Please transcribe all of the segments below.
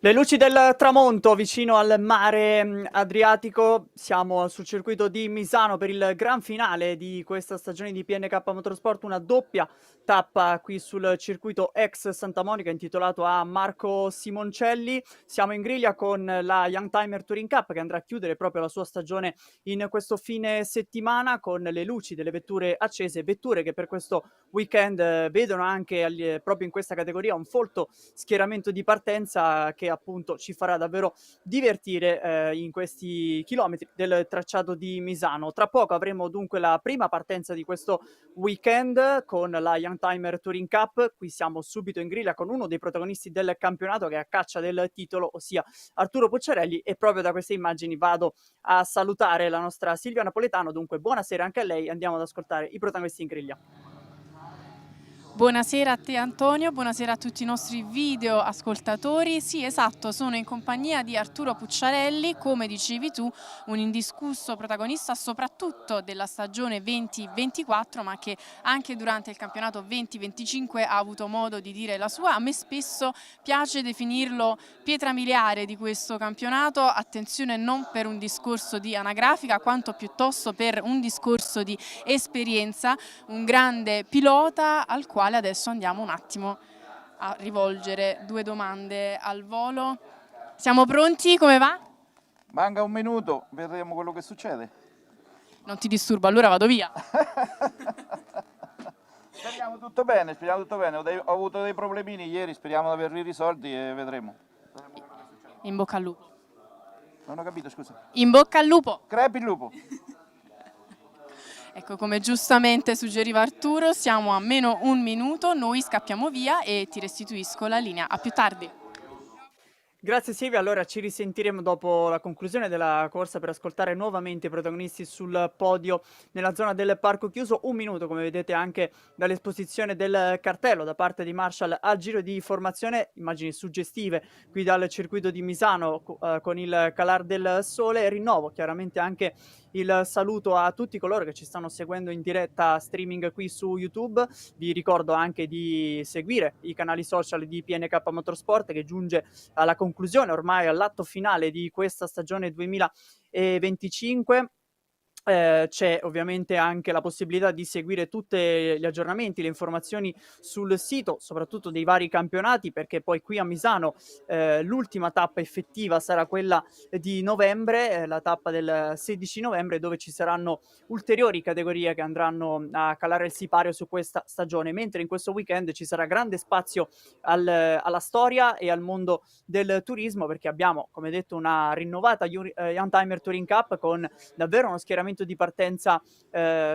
Le luci del tramonto vicino al mare Adriatico, siamo sul circuito di Misano per il gran finale di questa stagione di PNK Motorsport, una doppia tappa qui sul circuito ex Santa Monica intitolato a Marco Simoncelli. Siamo in griglia con la Youngtimer Touring Cup che andrà a chiudere proprio la sua stagione in questo fine settimana con le luci delle vetture accese, vetture che per questo weekend vedono anche proprio in questa categoria un folto schieramento di partenza che appunto ci farà davvero divertire in questi chilometri del tracciato di Misano. Tra poco avremo dunque la prima partenza di questo weekend con la Youngtimer Touring Cup. Qui siamo subito in griglia con uno dei protagonisti del campionato che è a caccia del titolo, ossia Arturo Pucciarelli, e proprio da queste immagini vado a salutare la nostra Silvia Napoletano. Dunque buonasera anche a lei, andiamo ad ascoltare i protagonisti in griglia. Buonasera a te Antonio, buonasera a tutti i nostri video ascoltatori. Sì, esatto, sono in compagnia di Arturo Pucciarelli, come dicevi tu, un indiscusso protagonista soprattutto della stagione 2024, ma che anche durante il campionato 2025 ha avuto modo di dire la sua. A me spesso piace definirlo pietra miliare di questo campionato, attenzione, non per un discorso di anagrafica, quanto piuttosto per un discorso di esperienza, un grande pilota al quale adesso andiamo un attimo a rivolgere due domande al volo. Siamo pronti? Come va? Manca un minuto, vedremo quello che succede. Non ti disturbo, allora vado via. Speriamo tutto bene, speriamo tutto bene. Ho avuto dei problemini ieri, speriamo di averli risolti e vedremo. In bocca al lupo. Non ho capito, scusa. In bocca al lupo! Crepi il lupo! Ecco, come giustamente suggeriva Arturo, siamo a meno un minuto, noi scappiamo via e ti restituisco la linea. A più tardi. Grazie Silvia, allora ci risentiremo dopo la conclusione della corsa per ascoltare nuovamente i protagonisti sul podio nella zona del parco chiuso. Un minuto, come vedete anche dall'esposizione del cartello da parte di Marshall al giro di formazione, immagini suggestive qui dal circuito di Misano con il calar del sole. Rinnovo chiaramente anche il saluto a tutti coloro che ci stanno seguendo in diretta streaming qui su YouTube. Vi ricordo anche di seguire i canali social di PNK Motorsport che giunge alla conclusione, ormai all'atto finale di questa stagione 2025. C'è ovviamente anche la possibilità di seguire tutti gli aggiornamenti, le informazioni sul sito, soprattutto dei vari campionati, perché poi qui a Misano l'ultima tappa effettiva sarà quella di novembre, la tappa del 16 novembre, dove ci saranno ulteriori categorie che andranno a calare il sipario su questa stagione, mentre in questo weekend ci sarà grande spazio alla storia e al mondo del turismo, perché abbiamo, come detto, una rinnovata Youngtimer Touring Cup con davvero uno schieramento di partenza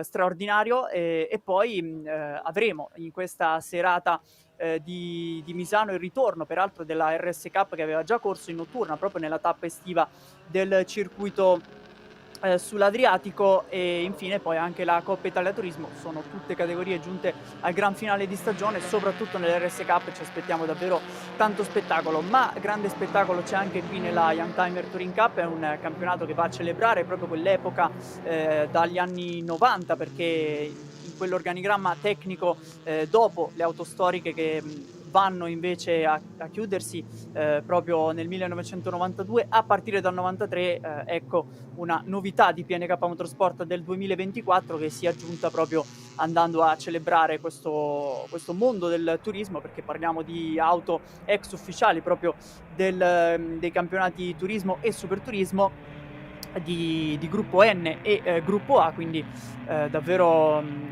straordinario e poi avremo in questa serata di Misano il ritorno peraltro della RS Cup che aveva già corso in notturna proprio nella tappa estiva del circuito sull'Adriatico, e infine poi anche la Coppa Italia Turismo. Sono tutte categorie giunte al gran finale di stagione, soprattutto nell'RS Cup ci aspettiamo davvero tanto spettacolo, ma grande spettacolo c'è anche qui nella Youngtimer Touring Cup. È un campionato che va a celebrare proprio quell'epoca dagli anni 90, perché in quell'organigramma tecnico dopo le auto storiche che vanno invece a chiudersi proprio nel 1992, a partire dal 93 ecco una novità di PNK Motorsport del 2024 che si è aggiunta proprio andando a celebrare questo mondo del turismo, perché parliamo di auto ex ufficiali proprio dei campionati turismo e superturismo di gruppo N e gruppo A, quindi davvero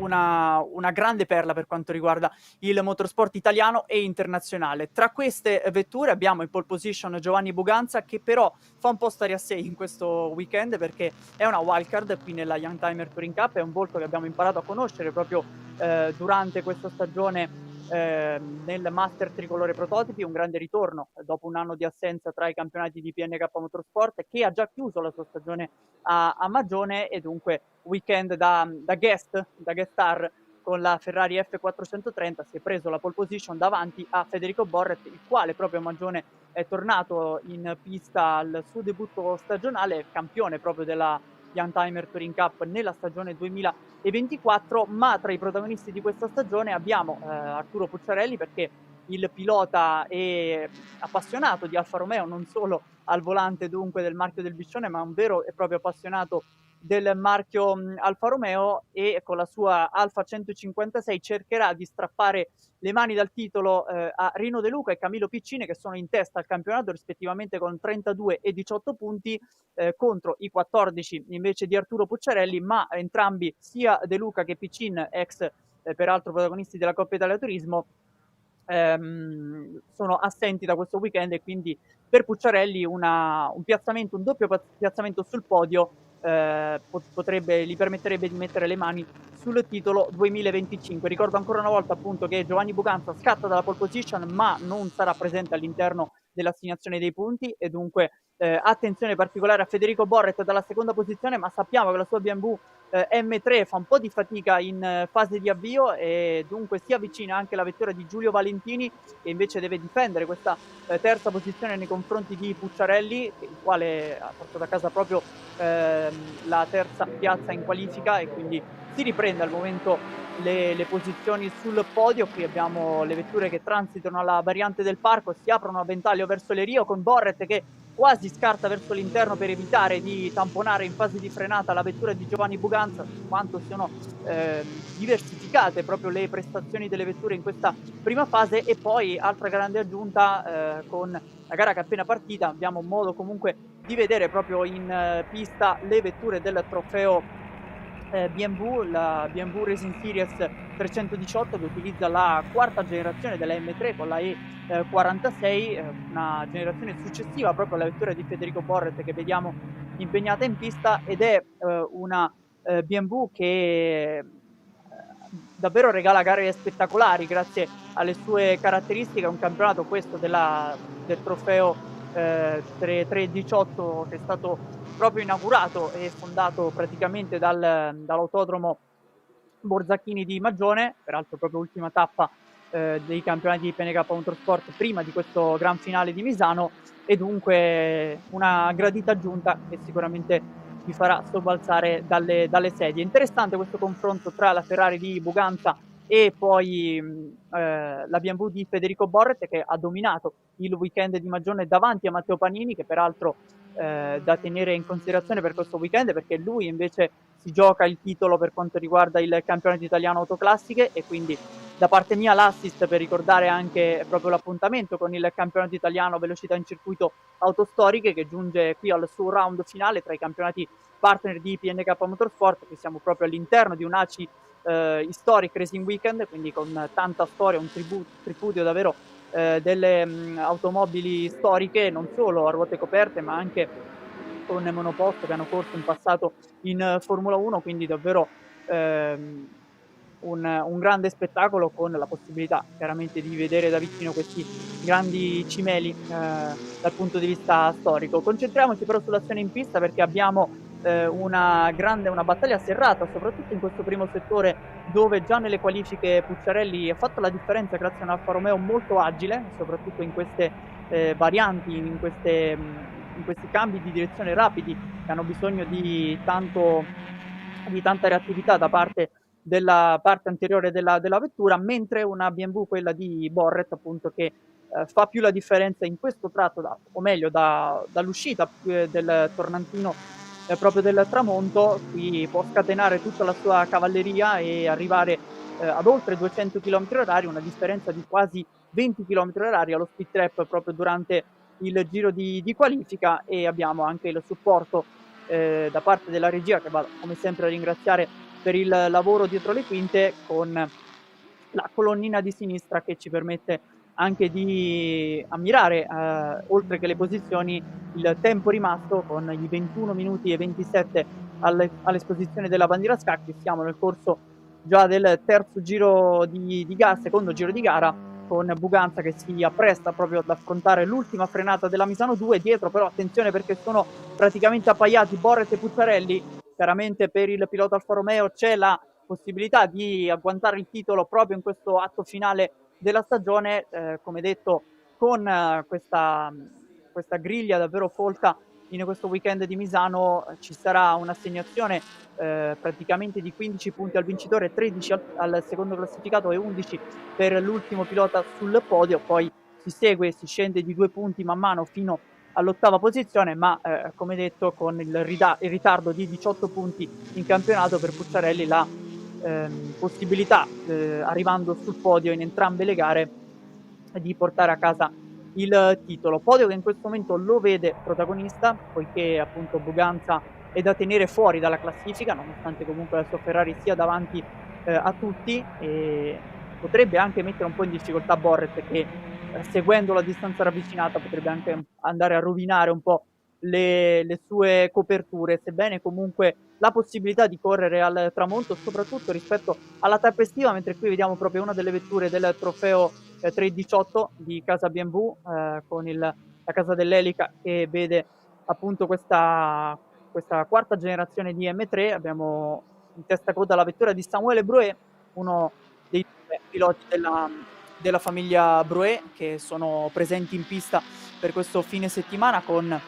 una grande perla per quanto riguarda il motorsport italiano e internazionale. Tra queste vetture abbiamo in pole position Giovanni Buganza, che però fa un po' stare a sé in questo weekend perché è una wildcard qui nella Youngtimer Touring Cup, è un volto che abbiamo imparato a conoscere proprio durante questa stagione nel Master Tricolore Prototipi, un grande ritorno dopo un anno di assenza tra i campionati di PNK Motorsport, che ha già chiuso la sua stagione a Magione, e dunque weekend da guest star con la Ferrari F430 si è preso la pole position davanti a Federico Borret, il quale proprio a Magione è tornato in pista al suo debutto stagionale, campione proprio della Youngtimer Touring Cup nella stagione 2024. Ma tra i protagonisti di questa stagione abbiamo Arturo Pucciarelli, perché il pilota è appassionato di Alfa Romeo, non solo al volante dunque del marchio del Biscione, ma un vero e proprio appassionato del marchio Alfa Romeo, e con la sua Alfa 156 cercherà di strappare le mani dal titolo a Rino De Luca e Camillo Piccini, che sono in testa al campionato rispettivamente con 32 e 18 punti contro i 14 invece di Arturo Pucciarelli, ma entrambi, sia De Luca che Piccin, ex peraltro protagonisti della Coppa Italia Turismo, sono assenti da questo weekend, e quindi per Pucciarelli un piazzamento, un doppio piazzamento sul podio gli permetterebbe di mettere le mani sul titolo 2025. Ricordo ancora una volta appunto che Giovanni Buganza scatta dalla pole position, ma non sarà presente all'interno dell'assegnazione dei punti, e dunque attenzione particolare a Federico Borret dalla seconda posizione, ma sappiamo che la sua BMW M3 fa un po' di fatica in fase di avvio, e dunque si avvicina anche la vettura di Giulio Valentini, che invece deve difendere questa terza posizione nei confronti di Pucciarelli, il quale ha portato a casa proprio la terza piazza in qualifica, e quindi si riprende al momento le posizioni sul podio. Qui abbiamo le vetture che transitano alla variante del parco, si aprono a ventaglio verso le Rio, con Borret che quasi scarta verso l'interno per evitare di tamponare in fase di frenata la vettura di Giovanni Buganza. Quanto siano diversificate proprio le prestazioni delle vetture in questa prima fase. E poi altra grande aggiunta, con la gara che è appena partita, abbiamo modo comunque di vedere proprio in pista le vetture del trofeo BMW, la BMW Racing Series 318, che utilizza la quarta generazione della M3 con la E46, una generazione successiva proprio alla vettura di Federico Borret che vediamo impegnata in pista, ed è una BMW che davvero regala gare spettacolari grazie alle sue caratteristiche. È un campionato questo del trofeo 318, che è stato proprio inaugurato e fondato praticamente dall'autodromo Borzacchini di Magione, peraltro proprio ultima tappa dei campionati di PNK Motorsport prima di questo gran finale di Misano, e dunque una gradita aggiunta che sicuramente vi farà sobbalzare dalle sedie. Interessante questo confronto tra la Ferrari di Buganza e poi la BMW di Federico Borret, che ha dominato il weekend di Magione davanti a Matteo Panini, che peraltro da tenere in considerazione per questo weekend, perché lui invece si gioca il titolo per quanto riguarda il campionato italiano autoclassiche, e quindi da parte mia l'assist per ricordare anche proprio l'appuntamento con il campionato italiano velocità in circuito autostoriche, che giunge qui al suo round finale tra i campionati partner di PNK Motorsport, che siamo proprio all'interno di un ACI Historic Racing Weekend, quindi con tanta storia, un tripudio davvero delle automobili storiche, non solo a ruote coperte ma anche con monoposto, che hanno corso in passato in Formula 1, quindi davvero un grande spettacolo, con la possibilità chiaramente di vedere da vicino questi grandi cimeli dal punto di vista storico. Concentriamoci però sull'azione in pista, perché abbiamo una battaglia serrata, soprattutto in questo primo settore, dove già nelle qualifiche Pucciarelli ha fatto la differenza grazie a un Alfa Romeo molto agile, soprattutto in queste varianti, in questi cambi di direzione rapidi, che hanno bisogno di tanta reattività da parte della parte anteriore della vettura, mentre una BMW, quella di Borret, appunto, che fa più la differenza in questo tratto, o meglio dall'uscita del tornantino proprio del tramonto, qui può scatenare tutta la sua cavalleria e arrivare ad oltre 200 km/h, una differenza di quasi 20 km/h allo speed trap proprio durante il giro di qualifica. E abbiamo anche il supporto da parte della regia, che vado come sempre a ringraziare per il lavoro dietro le quinte, con la colonnina di sinistra che ci permette anche di ammirare, oltre che le posizioni, il tempo rimasto con i 21 minuti e 27 all'esposizione della bandiera scacchi. Siamo nel corso già del terzo giro di gara, secondo giro di gara, con Buganza che si appresta proprio ad affrontare l'ultima frenata della Misano 2. Dietro però attenzione, perché sono praticamente appaiati Borret e Pucciarelli. Chiaramente per il pilota Alfa Romeo c'è la possibilità di agguantare il titolo proprio in questo atto finale della stagione, come detto, con questa griglia davvero folta in questo weekend di Misano ci sarà un'assegnazione praticamente di 15 punti al vincitore, 13 al secondo classificato e 11 per l'ultimo pilota sul podio, poi si scende di 2 punti man mano fino all'8ª posizione, ma come detto con il ritardo di 18 punti in campionato per Pucciarelli la possibilità, arrivando sul podio in entrambe le gare, di portare a casa il titolo. Podio che in questo momento lo vede protagonista, poiché appunto Buganza è da tenere fuori dalla classifica, nonostante comunque la sua Ferrari sia davanti a tutti, e potrebbe anche mettere un po' in difficoltà Borret che seguendo la distanza ravvicinata potrebbe anche andare a rovinare un po' le sue coperture, sebbene comunque la possibilità di correre al tramonto, soprattutto rispetto alla tappa estiva, mentre qui vediamo proprio una delle vetture del trofeo 318 di casa BMW con la casa dell'elica che vede appunto questa quarta generazione di M3. Abbiamo in testa coda la vettura di Samuele Brouet, uno dei due piloti della famiglia Brouet che sono presenti in pista per questo fine settimana con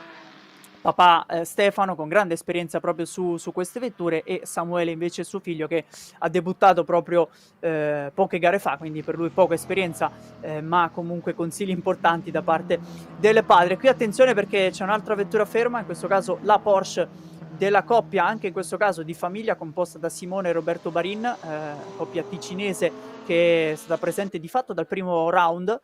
papà Stefano con grande esperienza proprio su queste vetture e Samuele invece suo figlio che ha debuttato proprio poche gare fa, quindi per lui poca esperienza ma comunque consigli importanti da parte del padre. Qui attenzione perché c'è un'altra vettura ferma, in questo caso la Porsche della coppia, anche in questo caso di famiglia, composta da Simone e Roberto Barin, coppia ticinese che è stata presente di fatto dal primo round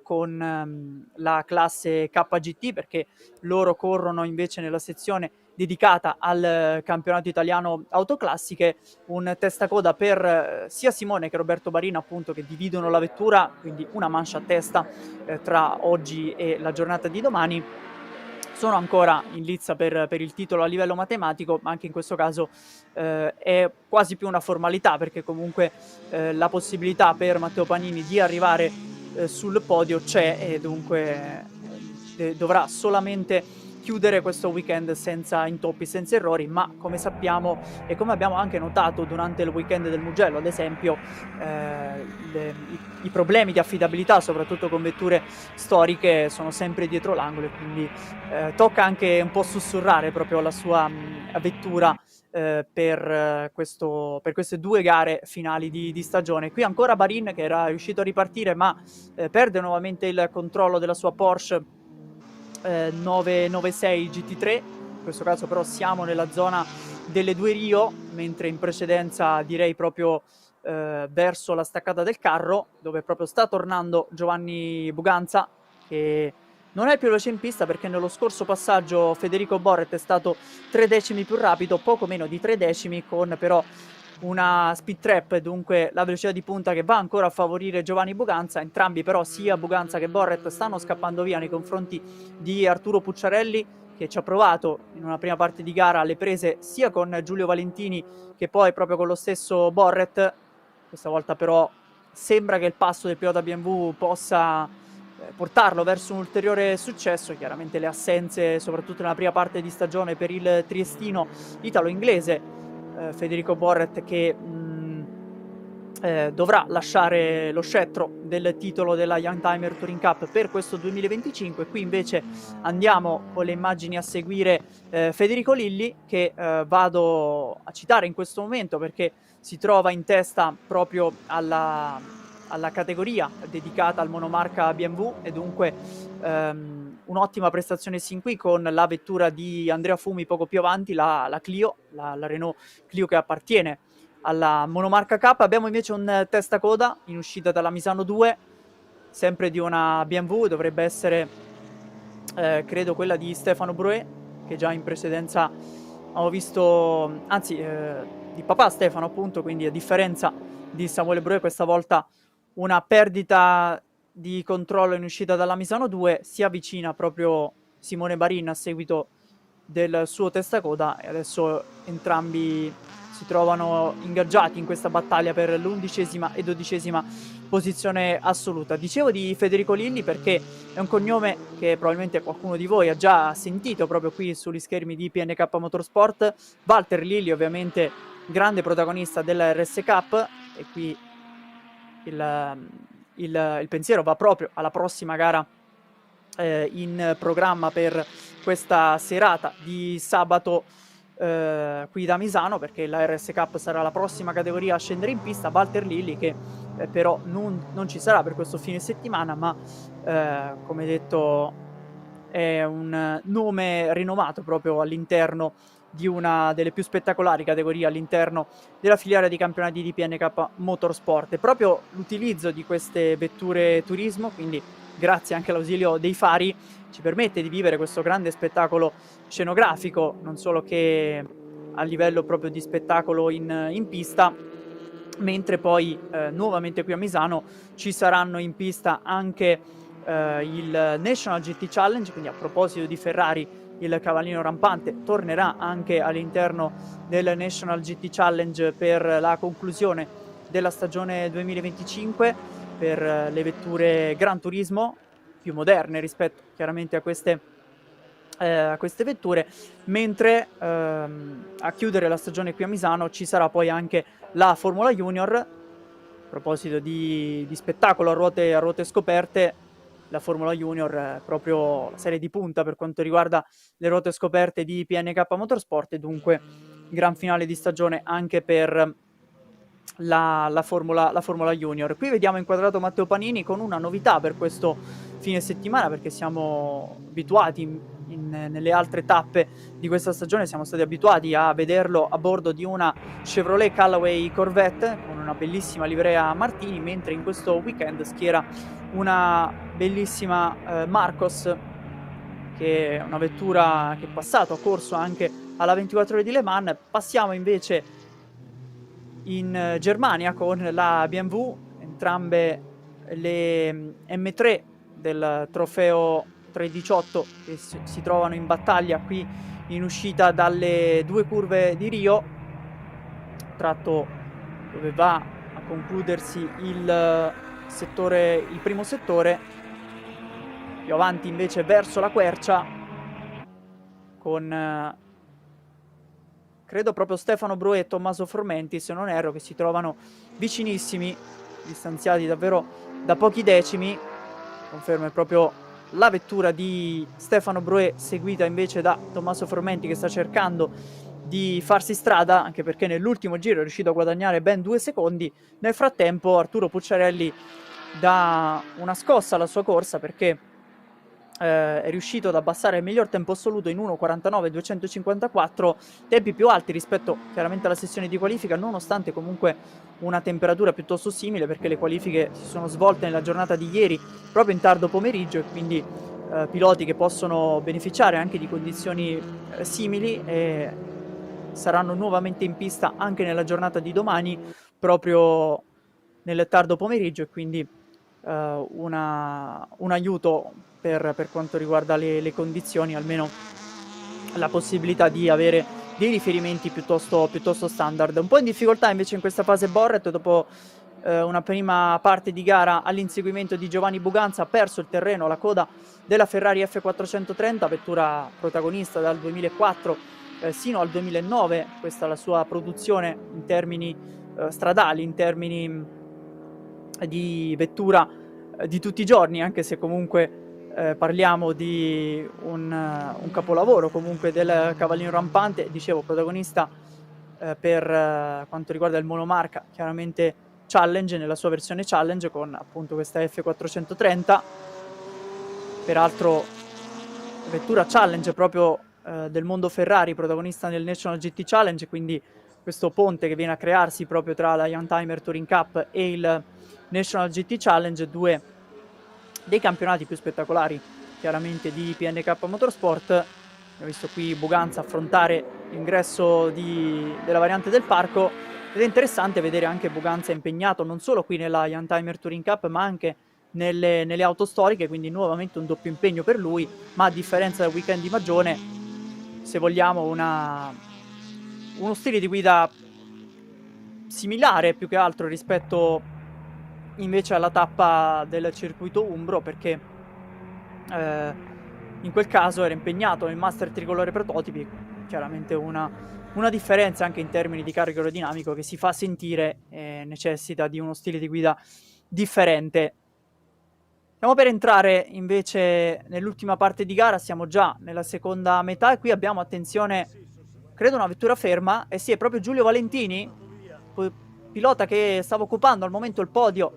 con la classe KGT, perché loro corrono invece nella sezione dedicata al campionato italiano autoclassiche. Un testacoda per sia Simone che Roberto Barina, appunto, che dividono la vettura, quindi una mancia a testa tra oggi e la giornata di domani. Sono ancora in lizza per il titolo a livello matematico, ma anche in questo caso è quasi più una formalità, perché comunque la possibilità per Matteo Panini di arrivare sul podio c'è e dunque dovrà solamente chiudere questo weekend senza intoppi, senza errori, ma come sappiamo e come abbiamo anche notato durante il weekend del Mugello, ad esempio, i problemi di affidabilità, soprattutto con vetture storiche, sono sempre dietro l'angolo e quindi tocca anche un po' sussurrare proprio la sua vettura per queste 2 gare finali di stagione. Qui ancora Barin che era riuscito a ripartire ma perde nuovamente il controllo della sua Porsche 996 GT3. In questo caso però siamo nella zona delle 2 Rio, mentre in precedenza direi proprio verso la staccata del carro, dove proprio sta tornando Giovanni Buganza, che non è più veloce in pista perché nello scorso passaggio Federico Borret è stato 3 decimi più rapido, poco meno di 3 decimi, con però una speed trap, dunque la velocità di punta che va ancora a favorire Giovanni Buganza. Entrambi però, sia Buganza che Borret, stanno scappando via nei confronti di Arturo Pucciarelli, che ci ha provato in una prima parte di gara alle prese sia con Giulio Valentini che poi proprio con lo stesso Borret. Questa volta però sembra che il passo del pilota BMW possa portarlo verso un ulteriore successo. Chiaramente le assenze, soprattutto nella prima parte di stagione, per il triestino italo-inglese Federico Borret, che dovrà lasciare lo scettro del titolo della Youngtimer Touring Cup per questo 2025. Qui invece andiamo con le immagini a seguire Federico Lilli, che vado a citare in questo momento perché si trova in testa proprio alla categoria dedicata al monomarca BMW e dunque un'ottima prestazione sin qui con la vettura di Andrea Fumi poco più avanti, la Clio, la Renault Clio che appartiene alla monomarca K. Abbiamo invece un testacoda in uscita dalla Misano 2, sempre di una BMW, dovrebbe essere credo quella di Stefano Brouet, che già in precedenza avevo visto, anzi di papà Stefano appunto, quindi a differenza di Samuele Brouet questa volta una perdita di controllo in uscita dalla Misano 2, si avvicina proprio Simone Barin a seguito del suo testacoda e adesso entrambi si trovano ingaggiati in questa battaglia per l'11ª e 12ª posizione assoluta. Dicevo di Federico Lilli perché è un cognome che probabilmente qualcuno di voi ha già sentito proprio qui sugli schermi di PNK Motorsport. Walter Lilli, ovviamente grande protagonista della RS Cup, e qui il pensiero va proprio alla prossima gara in programma per questa serata di sabato qui da Misano, perché la RS Cup sarà la prossima categoria a scendere in pista. Valter-Lilly che però non ci sarà per questo fine settimana, ma come detto è un nome rinomato proprio all'interno di una delle più spettacolari categorie all'interno della filiera di campionati di PNK Motorsport. E proprio l'utilizzo di queste vetture turismo, quindi grazie anche all'ausilio dei fari, ci permette di vivere questo grande spettacolo scenografico, non solo che a livello proprio di spettacolo in pista, mentre poi nuovamente qui a Misano ci saranno in pista anche il National GT Challenge, quindi a proposito di Ferrari il cavallino rampante tornerà anche all'interno del National GT Challenge per la conclusione della stagione 2025 per le vetture Gran Turismo più moderne rispetto chiaramente a queste vetture, mentre a chiudere la stagione qui a Misano ci sarà poi anche la Formula Junior. A proposito di spettacolo a ruote scoperte, la Formula Junior è proprio la serie di punta per quanto riguarda le ruote scoperte di PNK Motorsport, e dunque gran finale di stagione anche per la Formula Junior. Qui vediamo inquadrato Matteo Panini con una novità per questo fine settimana, perché siamo abituati nelle altre tappe di questa stagione, siamo stati abituati a vederlo a bordo di una Chevrolet Callaway Corvette con una bellissima livrea Martini, mentre in questo weekend schiera una bellissima Marcos, che è una vettura che è passato, ha corso anche alla 24 ore di Le Mans. Passiamo invece in Germania con la BMW, entrambe le M3 del trofeo 318 che si trovano in battaglia qui in uscita dalle due curve di Rio, tratto dove va a concludersi il primo settore. Più avanti invece verso la Quercia con credo proprio Stefano Bro e Tommaso Formenti, se non erro, che si trovano vicinissimi, distanziati davvero da pochi decimi. Confermo, è proprio la vettura di Stefano Broe, seguita invece da Tommaso Formenti, che sta cercando di farsi strada, anche perché nell'ultimo giro è riuscito a guadagnare ben 2 secondi. Nel frattempo Arturo Pucciarelli dà una scossa alla sua corsa, perché è riuscito ad abbassare il miglior tempo assoluto in 1:49.254, tempi più alti rispetto chiaramente alla sessione di qualifica, nonostante comunque una temperatura piuttosto simile, perché le qualifiche si sono svolte nella giornata di ieri proprio in tardo pomeriggio, e quindi piloti che possono beneficiare anche di condizioni simili e saranno nuovamente in pista anche nella giornata di domani proprio nel tardo pomeriggio, e quindi un aiuto per quanto riguarda le condizioni, almeno la possibilità di avere dei riferimenti piuttosto standard. Un po' in difficoltà invece in questa fase Borret, dopo una prima parte di gara all'inseguimento di Giovanni Buganza, ha perso il terreno alla coda della Ferrari F430, vettura protagonista dal 2004 sino al 2009, questa è la sua produzione in termini stradali, in termini di vettura di tutti i giorni, anche se comunque parliamo di un capolavoro comunque del cavallino rampante, dicevo protagonista per quanto riguarda il monomarca, chiaramente Challenge, nella sua versione Challenge, con appunto questa F430, peraltro vettura Challenge proprio del mondo Ferrari, protagonista nel National GT Challenge, quindi questo ponte che viene a crearsi proprio tra la Youngtimer Touring Cup e il National GT Challenge, due dei campionati più spettacolari chiaramente di PNK Motorsport. Abbiamo visto qui Buganza affrontare l'ingresso della variante del parco, ed è interessante vedere anche Buganza impegnato non solo qui nella Youngtimer Touring Cup, ma anche nelle auto storiche, quindi nuovamente un doppio impegno per lui, ma a differenza del weekend di Magione, se vogliamo uno stile di guida similare più che altro rispetto invece alla tappa del circuito umbro, perché in quel caso era impegnato nel Master Tricolore Prototipi, chiaramente una differenza anche in termini di carico aerodinamico che si fa sentire e necessita di uno stile di guida differente. Stiamo per entrare invece nell'ultima parte di gara, siamo già nella seconda metà e qui abbiamo, attenzione, credo una vettura ferma, e sì, è proprio Giulio Valentini, pilota che stava occupando al momento il podio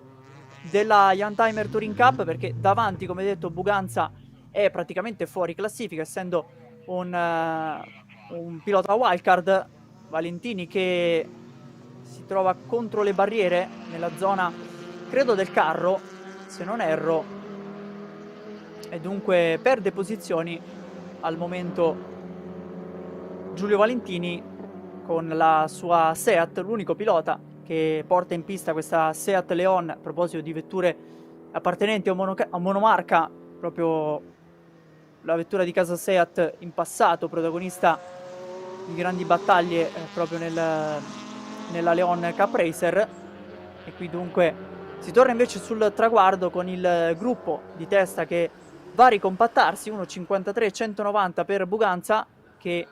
della Youngtimer Touring Cup, perché davanti, come detto, Buganza è praticamente fuori classifica, essendo un pilota wildcard. Valentini che si trova contro le barriere nella zona, credo, del carro, se non erro, e dunque perde posizioni al momento Giulio Valentini con la sua Seat, l'unico pilota che porta in pista questa Seat Leon. A proposito di vetture appartenenti a monomarca, proprio la vettura di casa Seat in passato, protagonista di grandi battaglie proprio nella Leon Cup Racer. E qui dunque si torna invece sul traguardo con il gruppo di testa che va a ricompattarsi, 1.53.190 per Buganza, che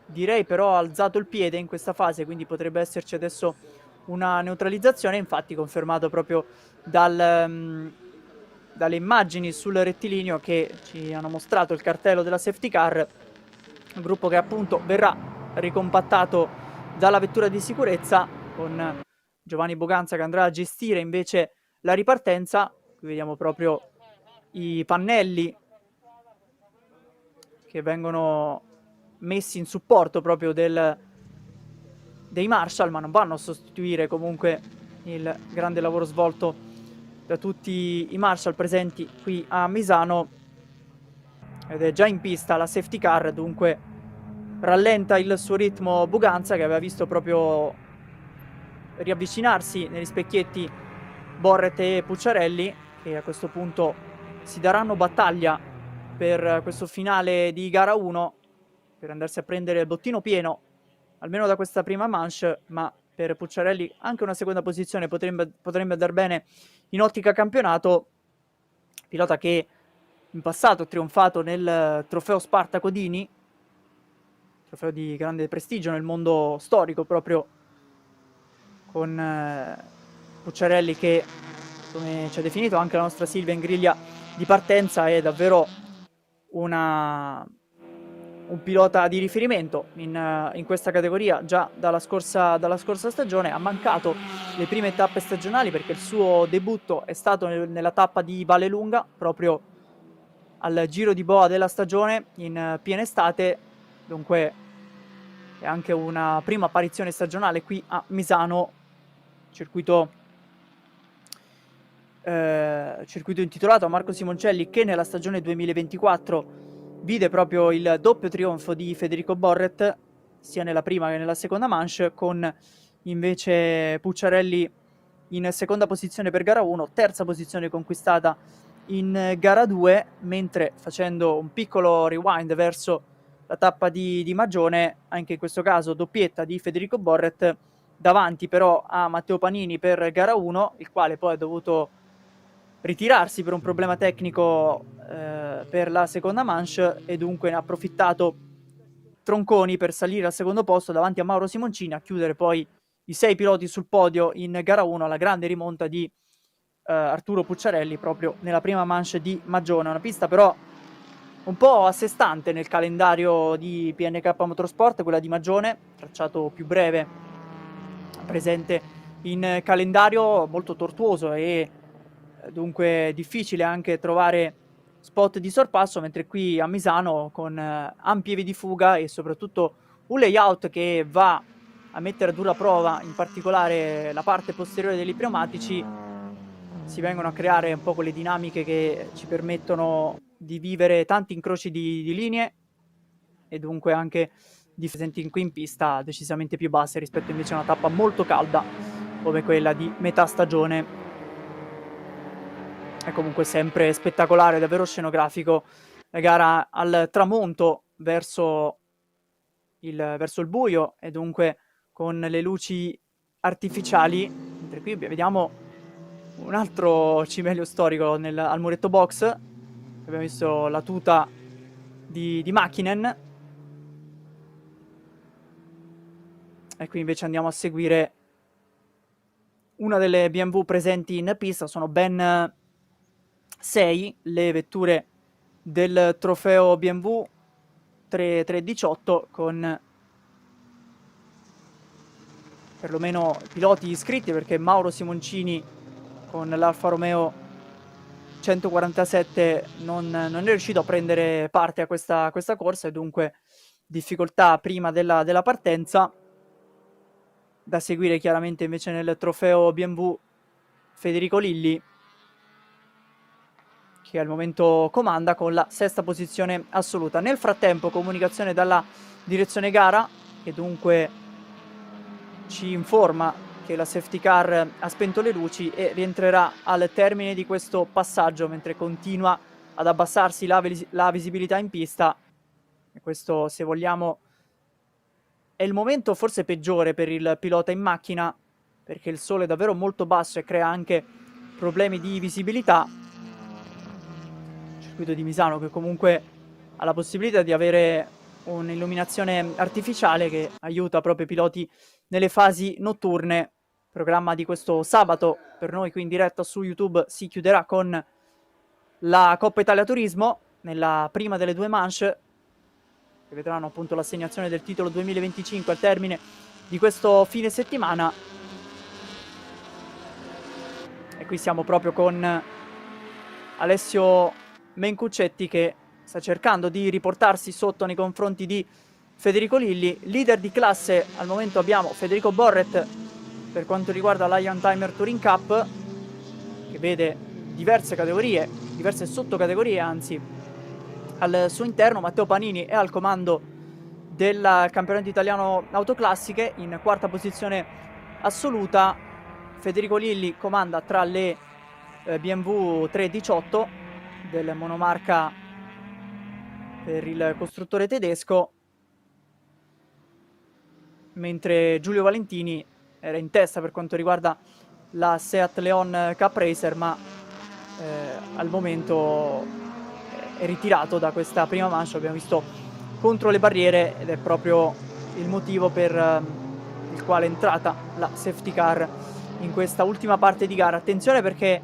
direi però ha alzato il piede in questa fase, quindi potrebbe esserci adesso una neutralizzazione, infatti confermato proprio dalle immagini sul rettilineo che ci hanno mostrato il cartello della safety car, un gruppo che appunto verrà ricompattato dalla vettura di sicurezza, con Giovanni Buganza che andrà a gestire invece la ripartenza. Qui vediamo proprio i pannelli che vengono messi in supporto proprio dei Marshall, ma non vanno a sostituire comunque il grande lavoro svolto da tutti i Marshall presenti qui a Misano. Ed è già in pista la safety car, dunque rallenta il suo ritmo Buganza, che aveva visto proprio riavvicinarsi negli specchietti Borret e Pucciarelli, che a questo punto si daranno battaglia per questo finale di gara 1, per andarsi a prendere il bottino pieno almeno da questa prima manche, ma per Pucciarelli anche una seconda posizione potrebbe andare bene in ottica campionato. Pilota che in passato ha trionfato nel trofeo Spartaco Dini, trofeo di grande prestigio nel mondo storico, proprio con Pucciarelli che, come ci ha definito anche la nostra Silvia in griglia di partenza, è davvero un pilota di riferimento in questa categoria già dalla scorsa stagione. Ha mancato le prime tappe stagionali perché il suo debutto è stato nella tappa di Vallelunga, proprio al Giro di Boa della stagione in piena estate, dunque è anche una prima apparizione stagionale qui a Misano, circuito intitolato a Marco Simoncelli, che nella stagione 2024 vide proprio il doppio trionfo di Federico Borret, sia nella prima che nella seconda manche, con invece Pucciarelli in seconda posizione per gara 1, terza posizione conquistata in gara 2, mentre facendo un piccolo rewind verso la tappa di Magione, anche in questo caso doppietta di Federico Borret, davanti però a Matteo Panini per gara 1, il quale poi ha dovuto ritirarsi per un problema tecnico per la seconda manche, e dunque ne ha approfittato Tronconi per salire al secondo posto davanti a Mauro Simoncini, a chiudere poi i 6 piloti sul podio in gara 1, alla grande rimonta di Arturo Pucciarelli proprio nella prima manche di Magione. Una pista però un po' a sé stante nel calendario di PNK Motorsport, quella di Magione, tracciato più breve presente in calendario, molto tortuoso e dunque difficile anche trovare spot di sorpasso, mentre qui a Misano, con ampie vie di fuga e soprattutto un layout che va a mettere a dura prova in particolare la parte posteriore degli pneumatici, si vengono a creare un po' quelle dinamiche che ci permettono di vivere tanti incroci di linee e dunque anche di presenti qui in pista decisamente più basse rispetto invece a una tappa molto calda come quella di metà stagione. È comunque sempre spettacolare, davvero scenografico, la gara al tramonto verso il buio e dunque con le luci artificiali, mentre qui vediamo un altro cimelio storico al muretto box. Abbiamo visto la tuta di Mäkinen e qui invece andiamo a seguire una delle BMW presenti in pista. Sono ben 6 le vetture del trofeo BMW 318 con perlomeno piloti iscritti, perché Mauro Simoncini con l'Alfa Romeo 147 non è riuscito a prendere parte a questa corsa, e dunque difficoltà prima della partenza. Da seguire chiaramente invece nel trofeo BMW Federico Lilli, che al momento comanda con la 6ª posizione assoluta. Nel frattempo comunicazione dalla direzione gara, che dunque ci informa che la safety car ha spento le luci e rientrerà al termine di questo passaggio, mentre continua ad abbassarsi la visibilità in pista. E questo, se vogliamo, è il momento forse peggiore per il pilota in macchina, perché il sole è davvero molto basso e crea anche problemi di visibilità. Il circuito di Misano, che comunque ha la possibilità di avere un'illuminazione artificiale che aiuta proprio i piloti nelle fasi notturne. Il programma di questo sabato, per noi qui in diretta su YouTube, si chiuderà con la Coppa Italia Turismo nella prima delle 2 manche, che vedranno appunto l'assegnazione del titolo 2025 al termine di questo fine settimana. E qui siamo proprio con Alessio Mencuccetti, che sta cercando di riportarsi sotto nei confronti di Federico Lilli. Leader di classe al momento abbiamo Federico Borret per quanto riguarda l'Ion Timer Touring Cup, che vede diverse categorie, diverse sottocategorie anzi, al suo interno. Matteo Panini è al comando del campionato italiano autoclassiche in 4ª posizione assoluta. Federico Lilli comanda tra le BMW 318 del monomarca per il costruttore tedesco, mentre Giulio Valentini era in testa per quanto riguarda la Seat Leon Cup Racer, ma al momento è ritirato da questa prima manche. Abbiamo visto contro le barriere ed è proprio il motivo per il quale è entrata la safety car in questa ultima parte di gara. Attenzione, perché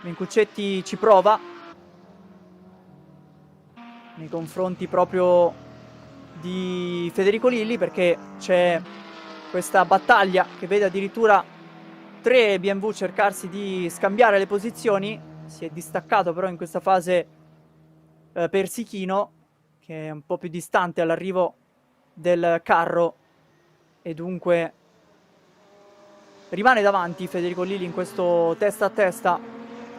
Mencuccetti ci prova nei confronti proprio di Federico Lilli, perché c'è questa battaglia che vede addirittura 3 BMW cercarsi di scambiare le posizioni. Si è distaccato però in questa fase Persichino, che è un po' più distante all'arrivo del carro, e dunque rimane davanti Federico Lilli in questo testa a testa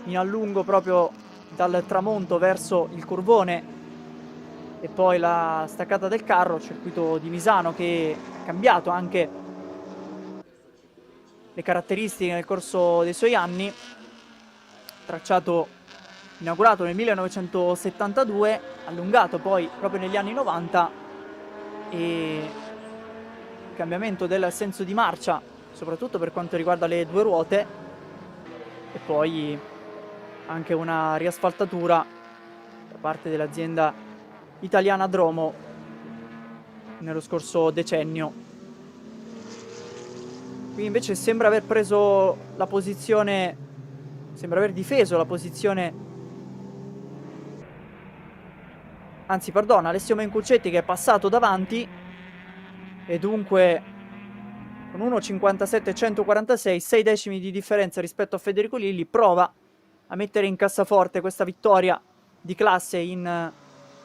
in allungo proprio dal tramonto verso il curvone e poi la staccata del carro. Circuito di Misano che ha cambiato anche le caratteristiche nel corso dei suoi anni. Tracciato inaugurato nel 1972, allungato poi proprio negli anni 90, e cambiamento del senso di marcia soprattutto per quanto riguarda le 2 ruote, e poi anche una riasfaltatura da parte dell'azienda italiana Dromo nello scorso decennio. Qui invece sembra aver preso la posizione, sembra aver difeso la posizione, anzi perdona, Alessio Mencuccetti, che è passato davanti e dunque con 1.57.146, 6 decimi di differenza rispetto a Federico Lilli, prova a mettere in cassaforte questa vittoria di classe in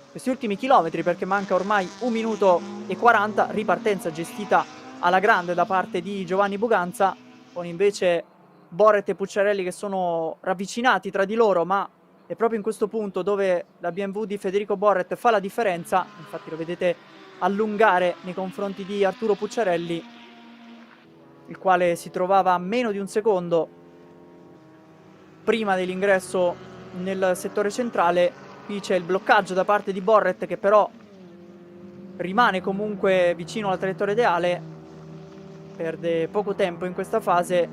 questi ultimi chilometri, perché manca ormai 1 minuto e 40, ripartenza gestita alla grande da parte di Giovanni Buganza, con invece Borret e Pucciarelli che sono ravvicinati tra di loro, ma è proprio in questo punto dove la BMW di Federico Borret fa la differenza. Infatti lo vedete allungare nei confronti di Arturo Pucciarelli, il quale si trovava a meno di un secondo prima dell'ingresso nel settore centrale. Qui c'è il bloccaggio da parte di Borret, che però rimane comunque vicino alla traiettoria ideale, perde poco tempo in questa fase,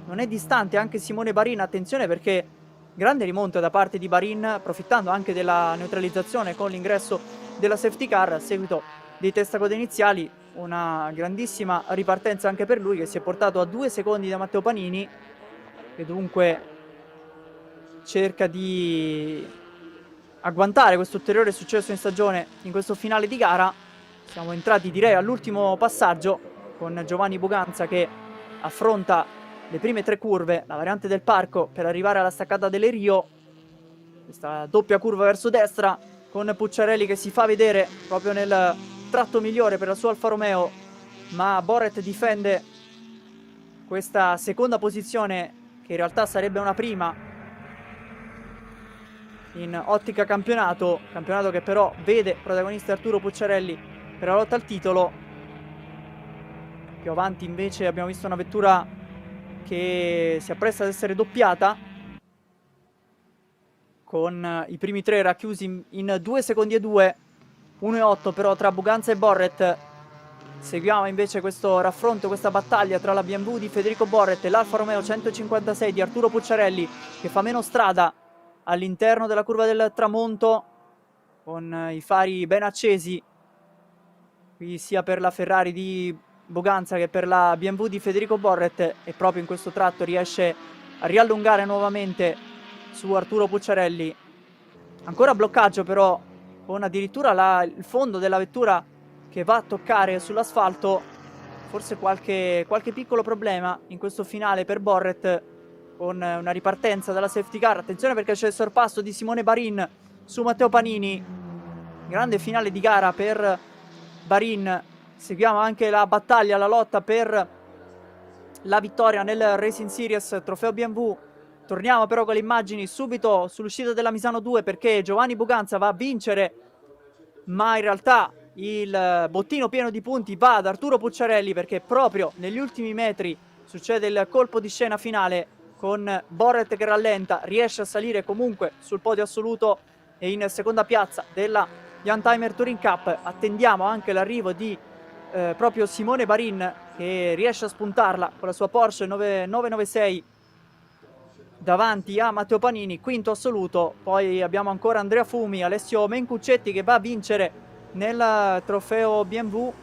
non è distante anche Simone Barin. Attenzione, perché grande rimonta da parte di Barin, approfittando anche della neutralizzazione con l'ingresso della safety car a seguito dei testacode iniziali. Una grandissima ripartenza anche per lui, che si è portato a 2 secondi da Matteo Panini, e dunque cerca di agguantare questo ulteriore successo in stagione in questo finale di gara. Siamo entrati, direi, all'ultimo passaggio con Giovanni Buganza che affronta le prime 3 curve, la variante del parco, per arrivare alla staccata delle Rio. Questa doppia curva verso destra con Pucciarelli che si fa vedere proprio nel tratto migliore per la sua Alfa Romeo, ma Boret difende questa seconda posizione che in realtà sarebbe una prima in ottica campionato che però vede protagonista Arturo Pucciarelli per la lotta al titolo. Più avanti invece abbiamo visto una vettura che si appresta ad essere doppiata, con i primi 3 racchiusi in 2 secondi e 2, 1,8 però tra Buganza e Boret. Seguiamo invece questo raffronto, questa battaglia tra la BMW di Federico Boret e l'Alfa Romeo 156 di Arturo Pucciarelli, che fa meno strada all'interno della curva del tramonto, con i fari ben accesi qui sia per la Ferrari di Buganza che per la BMW di Federico Boret, e proprio in questo tratto riesce a riallungare nuovamente su Arturo Pucciarelli. Ancora bloccaggio però, con addirittura il fondo della vettura che va a toccare sull'asfalto. Forse qualche piccolo problema in questo finale per Boret, con una ripartenza dalla safety car. Attenzione perché c'è il sorpasso di Simone Barin su Matteo Panini. Grande finale di gara per Barin. Seguiamo anche la battaglia, la lotta per la vittoria nel Racing Series Trofeo BMW. Torniamo però con le immagini subito sull'uscita della Misano 2, perché Giovanni Buganza va a vincere, ma in realtà il bottino pieno di punti va ad Arturo Pucciarelli, perché proprio negli ultimi metri succede il colpo di scena finale con Boret che rallenta, riesce a salire comunque sul podio assoluto e in seconda piazza della Youngtimer Touring Cup. Attendiamo anche l'arrivo di proprio Simone Barin, che riesce a spuntarla con la sua Porsche 996 davanti a Matteo Panini, quinto assoluto. Poi abbiamo ancora Andrea Fumi, Alessio Mencuccetti che va a vincere nel trofeo BMW,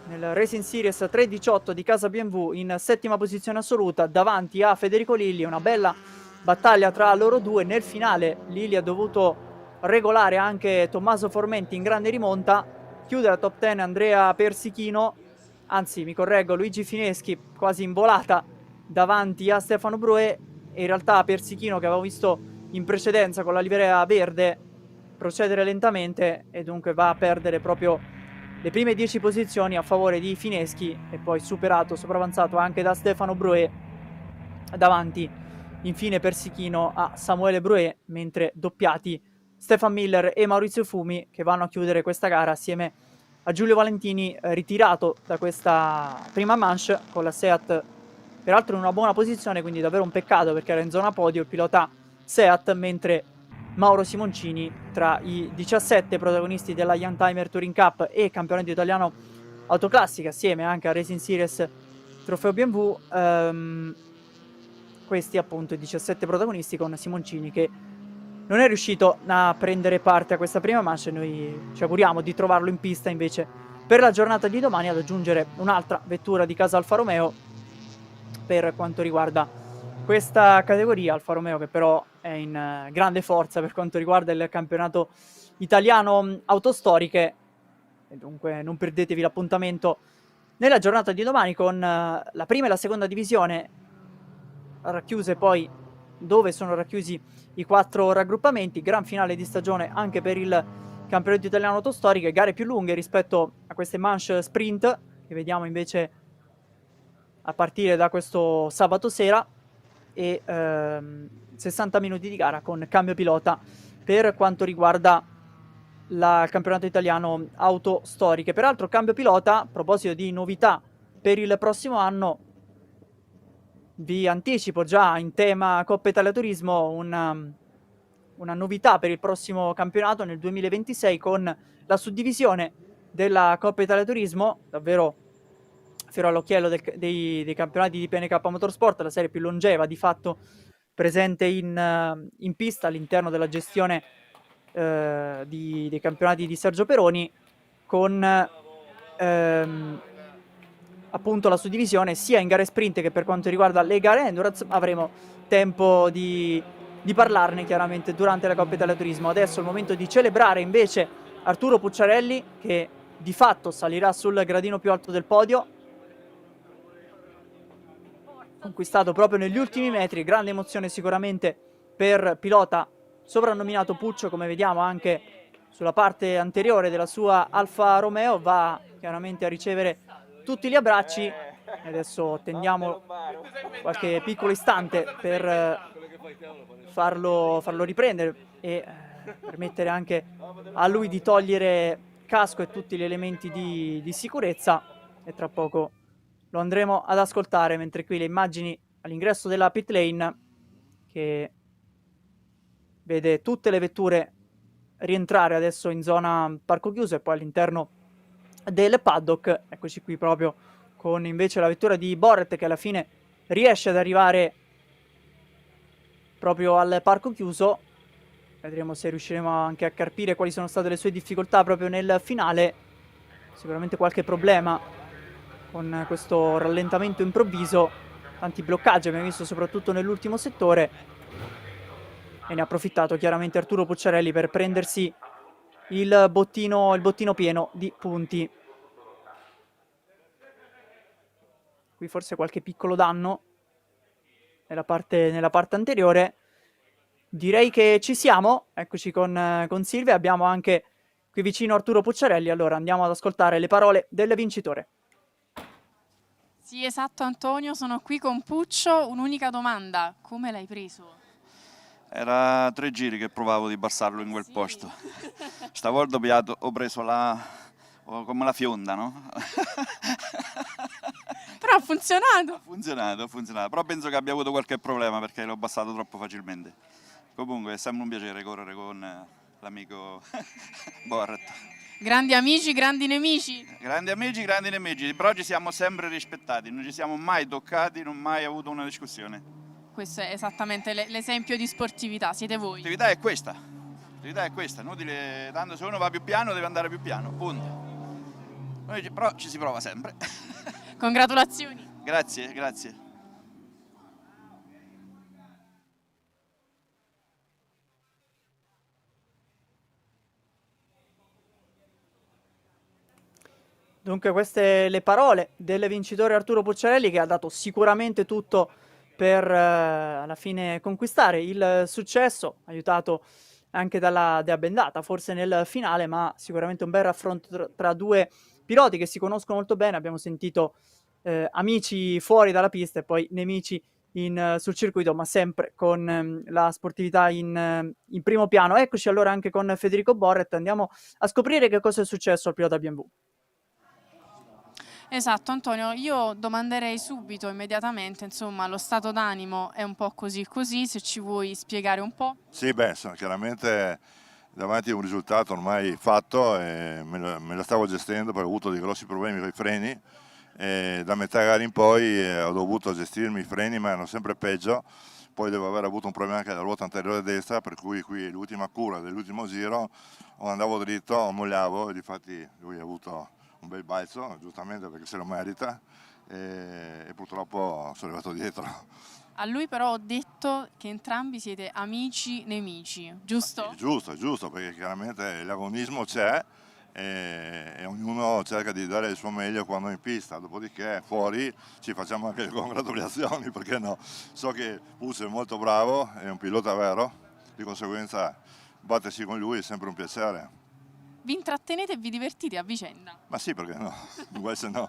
nel Racing Series 318 di casa BMW, in settima posizione assoluta davanti a Federico Lilli. Una bella battaglia tra loro due. Nel finale Lilli ha dovuto regolare anche Tommaso Formenti in grande rimonta. Chiude la top 10 Andrea Persichino, anzi mi correggo, Luigi Fineschi, quasi in volata davanti a Stefano Brouet, e in realtà Persichino, che avevo visto in precedenza con la livrea verde procedere lentamente, e dunque va a perdere proprio le prime 10 posizioni a favore di Fineschi, e poi sopravanzato anche da Stefano Brouet, davanti infine Persichino a Samuele Brouet, mentre doppiati Stefan Miller e Maurizio Fumi, che vanno a chiudere questa gara assieme a Giulio Valentini, ritirato da questa prima manche con la Seat peraltro in una buona posizione, quindi davvero un peccato perché era in zona podio il pilota Seat, mentre Mauro Simoncini, tra i 17 protagonisti della Youngtimer Touring Cup e campionato italiano autoclassica, assieme anche a Racing Series Trofeo BMW, questi appunto i 17 protagonisti, con Simoncini che non è riuscito a prendere parte a questa prima manche. Noi ci auguriamo di trovarlo in pista invece per la giornata di domani, ad aggiungere un'altra vettura di casa Alfa Romeo per quanto riguarda questa categoria. Alfa Romeo che però è in grande forza per quanto riguarda il campionato italiano autostoriche, e dunque non perdetevi l'appuntamento nella giornata di domani con la prima e la seconda divisione racchiuse, poi dove sono racchiusi i 4 raggruppamenti. Gran finale di stagione anche per il campionato italiano autostoriche, gare più lunghe rispetto a queste manche sprint che vediamo invece a partire da questo sabato sera, e 60 minuti di gara con cambio pilota per quanto riguarda il campionato italiano auto storiche. Peraltro cambio pilota, a proposito di novità per il prossimo anno, vi anticipo già in tema Coppa Italia Turismo una novità per il prossimo campionato nel 2026, con la suddivisione della Coppa Italia Turismo, davvero fiore all'occhiello dei campionati di PNK Motorsport, la serie più longeva di fatto presente in pista all'interno della gestione dei campionati di Sergio Peroni, con appunto la suddivisione sia in gare sprint che per quanto riguarda le gare endurance. Avremo tempo di di parlarne chiaramente durante la Coppa Italia Turismo. Adesso è il momento di celebrare invece Arturo Pucciarelli, che di fatto salirà sul gradino più alto del podio, conquistato proprio negli ultimi metri. Grande emozione sicuramente per pilota soprannominato Puccio, come vediamo anche sulla parte anteriore della sua Alfa Romeo. Va chiaramente a ricevere tutti gli abbracci e adesso attendiamo qualche piccolo istante per farlo riprendere e permettere anche a lui di togliere casco e tutti gli elementi di sicurezza, e tra poco lo andremo ad ascoltare, mentre qui le immagini all'ingresso della pit lane che vede tutte le vetture rientrare adesso in zona parco chiuso e poi all'interno del paddock. Eccoci qui proprio con invece la vettura di Boret, che alla fine riesce ad arrivare proprio al parco chiuso. Vedremo se riusciremo anche a capire quali sono state le sue difficoltà proprio nel finale. Sicuramente qualche problema con questo rallentamento improvviso, tanti bloccaggi abbiamo visto soprattutto nell'ultimo settore, e ne ha approfittato chiaramente Arturo Pucciarelli per prendersi il bottino pieno di punti. Qui forse qualche piccolo danno nella parte anteriore. Direi che ci siamo, eccoci con Silvia, abbiamo anche qui vicino Arturo Pucciarelli, allora andiamo ad ascoltare le parole del vincitore. Sì, esatto Antonio, sono qui con Puccio. Un'unica domanda, come l'hai preso? Era 3 giri che provavo di passarlo in quel posto. Stavolta ho preso come la fionda, no? Però ha funzionato. Ha funzionato, però penso che abbia avuto qualche problema perché l'ho passato troppo facilmente. Comunque è sempre un piacere correre con l'amico Boret. Grandi amici, grandi nemici. Grandi amici, grandi nemici, però ci siamo sempre rispettati, non ci siamo mai toccati, non mai avuto una discussione. Questo è esattamente l'esempio di sportività, siete voi. L'attività è questa, inutile, tanto se uno va più piano deve andare più piano, punto. Però ci si prova sempre. Congratulazioni. Grazie, grazie. Dunque queste le parole del vincitore Arturo Pucciarelli, che ha dato sicuramente tutto per alla fine conquistare il successo, aiutato anche dalla Dea Bendata forse nel finale, ma sicuramente un bel raffronto tra due piloti che si conoscono molto bene. Abbiamo sentito amici fuori dalla pista e poi nemici sul circuito, ma sempre con la sportività in primo piano. Eccoci allora anche con Federico Boret, andiamo a scoprire che cosa è successo al pilota BMW. Esatto Antonio, io domanderei subito, immediatamente, insomma, lo stato d'animo è un po' così, se ci vuoi spiegare un po'. Sì, chiaramente davanti a un risultato ormai fatto e me la stavo gestendo perché ho avuto dei grossi problemi con i freni e da metà gara in poi ho dovuto gestirmi i freni, ma erano sempre peggio. Poi devo aver avuto un problema anche della ruota anteriore destra, per cui qui l'ultima curva dell'ultimo giro andavo dritto, mogliavo e difatti lui ha avuto un bel balzo, giustamente perché se lo merita, e purtroppo sono arrivato dietro. A lui però ho detto che entrambi siete amici nemici, giusto? Giusto, perché chiaramente l'agonismo c'è e ognuno cerca di dare il suo meglio quando è in pista, dopodiché fuori ci facciamo anche le congratulazioni, perché no? So che Puccio è molto bravo, è un pilota vero, di conseguenza battersi con lui è sempre un piacere. Vi intrattenete e vi divertite a vicenda? Ma sì, perché no? Uguale se no.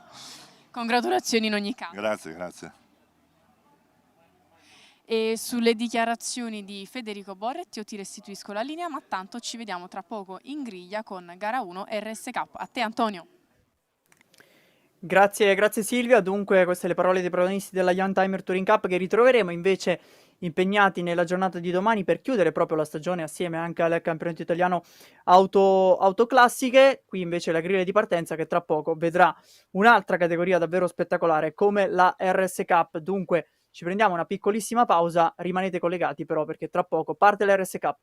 Congratulazioni in ogni caso. Grazie. E sulle dichiarazioni di Federico Boret io ti restituisco la linea, ma tanto ci vediamo tra poco in griglia con gara 1 RSK. A te Antonio. Grazie Silvia. Dunque queste le parole dei protagonisti della Young Timer Touring Cup, che ritroveremo invece impegnati nella giornata di domani per chiudere proprio la stagione assieme anche al campionato italiano autoclassiche. Qui invece la griglia di partenza che tra poco vedrà un'altra categoria davvero spettacolare come la RS Cup. Dunque ci prendiamo una piccolissima pausa, rimanete collegati però perché tra poco parte la RS Cup.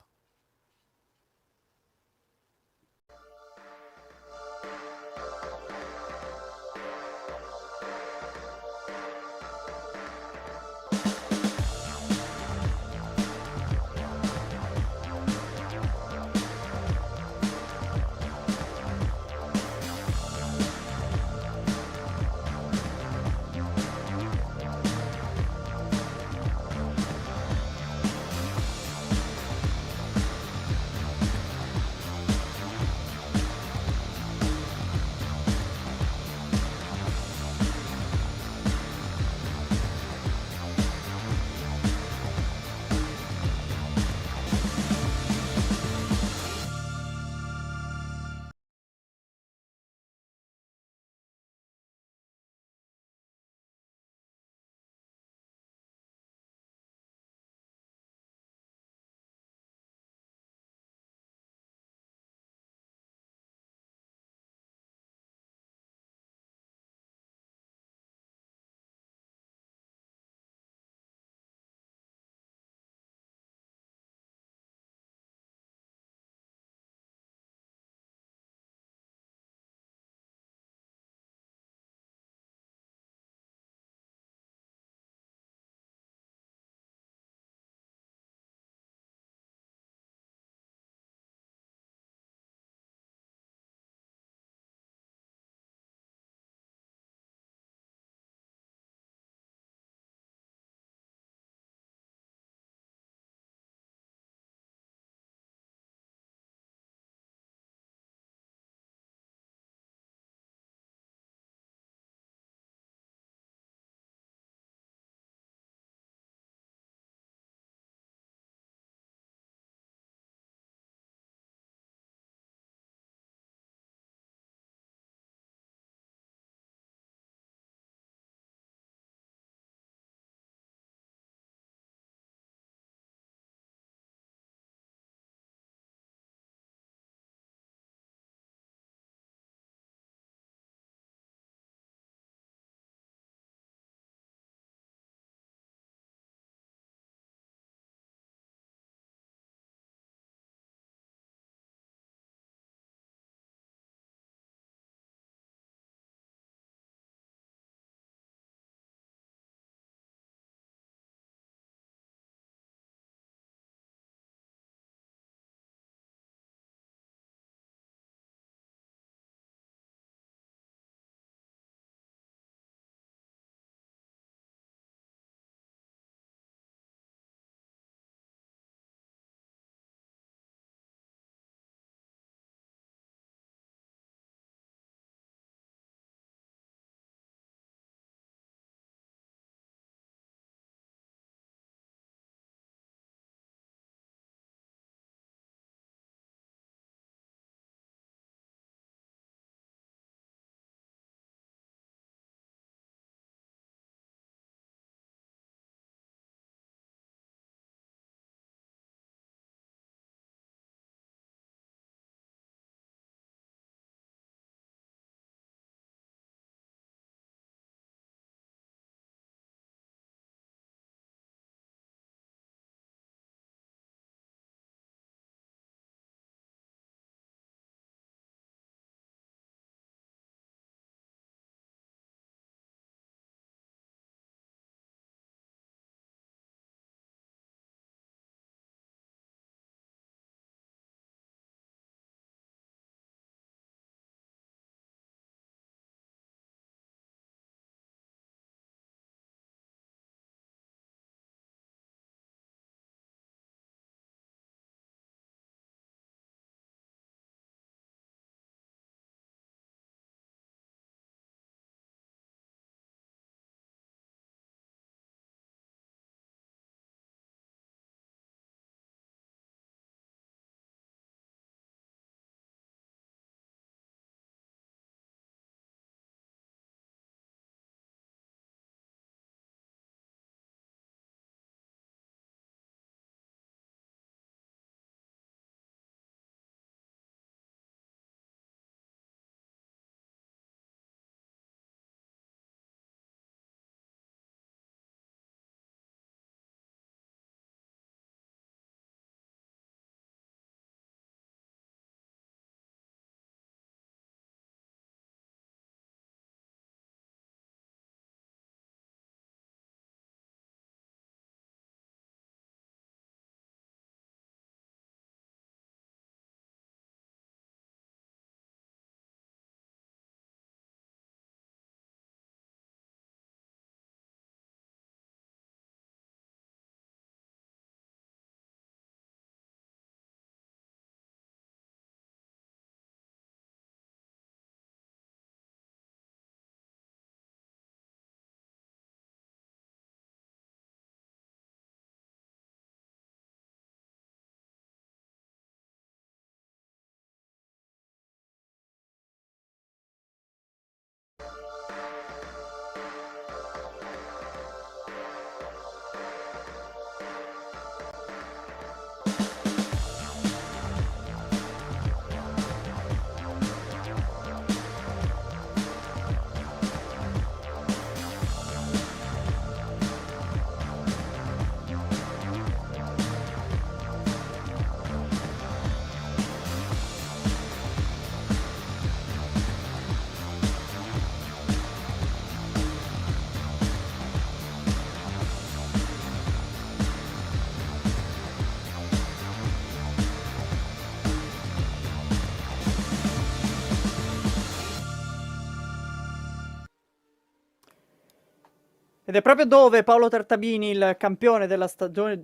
Ed è proprio dove Paolo Tartabini, il campione della stagione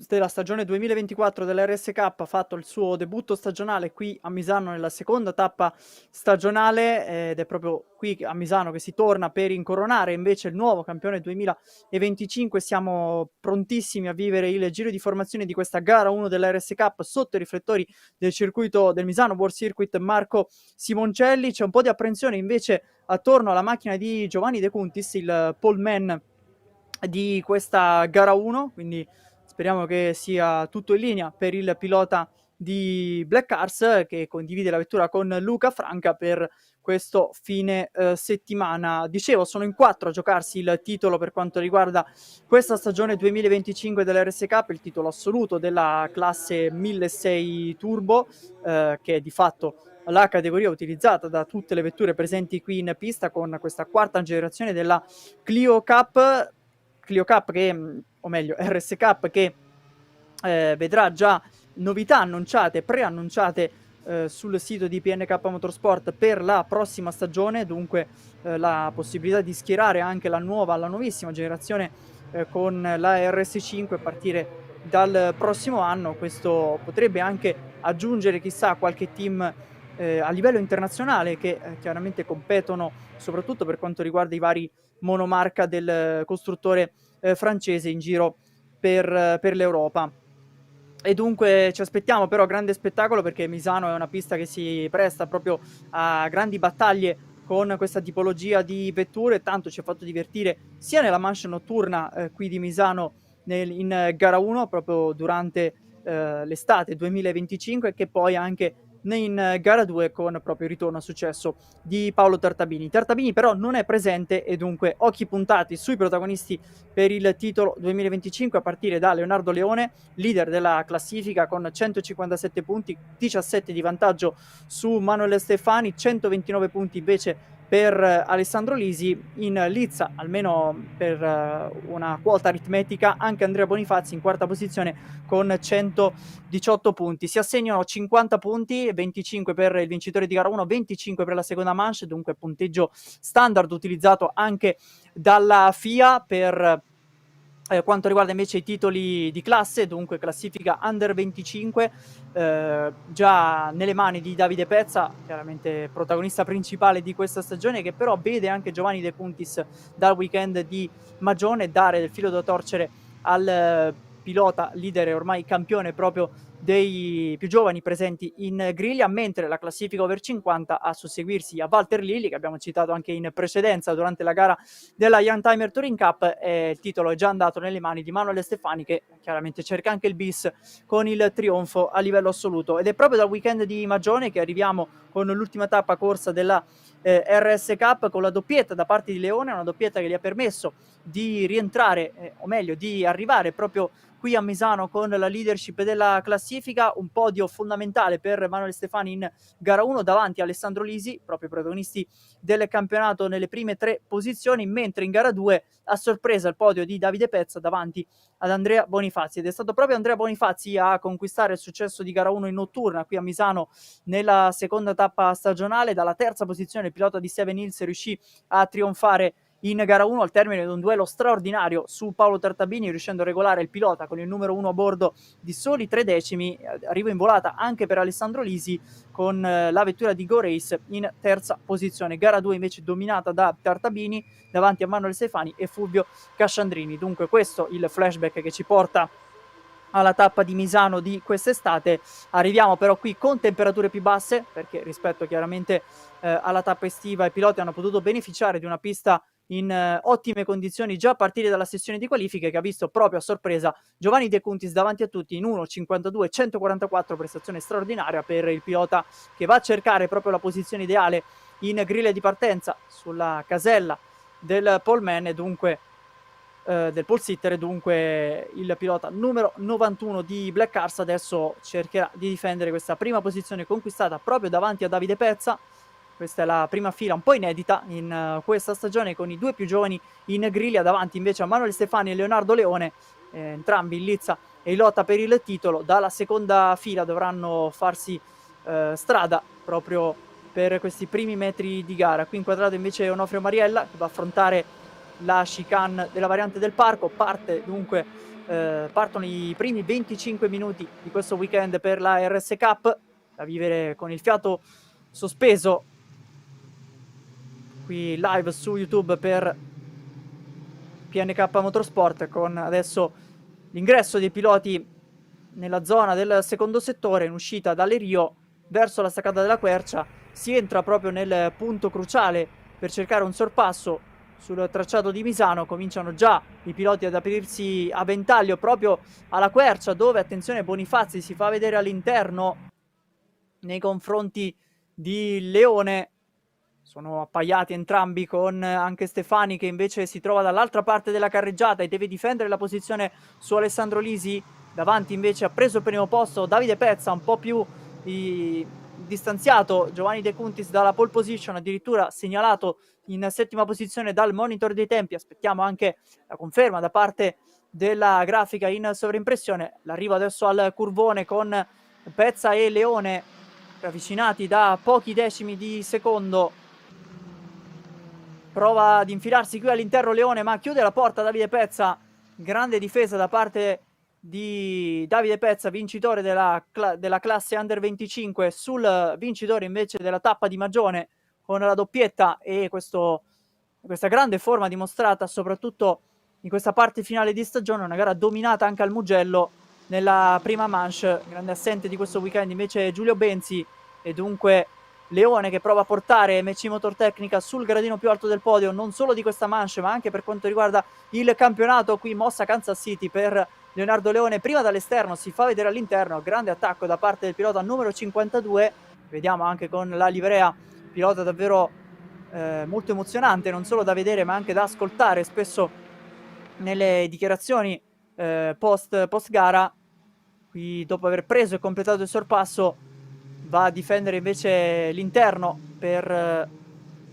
2024 dell'RSK, ha fatto il suo debutto stagionale qui a Misano nella seconda tappa stagionale, ed è proprio qui a Misano che si torna per incoronare invece il nuovo campione 2025. Siamo prontissimi a vivere il giro di formazione di questa gara 1 dell'RSK sotto i riflettori del circuito del Misano World Circuit Marco Simoncelli. C'è un po' di apprensione invece attorno alla macchina di Giovanni De Cuntis, il poleman di questa gara 1, quindi speriamo che sia tutto in linea per il pilota di Black Cars, che condivide la vettura con Luca Franca per questo fine settimana. Dicevo, sono in 4 a giocarsi il titolo per quanto riguarda questa stagione 2025 dell'RSK, il titolo assoluto della classe 1600 Turbo, che è di fatto la categoria utilizzata da tutte le vetture presenti qui in pista, con questa quarta generazione della Clio Cup che, o meglio RS Cup, che vedrà già novità annunciate, preannunciate sul sito di PNK Motorsport per la prossima stagione, dunque la possibilità di schierare anche la nuovissima generazione con la RS5 a partire dal prossimo anno. Questo potrebbe anche aggiungere chissà qualche team a livello internazionale che chiaramente competono soprattutto per quanto riguarda i vari monomarca del costruttore francese in giro per l'Europa. E dunque ci aspettiamo però grande spettacolo, perché Misano è una pista che si presta proprio a grandi battaglie con questa tipologia di vetture, tanto ci ha fatto divertire sia nella manche notturna qui di Misano in gara 1 proprio durante l'estate 2025, che poi anche in gara 2 con proprio il ritorno a successo di Paolo Tartabini. Tartabini però non è presente e dunque occhi puntati sui protagonisti per il titolo 2025 a partire da Leonardo Leone, leader della classifica con 157 punti, 17 di vantaggio su Manuel Stefani, 129 punti invece per Alessandro Lisi. In lizza, almeno per una quota aritmetica, anche Andrea Bonifazzi in quarta posizione con 118 punti. Si assegnano 50 punti, 25 per il vincitore di gara 1, 25 per la seconda manche, dunque punteggio standard utilizzato anche dalla FIA per quanto riguarda invece i titoli di classe, dunque classifica under 25, già nelle mani di Davide Pezza, chiaramente protagonista principale di questa stagione, che però vede anche Giovanni De Cuntis dal weekend di Magione dare del filo da torcere al pilota leader e ormai campione proprio dei più giovani presenti in griglia, mentre la classifica over 50 a susseguirsi a Walter Lilli, che abbiamo citato anche in precedenza durante la gara della Youngtimer Touring Cup. Il titolo è già andato nelle mani di Manuel Stefani, che chiaramente cerca anche il bis con il trionfo a livello assoluto. Ed è proprio dal weekend di Magione che arriviamo con l'ultima tappa corsa della RS Cup, con la doppietta da parte di Leone, una doppietta che gli ha permesso di rientrare, o meglio di arrivare proprio qui a Misano con la leadership della classifica. Un podio fondamentale per Manuel Stefani in gara 1 davanti a Alessandro Lisi, proprio protagonisti del campionato nelle prime 3 posizioni, mentre in gara 2 a sorpresa il podio di Davide Pezza davanti ad Andrea Bonifazzi, ed è stato proprio Andrea Bonifazzi a conquistare il successo di gara 1 in notturna qui a Misano nella seconda tappa stagionale. Dalla terza posizione il pilota di Seven Hills riuscì a trionfare in gara 1 al termine di un duello straordinario su Paolo Tartabini, riuscendo a regolare il pilota con il numero 1 a bordo di soli 3 decimi. Arrivo in volata anche per Alessandro Lisi con la vettura di Go Race in terza posizione. Gara 2 invece dominata da Tartabini davanti a Manuel Stefani e Fulvio Casciandrini. Dunque questo il flashback che ci porta alla tappa di Misano di quest'estate. Arriviamo però qui con temperature più basse, perché rispetto chiaramente alla tappa estiva i piloti hanno potuto beneficiare di una pista in ottime condizioni già a partire dalla sessione di qualifiche, che ha visto proprio a sorpresa Giovanni De Cuntis davanti a tutti in 1.52 144, prestazione straordinaria per il pilota che va a cercare proprio la posizione ideale in griglia di partenza sulla casella del poleman e dunque del pole sitter, e dunque il pilota numero 91 di Black Cars adesso cercherà di difendere questa prima posizione conquistata proprio davanti a Davide Pezza. Questa è la prima fila un po' inedita in questa stagione, con i due più giovani in griglia davanti invece a Manuel Stefani e Leonardo Leone, entrambi in lizza e in lotta per il titolo. Dalla seconda fila dovranno farsi strada proprio per questi primi metri di gara. Qui inquadrato invece Onofrio Mariella, che va a affrontare la chicane della variante del parco. Partono i primi 25 minuti di questo weekend per la RS Cup, da vivere con il fiato sospeso qui live su YouTube per PNK Motorsport, con adesso l'ingresso dei piloti nella zona del secondo settore in uscita dalle Rio verso la staccata della Quercia. Si entra proprio nel punto cruciale per cercare un sorpasso sul tracciato di Misano. Cominciano già i piloti ad aprirsi a ventaglio proprio alla Quercia, dove, attenzione, Bonifazzi si fa vedere all'interno nei confronti di Leone. Sono appaiati entrambi, con anche Stefani che invece si trova dall'altra parte della carreggiata e deve difendere la posizione su Alessandro Lisi. Davanti invece ha preso il primo posto Davide Pezza, un po' più distanziato Giovanni De Cuntis dalla pole position, addirittura segnalato in settima posizione dal monitor dei tempi. Aspettiamo anche la conferma da parte della grafica in sovraimpressione. L'arrivo adesso al curvone con Pezza e Leone ravvicinati da pochi decimi di secondo. Prova ad infilarsi qui all'interno Leone, ma chiude la porta Davide Pezza. Grande difesa da parte di Davide Pezza, vincitore della classe Under 25, sul vincitore invece della tappa di Magione, con la doppietta e questa grande forma dimostrata soprattutto in questa parte finale di stagione. Una gara dominata anche al Mugello nella prima manche. Grande assente di questo weekend invece Giulio Benzi, e dunque Leone che prova a portare MC Motortecnica sul gradino più alto del podio, non solo di questa manche ma anche per quanto riguarda il campionato. Qui mossa Kansas City per Leonardo Leone, prima dall'esterno, si fa vedere all'interno. Grande attacco da parte del pilota numero 52, vediamo anche con la livrea, pilota davvero molto emozionante, non solo da vedere ma anche da ascoltare spesso nelle dichiarazioni post gara. Qui, dopo aver preso e completato il sorpasso, va a difendere invece l'interno per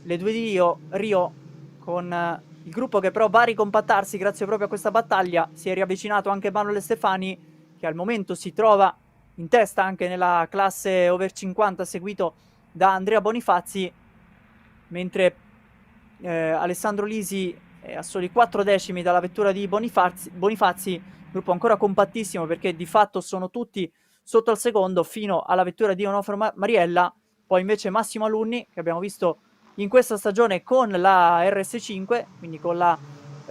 le due di Rio, con il gruppo che però va a ricompattarsi grazie proprio a questa battaglia. Si è riavvicinato anche Emanuele Stefani, che al momento si trova in testa anche nella classe over 50, seguito da Andrea Bonifazzi, mentre Alessandro Lisi è a soli 4 decimi dalla vettura di Bonifazzi. Gruppo ancora compattissimo, perché di fatto sono tutti sotto al secondo fino alla vettura di Onofre Mariella. Poi invece Massimo Alunni, che abbiamo visto in questa stagione con la RS5, quindi con la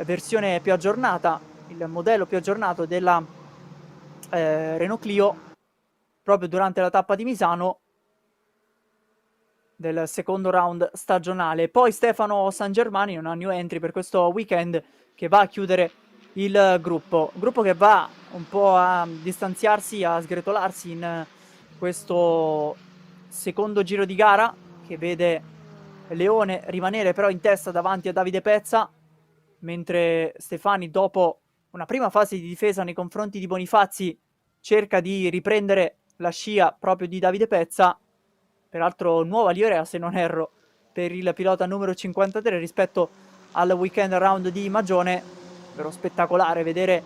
versione più aggiornata, il modello più aggiornato della Renault Clio, proprio durante la tappa di Misano del secondo round stagionale. Poi Stefano San Germani, una new entry per questo weekend, che va a chiudere il gruppo che va un po' a distanziarsi, a sgretolarsi in questo secondo giro di gara, che vede Leone rimanere però in testa davanti a Davide Pezza, mentre Stefani, dopo una prima fase di difesa nei confronti di Bonifazzi, cerca di riprendere la scia proprio di Davide Pezza. Peraltro nuova livrea, se non erro, per il pilota numero 53 rispetto al weekend round di Magione. Davvero spettacolare vedere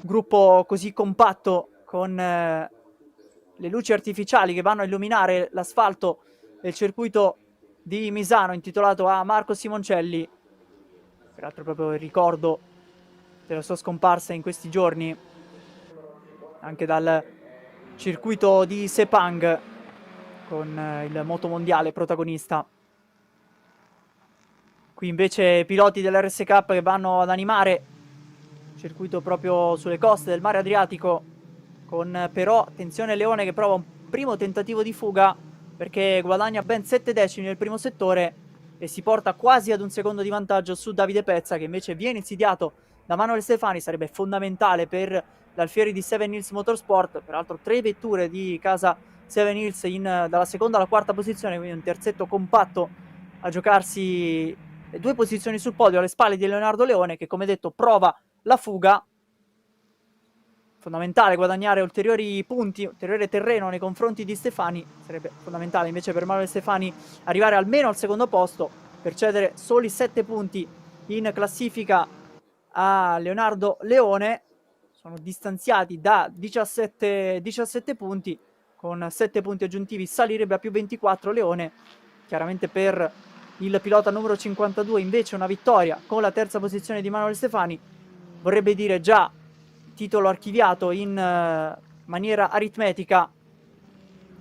gruppo così compatto, con le luci artificiali che vanno a illuminare l'asfalto del circuito di Misano, intitolato a Marco Simoncelli. Peraltro proprio il ricordo della sua scomparsa in questi giorni anche dal circuito di Sepang, con il motomondiale protagonista. Qui invece piloti dell'RS Cup che vanno ad animare circuito proprio sulle coste del mare Adriatico, con però, attenzione, Leone che prova un primo tentativo di fuga, perché guadagna ben 7 decimi nel primo settore e si porta quasi ad un secondo di vantaggio su Davide Pezza, che invece viene insidiato da Manuel Stefani. Sarebbe fondamentale per l'Alfieri di Seven Hills Motorsport, peraltro 3 vetture di casa Seven Hills dalla seconda alla quarta posizione, quindi un terzetto compatto a giocarsi 2 posizioni sul podio alle spalle di Leonardo Leone, che come detto prova la fuga. Fondamentale guadagnare ulteriori punti, ulteriore terreno nei confronti di Stefani. Sarebbe fondamentale invece per Manuel Stefani arrivare almeno al secondo posto, per cedere soli 7 punti in classifica a Leonardo Leone. Sono distanziati da 17 punti, con 7 punti aggiuntivi salirebbe a più 24 Leone. Chiaramente per il pilota numero 52 invece una vittoria con la terza posizione di Manuel Stefani, vorrebbe dire già titolo archiviato in maniera aritmetica,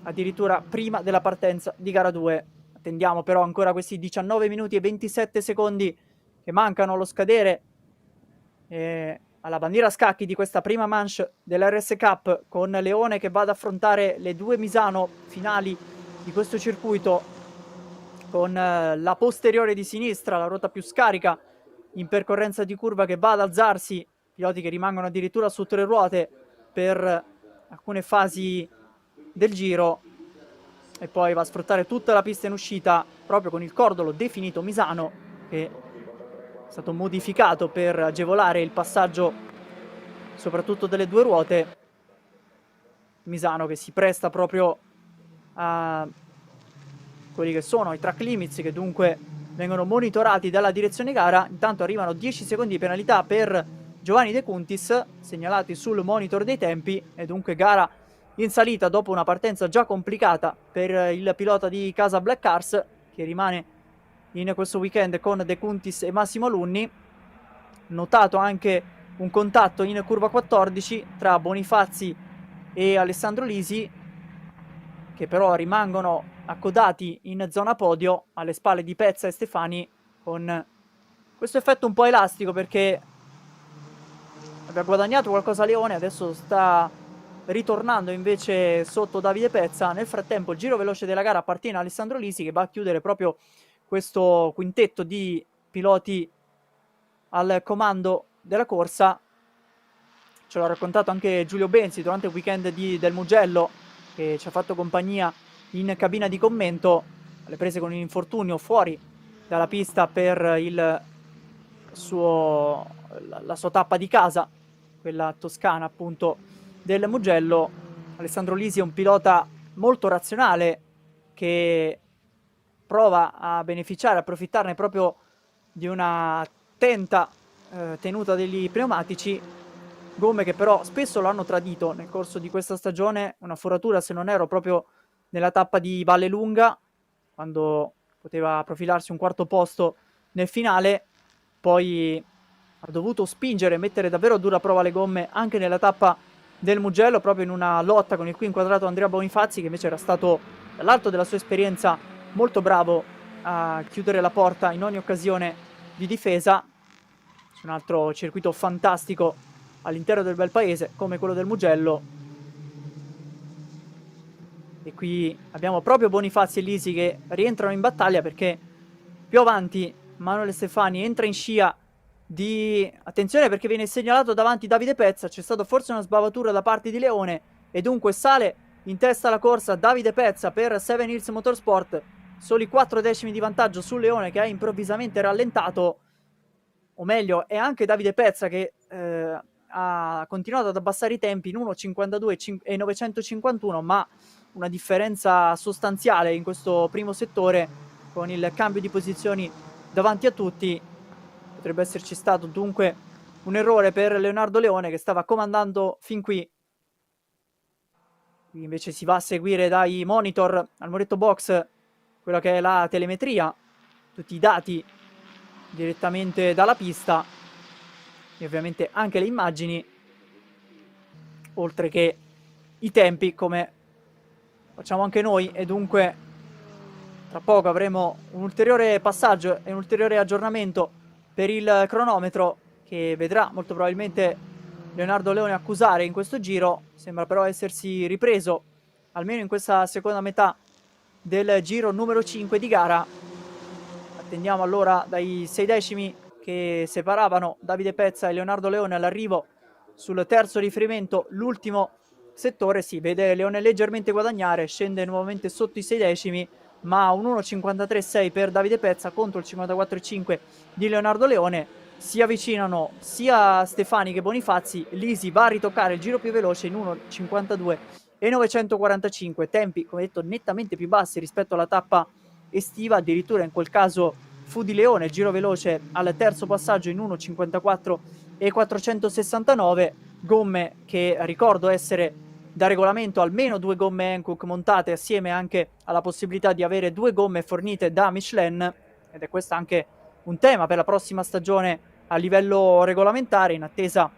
addirittura prima della partenza di gara 2. Attendiamo però ancora questi 19 minuti e 27 secondi che mancano allo scadere alla bandiera a scacchi di questa prima manche dell'RS Cup, con Leone che va ad affrontare le due Misano finali di questo circuito, con la posteriore di sinistra, la ruota più scarica in percorrenza di curva, che va ad alzarsi, piloti che rimangono addirittura su 3 ruote per alcune fasi del giro, e poi va a sfruttare tutta la pista in uscita proprio con il cordolo definito Misano, che è stato modificato per agevolare il passaggio soprattutto delle 2 ruote. Misano che si presta proprio a quelli che sono i track limits, che dunque vengono monitorati dalla direzione gara. Intanto arrivano 10 secondi di penalità per Giovanni De Cuntis, segnalati sul monitor dei tempi, e dunque gara in salita dopo una partenza già complicata per il pilota di casa Black Cars, che rimane in questo weekend con De Cuntis e Massimo Alunni. Notato anche un contatto in curva 14 tra Bonifazzi e Alessandro Lisi, che però rimangono accodati in zona podio alle spalle di Pezza e Stefani, con questo effetto un po' elastico, perché aveva guadagnato qualcosa Leone, adesso sta ritornando invece sotto Davide Pezza. Nel frattempo il giro veloce della gara appartiene a Alessandro Lisi, che va a chiudere proprio questo quintetto di piloti al comando della corsa. Ce l'ha raccontato anche Giulio Benzi durante il weekend del Mugello, che ci ha fatto compagnia in cabina di commento, alle prese con un infortunio fuori dalla pista per la sua tappa di casa, quella toscana appunto del Mugello. Alessandro Lisi è un pilota molto razionale, che prova a beneficiare, approfittarne proprio di una attenta tenuta degli pneumatici, gomme che però spesso lo hanno tradito nel corso di questa stagione. Una foratura, se non ero, proprio nella tappa di Vallelunga, quando poteva profilarsi un quarto posto nel finale. Poi ha dovuto spingere e mettere davvero a dura prova le gomme anche nella tappa del Mugello, proprio in una lotta con il qui inquadrato Andrea Bonifazzi, che invece era stato, dall'alto della sua esperienza, molto bravo a chiudere la porta in ogni occasione di difesa su un altro circuito fantastico all'interno del bel paese come quello del Mugello. E qui abbiamo proprio Bonifazzi e Lisi che rientrano in battaglia, perché più avanti Manuel Stefani entra in scia di attenzione, perché viene segnalato davanti Davide Pezza. C'è stata forse una sbavatura da parte di Leone e dunque sale in testa alla corsa Davide Pezza per Seven Hills Motorsport. Soli 4 decimi di vantaggio su Leone, che ha improvvisamente rallentato, o meglio è anche Davide Pezza che ha continuato ad abbassare i tempi in 1.52 e 951, ma una differenza sostanziale in questo primo settore, con il cambio di posizioni davanti a tutti. Potrebbe esserci stato dunque un errore per Leonardo Leone, che stava comandando fin qui. Qui invece si va a seguire dai monitor al muretto box quella che è la telemetria, tutti i dati direttamente dalla pista e ovviamente anche le immagini, oltre che i tempi, come facciamo anche noi. E dunque tra poco avremo un ulteriore passaggio e un ulteriore aggiornamento per il cronometro, che vedrà molto probabilmente Leonardo Leone accusare in questo giro. Sembra però essersi ripreso, almeno in questa seconda metà del giro numero 5 di gara. Attendiamo allora dai 6 decimi che separavano Davide Pezza e Leonardo Leone all'arrivo sul terzo riferimento, l'ultimo settore. Si vede Leone leggermente guadagnare, scende nuovamente sotto i 6 decimi, ma un 1.53.6 per Davide Pezza contro il 54.5 di Leonardo Leone. Si avvicinano sia Stefani che Bonifazzi. Lisi va a ritoccare il giro più veloce in 1.52 e 945, tempi come detto nettamente più bassi rispetto alla tappa estiva. Addirittura in quel caso fu di Leone il giro veloce al terzo passaggio in 1.54 e 469, gomme che ricordo essere da regolamento almeno 2 gomme Hankook montate, assieme anche alla possibilità di avere 2 gomme fornite da Michelin, ed è questo anche un tema per la prossima stagione a livello regolamentare, in attesa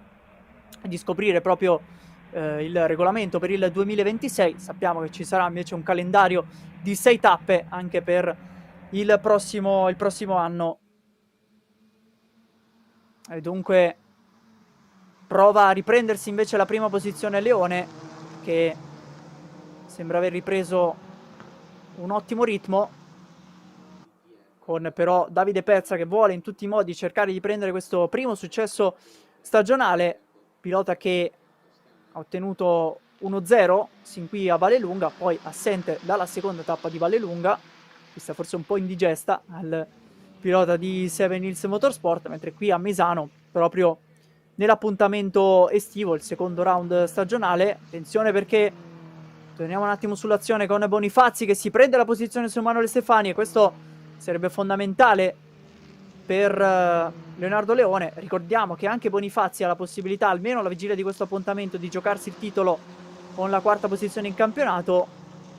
di scoprire proprio il regolamento per il 2026. Sappiamo che ci sarà invece un calendario di 6 tappe anche per il prossimo anno, e dunque prova a riprendersi invece la prima posizione Leone, che sembra aver ripreso un ottimo ritmo, con però Davide Pezza che vuole in tutti i modi cercare di prendere questo primo successo stagionale, pilota che ha ottenuto 1-0 sin qui a Vallelunga, poi assente dalla seconda tappa di Vallelunga, questa forse un po' indigesta al pilota di Seven Hills Motorsport, mentre qui a Misano, proprio nell'appuntamento estivo, il secondo round stagionale. Attenzione perché torniamo un attimo sull'azione con Bonifazzi che si prende la posizione su Emanuele Stefani, e questo sarebbe fondamentale per Leonardo Leone. Ricordiamo che anche Bonifazzi ha la possibilità, almeno alla vigilia di questo appuntamento, di giocarsi il titolo con la quarta posizione in campionato,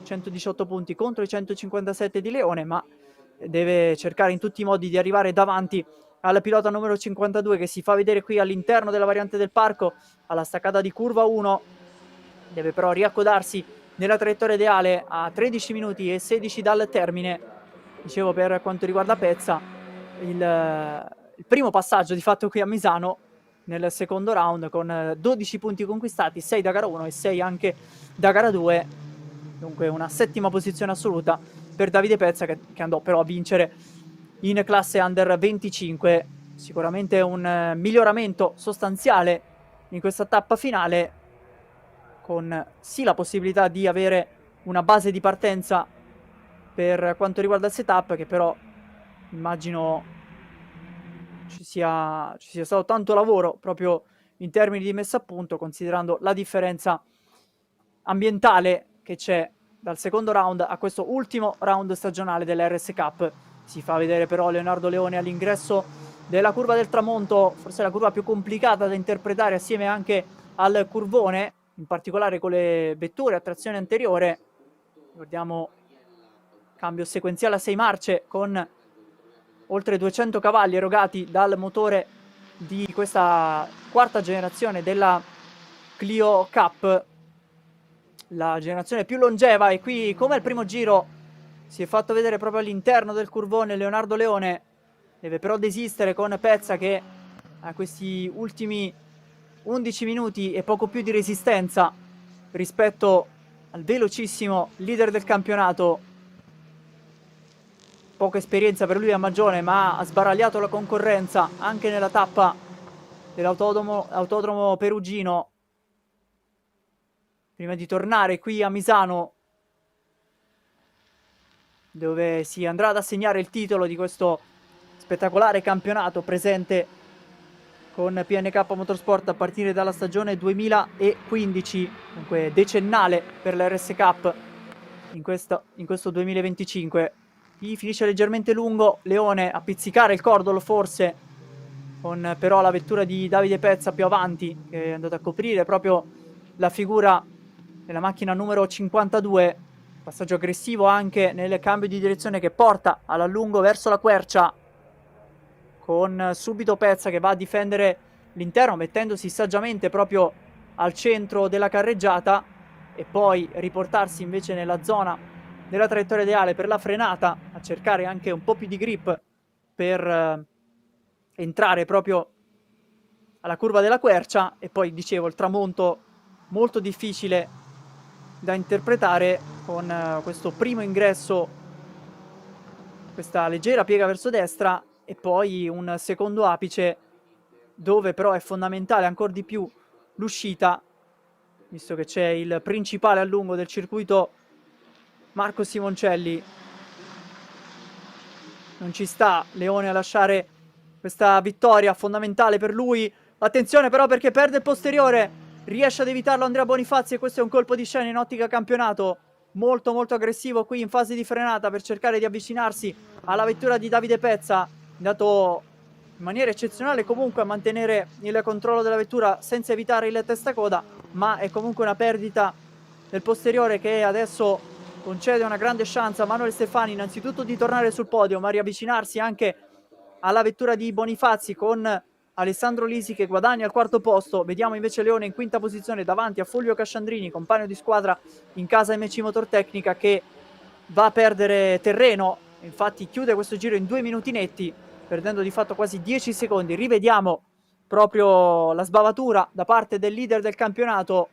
118 punti contro i 157 di Leone, ma deve cercare in tutti i modi di arrivare davanti al pilota numero 52 che si fa vedere qui all'interno della variante del parco alla staccata di curva 1. Deve però riaccodarsi nella traiettoria ideale a 13 minuti e 16 dal termine. Dicevo, per quanto riguarda Pezza, il primo passaggio di fatto qui a Misano nel secondo round, con 12 punti conquistati, 6 da gara 1 e 6 anche da gara 2, dunque una settima posizione assoluta per Davide Pezza, che andò però a vincere in classe under 25. Sicuramente un miglioramento sostanziale in questa tappa finale, con sì la possibilità di avere una base di partenza per quanto riguarda il setup, che però immagino ci sia stato tanto lavoro proprio in termini di messa a punto, considerando la differenza ambientale che c'è dal secondo round a questo ultimo round stagionale dell'RS Cup. Si fa vedere però Leonardo Leone all'ingresso della curva del tramonto, forse la curva più complicata da interpretare assieme anche al curvone, in particolare con le vetture a trazione anteriore. Ricordiamo cambio sequenziale a 6 marce con oltre 200 cavalli erogati dal motore di questa quarta generazione della Clio Cup, la generazione più longeva, e qui come al primo giro si è fatto vedere proprio all'interno del curvone Leonardo Leone. Deve però desistere con Pezza, che ha questi ultimi 11 minuti e poco più di resistenza rispetto al velocissimo leader del campionato. Poca esperienza per lui a Magione, ma ha sbaragliato la concorrenza anche nella tappa dell'autodromo perugino, prima di tornare qui a Misano, dove si andrà ad assegnare il titolo di questo spettacolare campionato presente con PNK Motorsport a partire dalla stagione 2015, dunque decennale per l'RS Cup in questo 2025. Qui finisce leggermente lungo Leone a pizzicare il cordolo forse, con però la vettura di Davide Pezza più avanti, che è andato a coprire proprio la figura della macchina numero 52. Passaggio aggressivo anche nel cambio di direzione che porta all'allungo verso la quercia, con subito Pezza che va a difendere l'interno mettendosi saggiamente proprio al centro della carreggiata, e poi riportarsi invece nella zona della traiettoria ideale per la frenata, a cercare anche un po' più di grip per entrare proprio alla curva della quercia. E poi dicevo, il tramonto molto difficile da interpretare, con questo primo ingresso, questa leggera piega verso destra, e poi un secondo apice dove però è fondamentale ancora di più l'uscita, visto che c'è il principale allungo del circuito Marco Simoncelli. Non ci sta Leone a lasciare questa vittoria fondamentale per lui. Attenzione però, perché perde il posteriore, riesce ad evitarlo Andrea Bonifazzi, e questo è un colpo di scena in ottica campionato molto molto aggressivo qui in fase di frenata, per cercare di avvicinarsi alla vettura di Davide Pezza, andato in maniera eccezionale comunque a mantenere il controllo della vettura senza evitare il testacoda, ma è comunque una perdita del posteriore che adesso concede una grande chance a Manuel Stefani innanzitutto di tornare sul podio, ma riavvicinarsi anche alla vettura di Bonifazzi con Alessandro Lisi che guadagna il quarto posto. Vediamo invece Leone in quinta posizione davanti a Fulvio Casciandrini, compagno di squadra in casa MC Motortecnica, che va a perdere terreno. Infatti chiude questo giro in 2 minuti netti, perdendo di fatto quasi 10 secondi. Rivediamo proprio la sbavatura da parte del leader del campionato.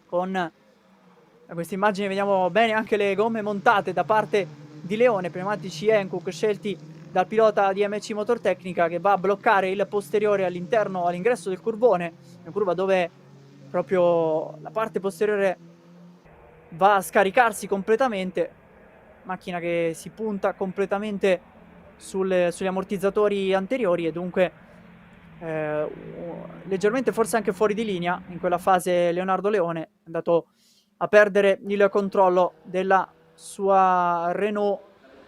Con da queste immagini vediamo bene anche le gomme montate da parte di Leone, pneumatici Hankook scelti dal pilota di MC Motortecnica, che va a bloccare il posteriore all'ingresso del curvone, una curva dove proprio la parte posteriore va a scaricarsi completamente, macchina che si punta completamente sugli ammortizzatori anteriori e dunque leggermente forse anche fuori di linea in quella fase. Leonardo Leone è andato a perdere il controllo della sua Renault.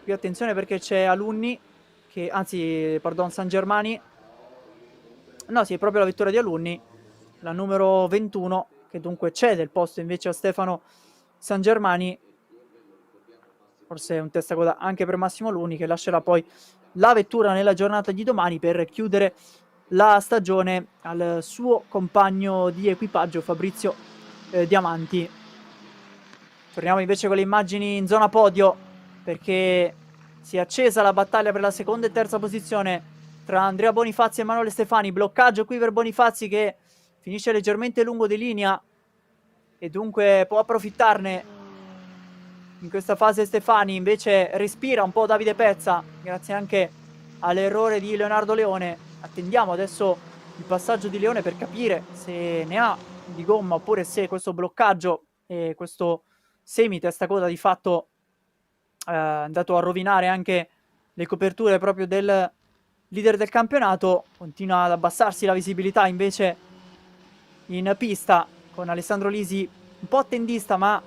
Qui attenzione perché c'è Alunni San Germani, no sì, è proprio la vettura di Alunni, la numero 21, che dunque cede il posto invece a Stefano San Germani. Forse è un testacoda anche per Massimo Alunni, che lascerà poi la vettura nella giornata di domani per chiudere la stagione al suo compagno di equipaggio Fabrizio Diamanti. Torniamo invece con le immagini in zona podio, perché si è accesa la battaglia per la seconda e terza posizione tra Andrea Bonifazzi e Emanuele Stefani. Bloccaggio qui per Bonifazzi, che finisce leggermente lungo di linea e dunque può approfittarne in questa fase. Stefani invece respira un po' Davide Pezza, grazie anche all'errore di Leonardo Leone. Attendiamo adesso il passaggio di Leone per capire se ne ha di gomma oppure se questo bloccaggio e questo semi testacoda di fatto è andato a rovinare anche le coperture proprio del leader del campionato. Continua ad abbassarsi la visibilità invece in pista, con Alessandro Lisi un po' attendista ma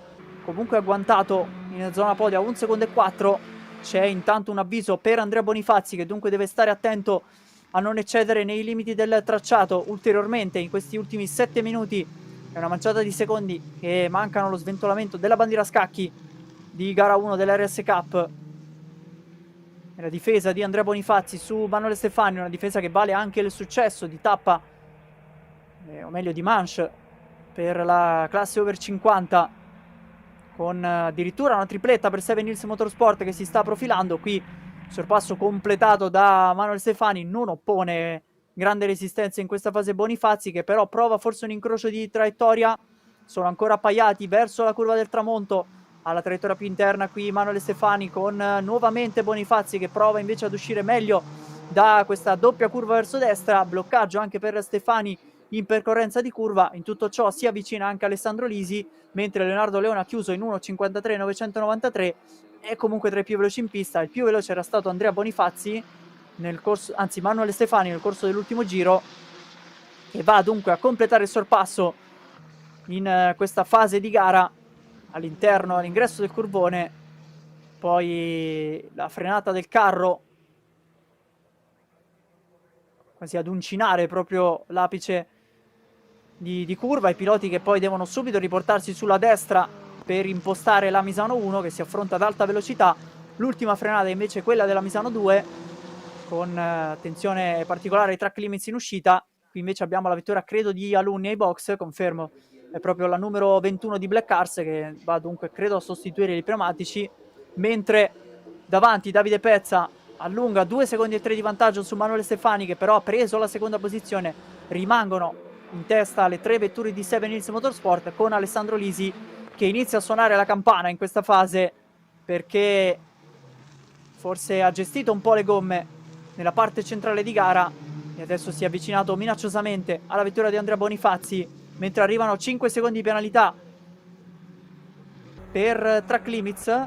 comunque agguantato in zona podio a 1 secondo e 4. C'è intanto un avviso per Andrea Bonifazzi, che dunque deve stare attento a non eccedere nei limiti del tracciato ulteriormente in questi ultimi 7 minuti. È una manciata di secondi che mancano allo sventolamento della bandiera scacchi di gara 1 dell'RS Cup. E la difesa di Andrea Bonifazzi su Manuele Stefani, una difesa che vale anche il successo di tappa, o meglio di manche, per la classe over 50, con addirittura una tripletta per Seven Hills Motorsport che si sta profilando. Qui sorpasso completato da Manuel Stefani, non oppone grande resistenza in questa fase Bonifazzi, che però prova forse un incrocio di traiettoria. Sono ancora appaiati verso la curva del tramonto, alla traiettoria più interna qui Manuel Stefani, con nuovamente Bonifazzi che prova invece ad uscire meglio da questa doppia curva verso destra. Bloccaggio anche per Stefani in percorrenza di curva. In tutto ciò si avvicina anche Alessandro Lisi, mentre Leonardo Leone ha chiuso in 1.53.993, è comunque tra i più veloci in pista. Il più veloce era stato Andrea Bonifazzi Manuele Stefani nel corso dell'ultimo giro, che va dunque a completare il sorpasso in questa fase di gara all'ingresso del curvone. Poi la frenata del carro, quasi ad uncinare proprio l'apice di curva. I piloti che poi devono subito riportarsi sulla destra per impostare la Misano 1, che si affronta ad alta velocità. L'ultima frenata invece è quella della Misano 2, con attenzione particolare ai track limits in uscita. Qui invece abbiamo la vettura, credo, di Alunni ai box, confermo, è proprio la numero 21 di Black Cars, che va dunque, credo, a sostituire i pneumatici, mentre davanti Davide Pezza allunga 2 secondi e 3 di vantaggio su Manuele Stefani, che però ha preso la seconda posizione. Rimangono in testa le 3 vetture di Seven Hills Motorsport, con Alessandro Lisi che inizia a suonare la campana in questa fase, perché forse ha gestito un po' le gomme nella parte centrale di gara e adesso si è avvicinato minacciosamente alla vettura di Andrea Bonifazzi, mentre arrivano 5 secondi di penalità per track limits.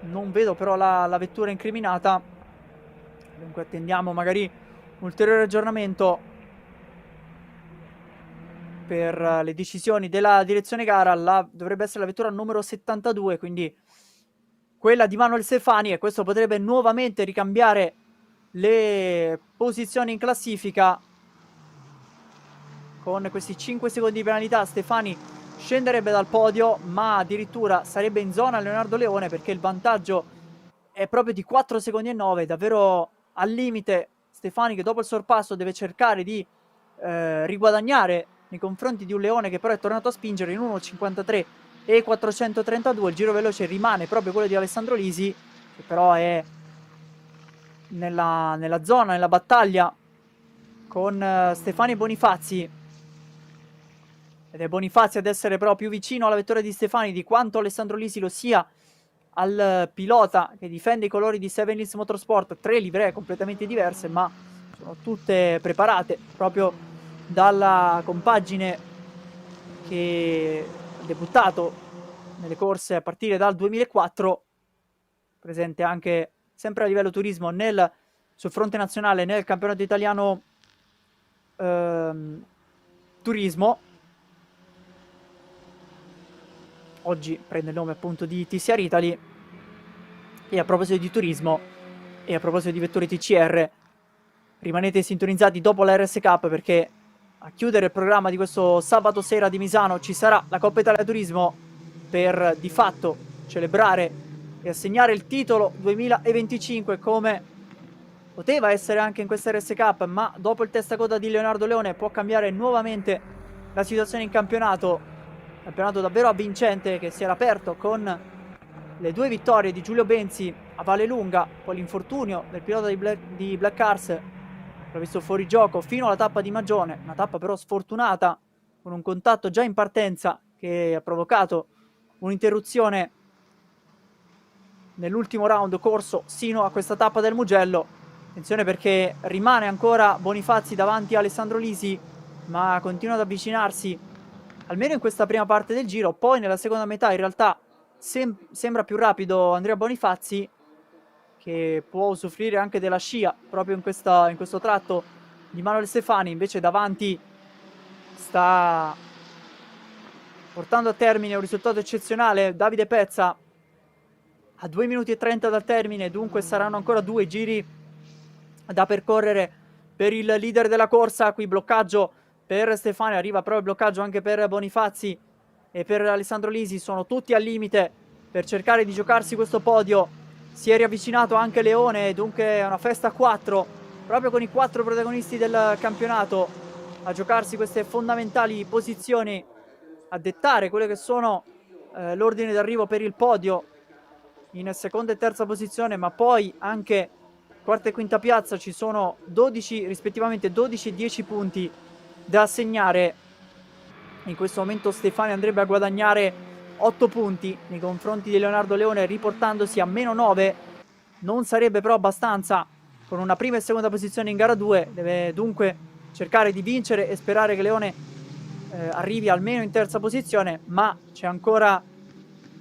Non vedo però la vettura incriminata, dunque attendiamo magari un ulteriore aggiornamento per le decisioni della direzione gara. Dovrebbe essere la vettura numero 72, quindi quella di Manuel Stefani, e questo potrebbe nuovamente ricambiare le posizioni in classifica. Con questi 5 secondi di penalità Stefani scenderebbe dal podio, ma addirittura sarebbe in zona Leonardo Leone, perché il vantaggio è proprio di 4 secondi e 9, davvero al limite. Stefani, che dopo il sorpasso deve cercare di riguadagnare nei confronti di un Leone che però è tornato a spingere in 1.53 e 432. Il giro veloce rimane proprio quello di Alessandro Lisi, che però è nella zona, nella battaglia con Stefani e Bonifazzi, ed è Bonifazzi ad essere però più vicino alla vettura di Stefani di quanto Alessandro Lisi lo sia al pilota che difende i colori di Seven Hills Motorsport. 3 livree completamente diverse, ma sono tutte preparate proprio dalla compagine che ha debuttato nelle corse a partire dal 2004, presente anche sempre a livello turismo sul fronte nazionale nel campionato italiano turismo. Oggi prende il nome appunto di TCR Italy. E a proposito di turismo e a proposito di vetture TCR, rimanete sintonizzati dopo la RS Cup, perché a chiudere il programma di questo sabato sera di Misano ci sarà la Coppa Italia Turismo per di fatto celebrare e assegnare il titolo 2025, come poteva essere anche in questa RS Cup, ma dopo il testacoda di Leonardo Leone può cambiare nuovamente la situazione in campionato davvero avvincente, che si era aperto con le 2 vittorie di Giulio Benzi a Vallelunga, poi l'infortunio del pilota di Black Cars l'ha visto fuori gioco fino alla tappa di Magione, una tappa però sfortunata, con un contatto già in partenza che ha provocato un'interruzione nell'ultimo round corso sino a questa tappa del Mugello. Attenzione, perché rimane ancora Bonifazzi davanti a Alessandro Lisi, ma continua ad avvicinarsi almeno in questa prima parte del giro. Poi nella seconda metà in realtà sembra più rapido Andrea Bonifazzi, che può usufruire anche della scia proprio in questo tratto di Manuel Stefani. Invece davanti sta portando a termine un risultato eccezionale Davide Pezza a 2 minuti e 30 dal termine, dunque saranno ancora 2 giri da percorrere per il leader della corsa. Qui bloccaggio per Stefani, arriva però il bloccaggio anche per Bonifazzi e per Alessandro Lisi, sono tutti al limite per cercare di giocarsi questo podio. Si è riavvicinato anche Leone, dunque è una festa a 4, proprio con i 4 protagonisti del campionato a giocarsi queste fondamentali posizioni, a dettare quelle che sono l'ordine d'arrivo per il podio in seconda e terza posizione, ma poi anche quarta e quinta piazza. Ci sono 12, rispettivamente 12 e 10 punti da assegnare. In questo momento Stefani andrebbe a guadagnare 8 punti nei confronti di Leonardo Leone, riportandosi a meno 9. Non sarebbe però abbastanza con una prima e seconda posizione in gara 2. Deve dunque cercare di vincere e sperare che Leone arrivi almeno in terza posizione, ma c'è ancora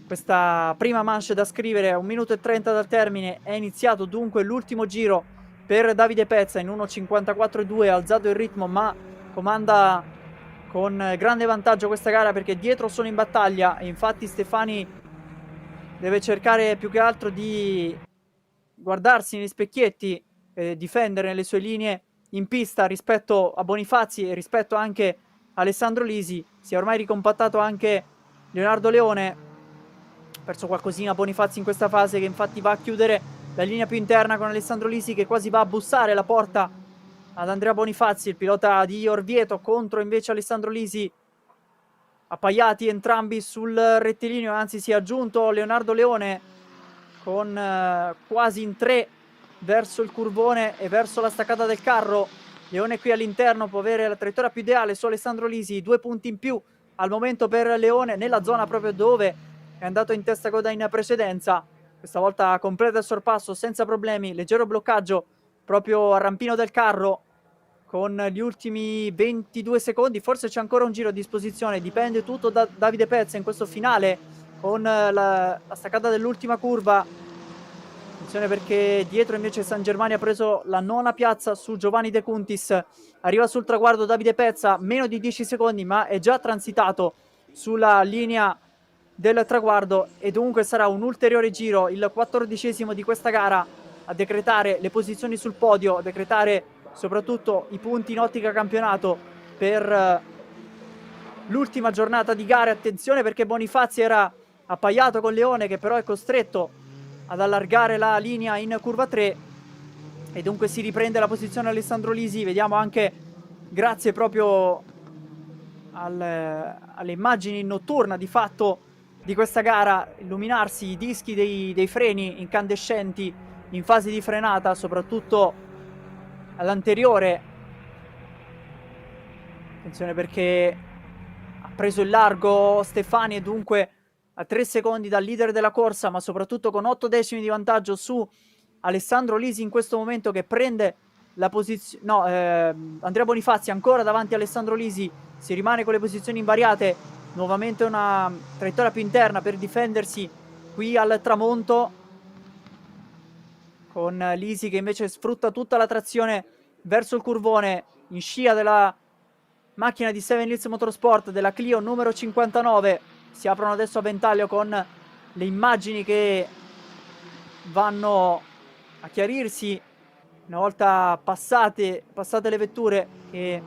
questa prima manche da scrivere. A 1 minuto e 30 dal termine è iniziato dunque l'ultimo giro per Davide Pezza in 1.54.2, ha alzato il ritmo ma comanda con grande vantaggio questa gara, perché dietro sono in battaglia e infatti Stefani deve cercare più che altro di guardarsi negli specchietti e difendere le sue linee in pista rispetto a Bonifazzi e rispetto anche a Alessandro Lisi. Si è ormai ricompattato anche Leonardo Leone, ha perso qualcosina Bonifazzi in questa fase, che infatti va a chiudere la linea più interna con Alessandro Lisi, che quasi va a bussare la porta ad Andrea Bonifazzi, il pilota di Orvieto, contro invece Alessandro Lisi, appaiati entrambi sul rettilineo. Anzi, si è aggiunto Leonardo Leone con quasi in 3 verso il curvone e verso la staccata del carro. Leone qui all'interno può avere la traiettoria più ideale su Alessandro Lisi, 2 punti in più al momento per Leone, nella zona proprio dove è andato in testa coda in precedenza. Questa volta completa il sorpasso senza problemi, leggero bloccaggio proprio al rampino del carro con gli ultimi 22 secondi. Forse c'è ancora un giro a disposizione, dipende tutto da Davide Pezza in questo finale con la staccata dell'ultima curva. Attenzione, perché dietro invece San Germani ha preso la 9ª piazza su Giovanni De Cuntis. Arriva sul traguardo Davide Pezza, meno di 10 secondi, ma è già transitato sulla linea del traguardo e dunque sarà un ulteriore giro, il 14° di questa gara, a decretare le posizioni sul podio, a decretare soprattutto i punti in ottica campionato per l'ultima giornata di gare. Attenzione perché Bonifazzi era appaiato con Leone, che però è costretto ad allargare la linea in curva 3 e dunque si riprende la posizione Alessandro Lisi. Vediamo anche, grazie proprio alle immagini notturna di fatto di questa gara, illuminarsi i dischi dei freni incandescenti in fase di frenata, soprattutto all'anteriore. Attenzione perché ha preso il largo Stefani e dunque a 3 secondi dal leader della corsa, ma soprattutto con 8 decimi di vantaggio su Alessandro Lisi in questo momento, che prende la posizione. No, Andrea Bonifazzi ancora davanti a Alessandro Lisi, si rimane con le posizioni invariate. Nuovamente una traiettoria più interna per difendersi qui al tramonto, con Lisi che invece sfrutta tutta la trazione verso il curvone in scia della macchina di Seven Hills Motorsport, della Clio numero 59. Si aprono adesso a ventaglio con le immagini che vanno a chiarirsi una volta passate le vetture, che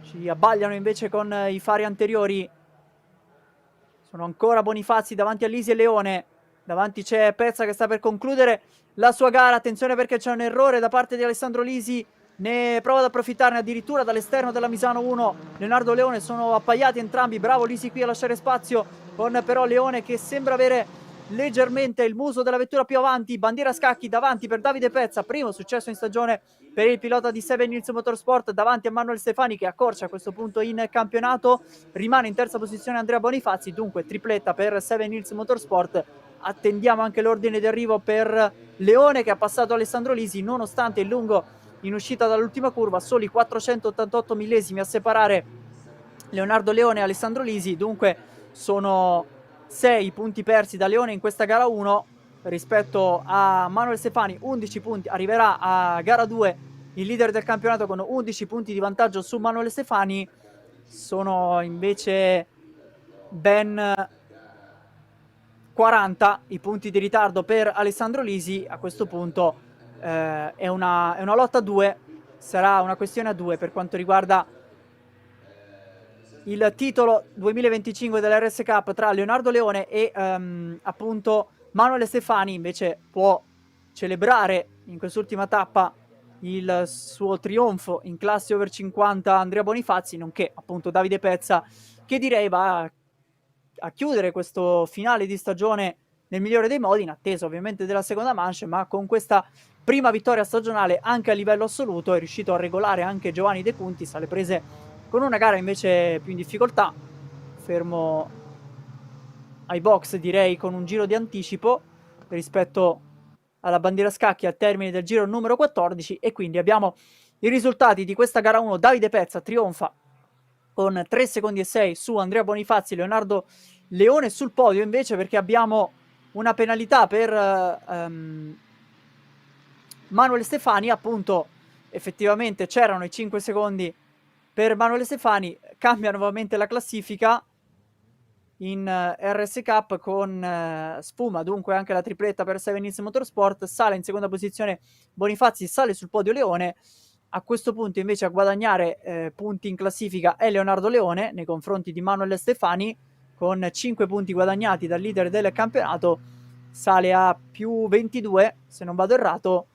ci abbagliano invece con i fari anteriori. Sono ancora Bonifazzi davanti a Lisi e Leone. Davanti c'è Pezza che sta per concludere la sua gara. Attenzione perché c'è un errore da parte di Alessandro Lisi, ne prova ad approfittarne addirittura dall'esterno della Misano 1 Leonardo Leone. Sono appaiati entrambi, bravo Lisi qui a lasciare spazio, con però Leone che sembra avere leggermente il muso della vettura più avanti. Bandiera a scacchi davanti per Davide Pezza, primo successo in stagione per il pilota di Seven Hills Motorsport, davanti a Manuel Stefani che accorcia a questo punto in campionato. Rimane in terza posizione Andrea Bonifazzi, dunque tripletta per Seven Hills Motorsport. Attendiamo anche l'ordine di arrivo per Leone, che ha passato Alessandro Lisi nonostante il lungo in uscita dall'ultima curva. Soli 488 millesimi a separare Leonardo Leone e Alessandro Lisi, dunque sono 6 punti persi da Leone in questa gara 1 rispetto a Manuel Stefani, 11 punti. Arriverà a gara 2 il leader del campionato con 11 punti di vantaggio su Manuel Stefani. Sono invece ben 40 i punti di ritardo per Alessandro Lisi. A questo punto è una lotta a 2, sarà una questione a 2 per quanto riguarda il titolo 2025 dell'RS Cup tra Leonardo Leone e appunto Manuel Stefani. Invece può celebrare in quest'ultima tappa il suo trionfo in classe over 50 Andrea Bonifazzi, nonché appunto Davide Pezza, che direi va a chiudere questo finale di stagione nel migliore dei modi, in attesa ovviamente della seconda manche, ma con questa prima vittoria stagionale anche a livello assoluto è riuscito a regolare anche Giovanni De Cuntis alle prese con una gara invece più in difficoltà, fermo ai box direi con un giro di anticipo rispetto alla bandiera scacchi al termine del giro numero 14. E quindi abbiamo i risultati di questa gara 1. Davide Pezza trionfa con 3 secondi e 6 su Andrea Bonifazzi. Leonardo Leone sul podio invece, perché abbiamo una penalità per Manuel Stefani. Appunto, effettivamente c'erano i 5 secondi per Manuel Stefani. Cambia nuovamente la classifica in RS Cup con sfuma dunque anche la tripletta per Seven Hills Motorsport. Sale in seconda posizione Bonifazzi, sale sul podio Leone. A questo punto invece a guadagnare punti in classifica è Leonardo Leone nei confronti di Manuel Stefani, con 5 punti guadagnati dal leader del campionato. Sale a più 22 se non vado errato,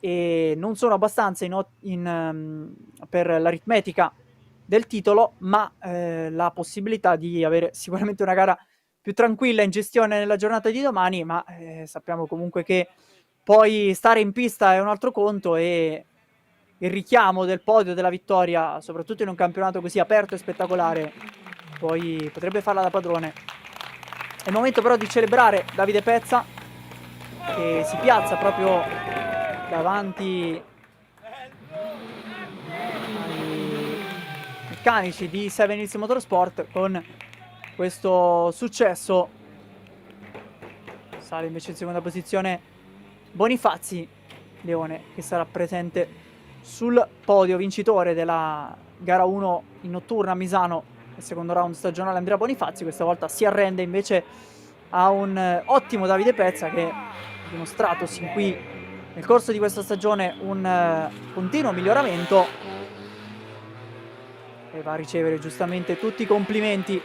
e non sono abbastanza per l'aritmetica del titolo, ma la possibilità di avere sicuramente una gara più tranquilla in gestione nella giornata di domani. Ma sappiamo comunque che poi stare in pista è un altro conto, e il richiamo del podio, della vittoria, soprattutto in un campionato così aperto e spettacolare, poi potrebbe farla da padrone. È il momento però di celebrare Davide Pezza, che si piazza proprio davanti ai meccanici di Seven Hills Motorsport con questo successo. Sale invece in seconda posizione Bonifazzi. Leone che sarà presente sul podio, vincitore della gara 1 in notturna a Misano, il secondo round stagionale Andrea Bonifazzi. Questa volta si arrende invece a un ottimo Davide Pezza, che ha dimostrato sin qui nel corso di questa stagione un continuo miglioramento. e va a ricevere giustamente tutti i complimenti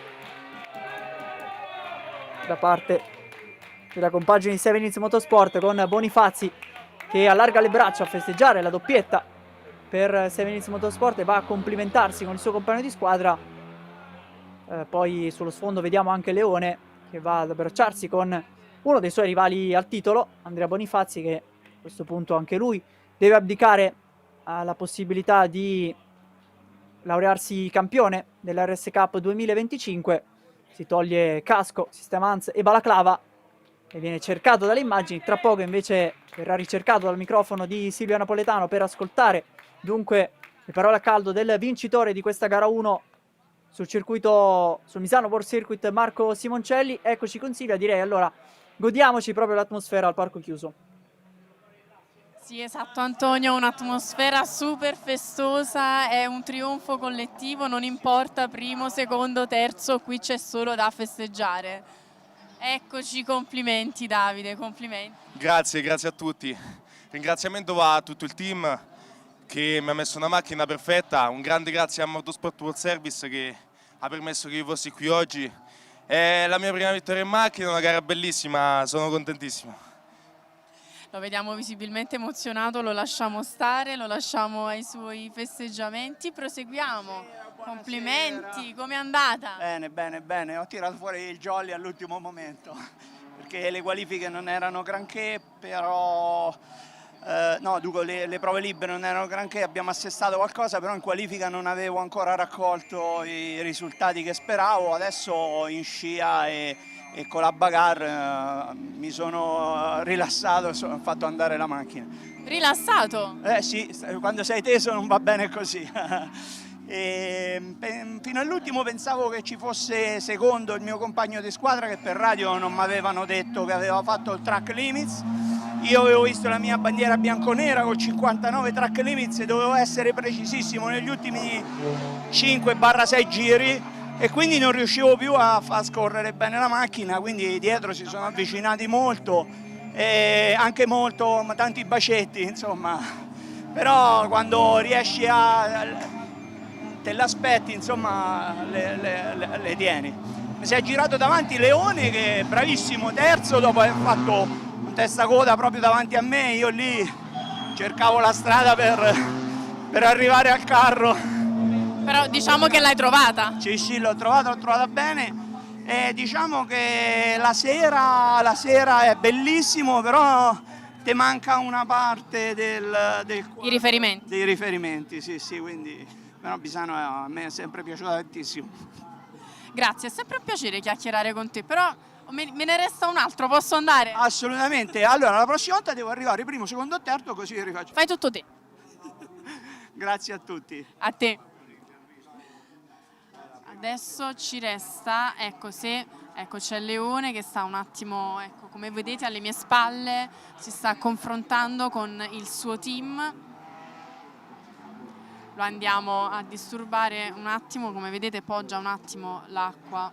da parte della compagine di Seven Hills Motorsport, con Bonifazzi che allarga le braccia a festeggiare la doppietta per Seven Hills Motorsport e va a complimentarsi con il suo compagno di squadra. Poi sullo sfondo vediamo anche Leone che va ad abbracciarsi con uno dei suoi rivali al titolo, Andrea Bonifazzi, che a questo punto anche lui deve abdicare alla possibilità di laurearsi campione dell'RS Cup 2025. Si toglie casco, sistema ANS e balaclava e viene cercato dalle immagini. Tra poco invece verrà ricercato dal microfono di Silvio Napoletano per ascoltare dunque le parole a caldo del vincitore di questa gara 1 sul circuito, sul Misano World Circuit, Marco Simoncelli. Eccoci con Silvia, direi allora godiamoci proprio l'atmosfera al parco chiuso. Sì, esatto Antonio, un'atmosfera super festosa, è un trionfo collettivo, non importa primo, secondo, terzo, qui c'è solo da festeggiare. Eccoci, complimenti Davide, complimenti. Grazie a tutti. Ringraziamento va a tutto il team che mi ha messo una macchina perfetta, un grande grazie a Motorsport World Service che ha permesso che io fossi qui oggi. È la mia prima vittoria in macchina, una gara bellissima, sono contentissimo. Lo vediamo visibilmente emozionato, lo lasciamo stare, lo lasciamo ai suoi festeggiamenti, proseguiamo. Complimenti, com'è andata? Bene, ho tirato fuori il jolly all'ultimo momento, perché le qualifiche non erano granché, però le prove libere non erano granché, abbiamo assestato qualcosa, però in qualifica non avevo ancora raccolto i risultati che speravo. Adesso in scia e con la bagarre mi sono rilassato e ho fatto andare la macchina. Rilassato? Sì, quando sei teso non va bene così. Fino all'ultimo pensavo che ci fosse secondo il mio compagno di squadra, che per radio non mi avevano detto che aveva fatto il track limits. Io avevo visto la mia bandiera bianconera con 59 track limits e dovevo essere precisissimo negli ultimi 5-6 giri, e quindi non riuscivo più a far scorrere bene la macchina, quindi dietro si sono avvicinati molto, e anche molto, tanti bacetti, insomma. Però quando riesci te l'aspetti, insomma, le tieni. Mi si è girato davanti Leone, che è bravissimo, terzo, dopo aver fatto un testacoda proprio davanti a me. Io lì cercavo la strada per arrivare al carro. Però diciamo che l'hai trovata. Sì, l'ho trovata bene. E diciamo che la sera è bellissimo, però ti manca una parte I riferimenti. dei riferimenti, sì, quindi però Pisano a me è sempre piaciuta tantissimo. Grazie, è sempre un piacere chiacchierare con te, però me ne resta un altro, posso andare? Assolutamente. Allora la prossima volta devo arrivare primo, secondo, terzo, così rifaccio. Fai tutto te. Grazie a tutti. A te. Adesso ci resta, ecco c'è Leone che sta un attimo, ecco, come vedete alle mie spalle, si sta confrontando con il suo team. Lo andiamo a disturbare un attimo, come vedete poggia un attimo l'acqua.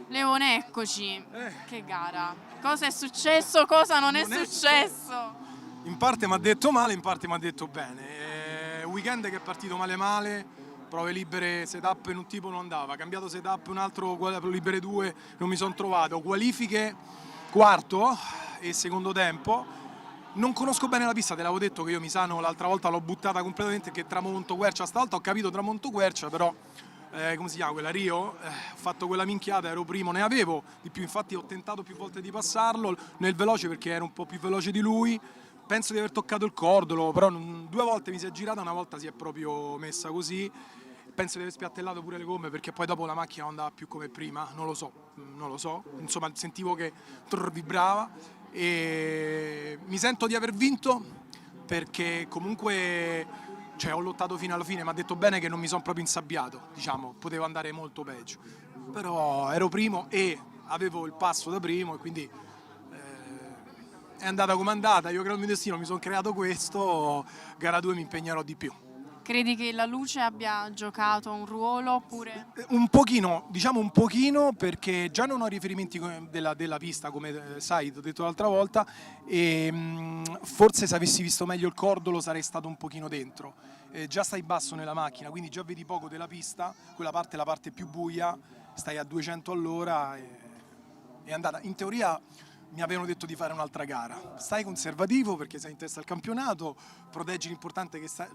Leone, eccoci, che gara. Cosa è successo, cosa non è successo? In parte mi ha detto male, in parte mi ha detto bene. Un weekend che è partito male, prove libere, setup in un tipo non andava, cambiato setup un altro, libere 2 non mi sono trovato, qualifiche quarto e secondo tempo. Non conosco bene la pista, te l'avevo detto che io Misano l'altra volta l'ho buttata completamente, che Tramonto Quercia, stavolta ho capito Tramonto Quercia, però come si chiama quella, Rio, ho fatto quella minchiata, ero primo, ne avevo di più, infatti ho tentato più volte di passarlo nel veloce perché ero un po' più veloce di lui. Penso di aver toccato il cordolo, però 2 volte mi si è girata, una volta si è proprio messa così. Penso di aver spiattellato pure le gomme perché poi dopo la macchina non andava più come prima, non lo so. Insomma, sentivo che vibrava e mi sento di aver vinto perché comunque ho lottato fino alla fine, mi ha detto bene che non mi sono proprio insabbiato, diciamo, potevo andare molto peggio. Però ero primo e avevo il passo da primo e quindi è andata come è andata, io credo il mio destino, mi sono creato questo, gara 2 mi impegnerò di più. Credi che la luce abbia giocato un ruolo oppure... Un pochino, diciamo un pochino, perché già non ho riferimenti della pista, come sai, ti ho detto l'altra volta, e forse se avessi visto meglio il cordolo sarei stato un pochino dentro. Già stai basso nella macchina, quindi già vedi poco della pista, quella parte è la parte più buia, stai a 200 all'ora e è andata. In teoria mi avevano detto di fare un'altra gara. Stai conservativo perché sei in testa al campionato, proteggi l'importante che stai...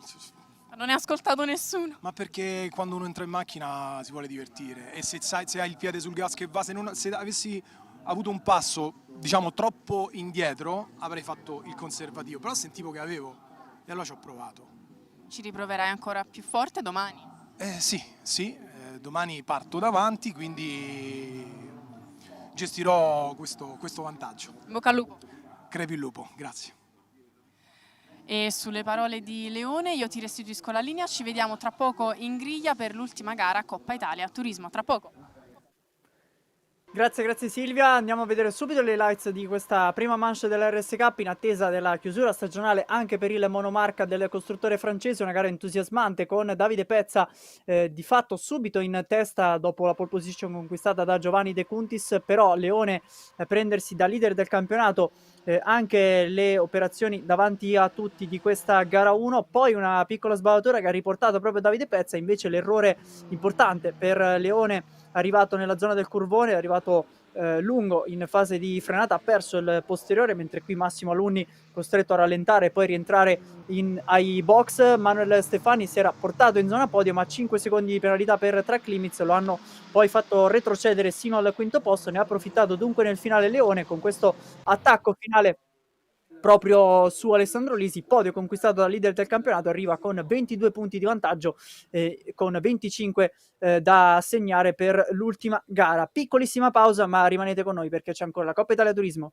Non ne ha ascoltato nessuno. Ma perché quando uno entra in macchina si vuole divertire e se hai il piede sul gas che va, se avessi avuto un passo diciamo troppo indietro avrei fatto il conservativo, però sentivo che avevo e allora ci ho provato. Ci riproverai ancora più forte domani? Sì, domani parto davanti, quindi gestirò questo vantaggio. In bocca al lupo. Crepi il lupo, grazie. E sulle parole di Leone io ti restituisco la linea, ci vediamo tra poco in griglia per l'ultima gara Coppa Italia Turismo, tra poco. Grazie Silvia, andiamo a vedere subito le highlights di questa prima manche dell'RS Cup in attesa della chiusura stagionale anche per il monomarca del costruttore francese, una gara entusiasmante con Davide Pezza di fatto subito in testa dopo la pole position conquistata da Giovanni De Cuntis, però Leone prendersi da leader del campionato anche le operazioni davanti a tutti di questa gara 1, poi una piccola sbavatura che ha riportato proprio Davide Pezza, invece l'errore importante per Leone arrivato nella zona del curvone, è arrivato lungo in fase di frenata, ha perso il posteriore, mentre qui Massimo Alunni costretto a rallentare e poi rientrare ai box. Manuel Stefani si era portato in zona podio, ma 5 secondi di penalità per track limits lo hanno poi fatto retrocedere sino al quinto posto. Ne ha approfittato dunque nel finale Leone con questo attacco finale proprio su Alessandro Lisi, podio conquistato dal leader del campionato, arriva con 22 punti di vantaggio, con 25 da segnare per l'ultima gara. Piccolissima pausa, ma rimanete con noi perché c'è ancora la Coppa Italia Turismo.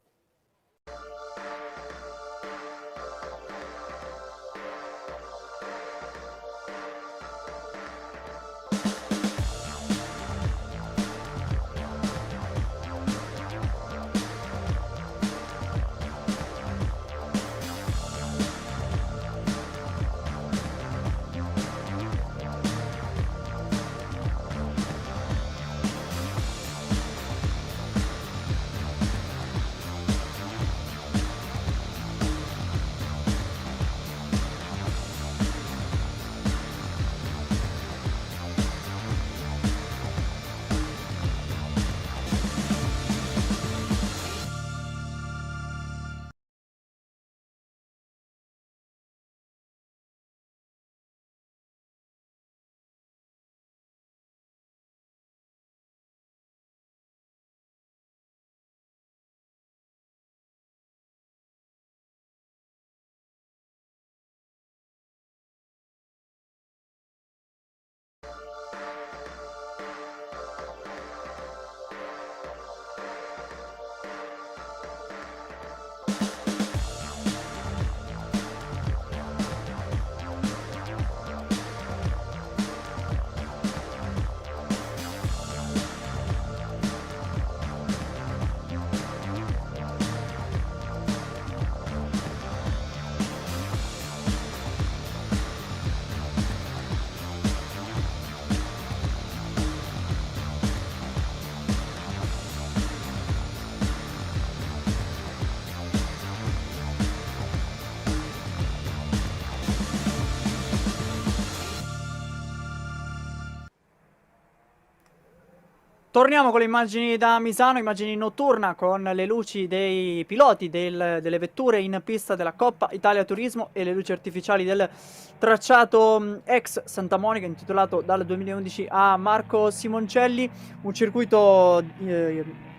Torniamo con le immagini da Misano, immagini notturna con le luci dei piloti delle vetture in pista della Coppa Italia Turismo e le luci artificiali del tracciato ex Santa Monica intitolato dal 2011 a Marco Simoncelli, un circuito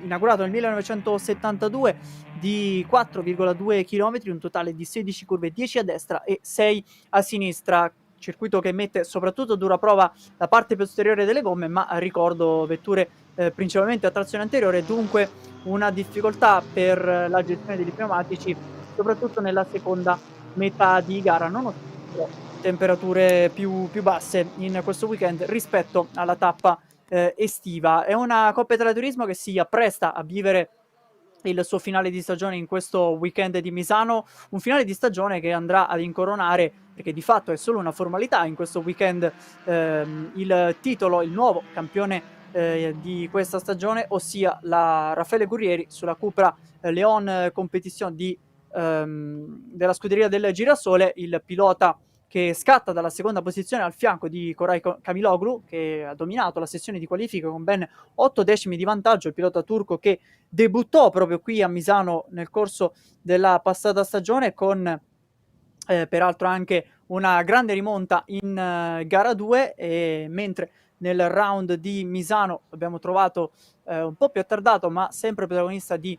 inaugurato nel 1972 di 4,2 km, un totale di 16 curve, 10 a destra e 6 a sinistra. Circuito che mette soprattutto a dura prova la parte posteriore delle gomme, ma ricordo vetture principalmente a trazione anteriore, dunque una difficoltà per la gestione degli pneumatici soprattutto nella seconda metà di gara, nonostante temperature più basse in questo weekend rispetto alla tappa estiva. È una Coppa Italia Turismo che si appresta a vivere il suo finale di stagione in questo weekend di Misano, un finale di stagione che andrà ad incoronare, perché di fatto è solo una formalità in questo weekend, il titolo, il nuovo campione di questa stagione, ossia la Raffaele Guerrieri sulla Cupra Leon Competition della scuderia del Girasole, il pilota che scatta dalla seconda posizione al fianco di Koray Camiloglu, che ha dominato la sessione di qualifica con ben 8 decimi di vantaggio, il pilota turco che debuttò proprio qui a Misano nel corso della passata stagione con peraltro anche una grande rimonta in gara 2, e mentre nel round di Misano abbiamo trovato un po' più attardato ma sempre protagonista di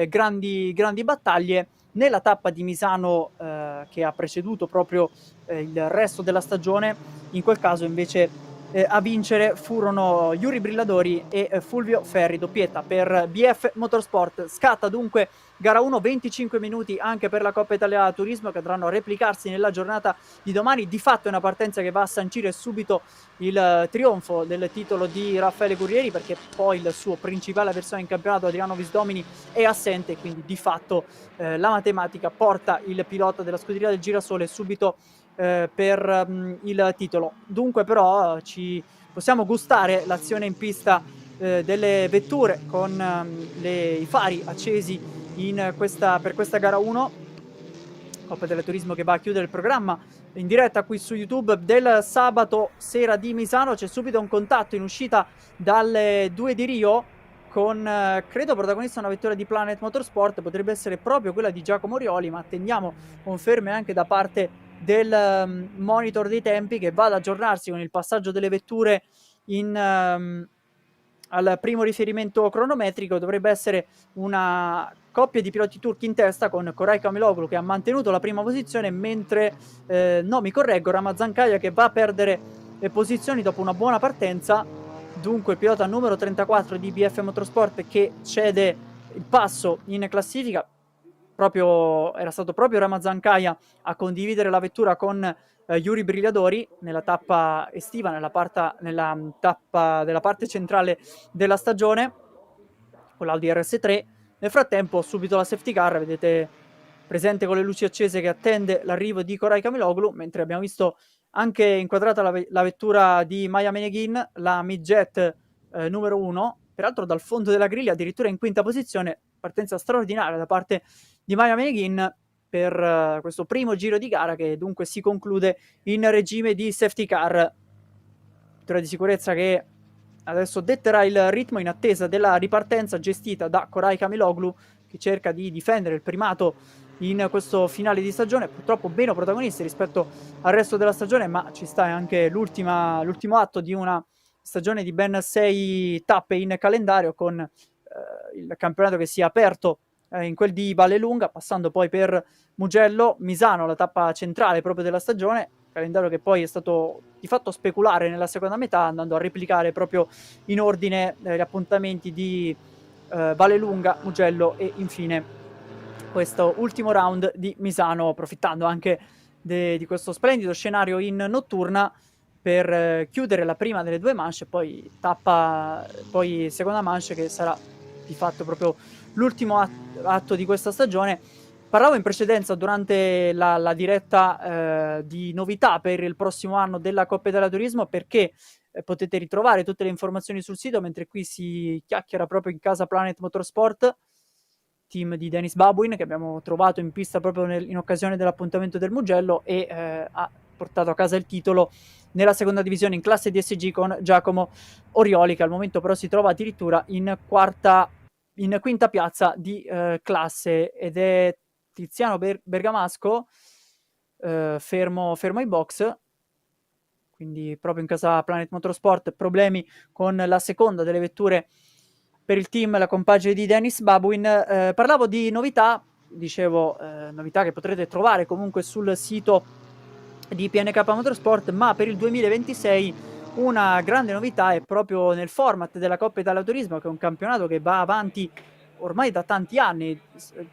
grandi battaglie. Nella tappa di Misano che ha preceduto proprio il resto della stagione, in quel caso invece a vincere furono Yuri Brilladori e Fulvio Ferri, doppietta per BF Motorsport. Scatta dunque gara 1, 25 minuti anche per la Coppa Italia Turismo, che andranno a replicarsi nella giornata di domani. Di fatto è una partenza che va a sancire subito il trionfo del titolo di Raffaele Guerrieri, perché poi il suo principale avversario in campionato, Adriano Visdomini, è assente, quindi di fatto la matematica porta il pilota della scuderia del Girasole subito per il titolo. Dunque però ci possiamo gustare l'azione in pista delle vetture con i fari accesi per questa gara 1, Coppa del Turismo, che va a chiudere il programma in diretta qui su YouTube del sabato sera di Misano. C'è subito un contatto in uscita dalle 2 di Rio con, credo, protagonista una vettura di Planet Motorsport, potrebbe essere proprio quella di Giacomo Orioli, ma attendiamo conferme anche da parte del monitor dei tempi, che va ad aggiornarsi con il passaggio delle vetture al primo riferimento cronometrico. Dovrebbe essere una coppia di piloti turchi in testa, con Koray Camiloglu che ha mantenuto la prima posizione, mentre no, mi correggo, Ramazan Kaya che va a perdere posizioni dopo una buona partenza. Dunque il pilota numero 34 di BF Motorsport che cede il passo in classifica. Era stato proprio Ramazan Kaya a condividere la vettura con Yuri Brilladori nella tappa estiva, nella tappa della parte centrale della stagione con l'Audi RS3. Nel frattempo subito la safety car, vedete presente con le luci accese, che attende l'arrivo di Koray Camiloglu, mentre abbiamo visto anche inquadrata la vettura di Maya Meneghin, la Midjet numero 1, peraltro dal fondo della griglia, addirittura in quinta posizione. Partenza straordinaria da parte di Maya Meneghin per questo primo giro di gara, che dunque si conclude in regime di safety car. Vettura di sicurezza che adesso detterà il ritmo in attesa della ripartenza gestita da Koray Camiloglu, che cerca di difendere il primato in questo finale di stagione. Purtroppo meno protagonisti rispetto al resto della stagione, ma ci sta anche l'ultimo atto di una stagione di ben 6 tappe in calendario, con il campionato che si è aperto in quel di Vallelunga, passando poi per Mugello, Misano, la tappa centrale proprio della stagione, calendario che poi è stato di fatto speculare nella seconda metà, andando a replicare proprio in ordine gli appuntamenti di Vallelunga, Mugello e infine questo ultimo round di Misano, approfittando anche di questo splendido scenario in notturna per chiudere la prima delle 2 manche, poi seconda manche, che sarà di fatto proprio l'ultimo atto di questa stagione. Parlavo in precedenza durante la diretta di novità per il prossimo anno della Coppa Italia Turismo, perché potete ritrovare tutte le informazioni sul sito, mentre qui si chiacchiera proprio in casa Planet Motorsport, team di Denis Babuin, che abbiamo trovato in pista proprio in occasione dell'appuntamento del Mugello, e ha portato a casa il titolo nella seconda divisione in classe DSG con Giacomo Orioli, che al momento però si trova addirittura in quinta piazza di classe, ed è Tiziano Bergamasco fermo ai box, quindi proprio in casa Planet Motorsport. Problemi con la seconda delle vetture per il team, la compagine di Denis Babuin. Parlavo di novità, dicevo novità che potrete trovare comunque sul sito di PNK Motorsport, ma per il 2026 una grande novità è proprio nel format della Coppa Italia Turismo, che è un campionato che va avanti ormai da tanti anni,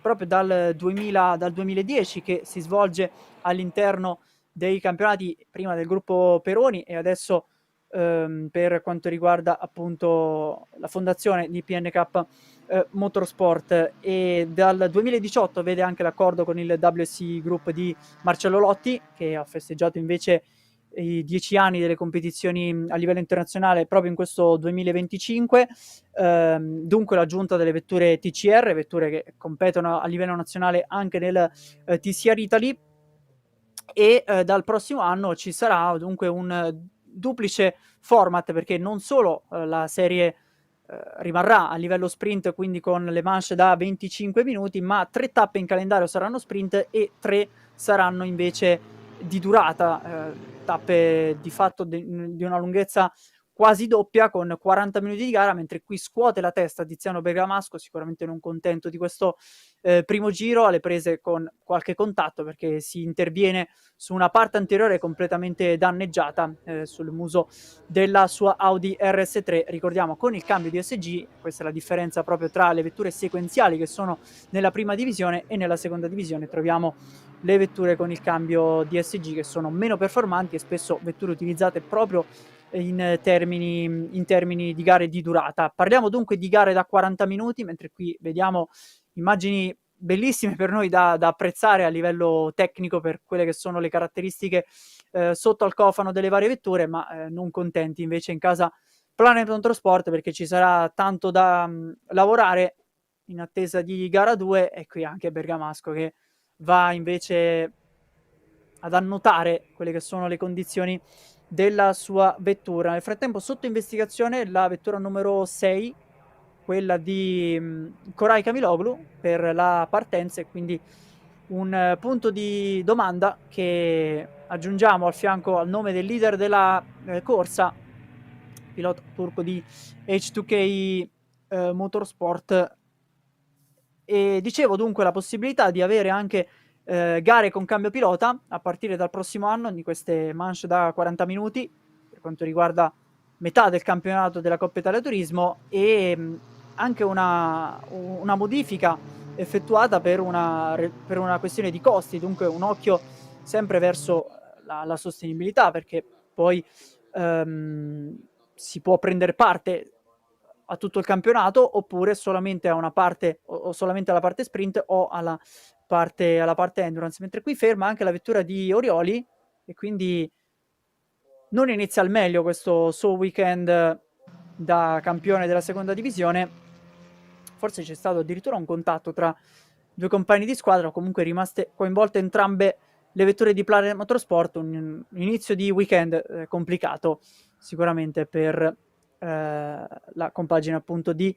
proprio dal 2010, che si svolge all'interno dei campionati prima del gruppo Peroni e adesso per quanto riguarda appunto la fondazione di PNK Motorsport, e dal 2018 vede anche l'accordo con il WSC Group di Marcello Lotti, che ha festeggiato invece i 10 anni delle competizioni a livello internazionale proprio in questo 2025. Dunque l'aggiunta delle vetture TCR, vetture che competono a livello nazionale anche nel TCR Italy, e dal prossimo anno ci sarà dunque un duplice format, perché non solo la serie rimarrà a livello sprint, quindi con le manche da 25 minuti, ma 3 tappe in calendario saranno sprint e 3 saranno invece di durata, tappe di fatto di una lunghezza quasi doppia, con 40 minuti di gara, mentre qui scuote la testa Tiziano Bergamasco, sicuramente non contento di questo primo giro, alle prese con qualche contatto, perché si interviene su una parte anteriore completamente danneggiata sul muso della sua Audi RS3, ricordiamo con il cambio di SG. Questa è la differenza proprio tra le vetture sequenziali che sono nella prima divisione, e nella seconda divisione troviamo le vetture con il cambio DSG, che sono meno performanti e spesso vetture utilizzate proprio in termini di gare di durata. Parliamo dunque di gare da 40 minuti, mentre qui vediamo immagini bellissime per noi da apprezzare a livello tecnico per quelle che sono le caratteristiche sotto al cofano delle varie vetture, ma non contenti invece in casa Planet Motorsport, perché ci sarà tanto da lavorare in attesa di gara 2, e qui anche Bergamasco che va invece ad annotare quelle che sono le condizioni della sua vettura. Nel frattempo sotto investigazione la vettura numero 6, quella di Koray Camiloglu, per la partenza, e quindi un punto di domanda che aggiungiamo al fianco al nome del leader della corsa, pilota turco di H2K Motorsport. E dicevo dunque la possibilità di avere anche gare con cambio pilota a partire dal prossimo anno, di queste manche da 40 minuti per quanto riguarda metà del campionato della Coppa Italia Turismo, e anche una modifica effettuata per una questione di costi, dunque un occhio sempre verso la sostenibilità, perché poi si può prendere parte a tutto il campionato, oppure solamente a una parte, o solamente alla parte sprint, o alla parte endurance, mentre qui ferma anche la vettura di Orioli, e quindi non inizia al meglio questo suo weekend da campione della seconda divisione. Forse c'è stato addirittura un contatto tra due compagni di squadra, o comunque rimaste coinvolte entrambe le vetture di Planet Motorsport. Un inizio di weekend complicato sicuramente per la compagine appunto di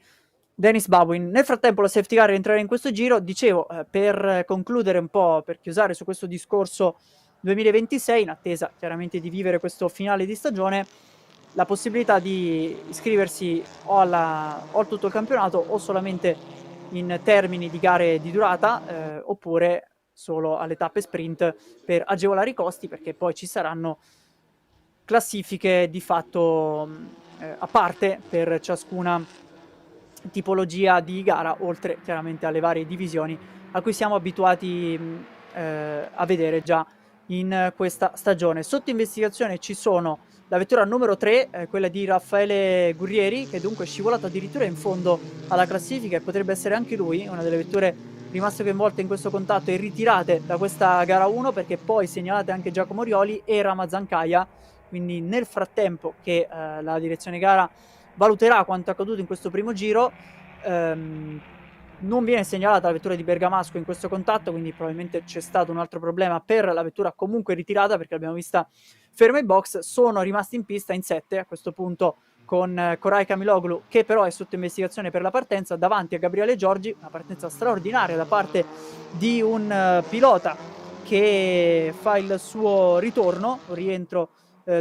Denis Babuin. Nel frattempo la safety car entrerà in questo giro. Dicevo, per concludere un po', per chiusare su questo discorso 2026, in attesa chiaramente di vivere questo finale di stagione, la possibilità di iscriversi o a tutto il campionato, o solamente in termini di gare di durata, oppure solo alle tappe sprint per agevolare i costi, perché poi ci saranno classifiche di fatto a parte per ciascuna tipologia di gara, oltre chiaramente alle varie divisioni a cui siamo abituati a vedere già in questa stagione. Sotto investigazione ci sono la vettura numero 3, quella di Raffaele Gurrieri, che dunque è scivolato addirittura in fondo alla classifica, e potrebbe essere anche lui una delle vetture rimaste coinvolte in questo contatto e ritirate da questa gara 1, perché poi segnalate anche Giacomo Rioli e Ramazan Kaya. Quindi nel frattempo che la direzione gara valuterà quanto accaduto in questo primo giro, non viene segnalata la vettura di Bergamasco in questo contatto, quindi probabilmente c'è stato un altro problema per la vettura comunque ritirata, perché l'abbiamo vista ferma in box. Sono rimasti in pista in 7 a questo punto, con Koray Camiloglu, che però è sotto investigazione per la partenza, davanti a Gabriele Giorgi. Una partenza straordinaria da parte di un pilota che fa il suo rientro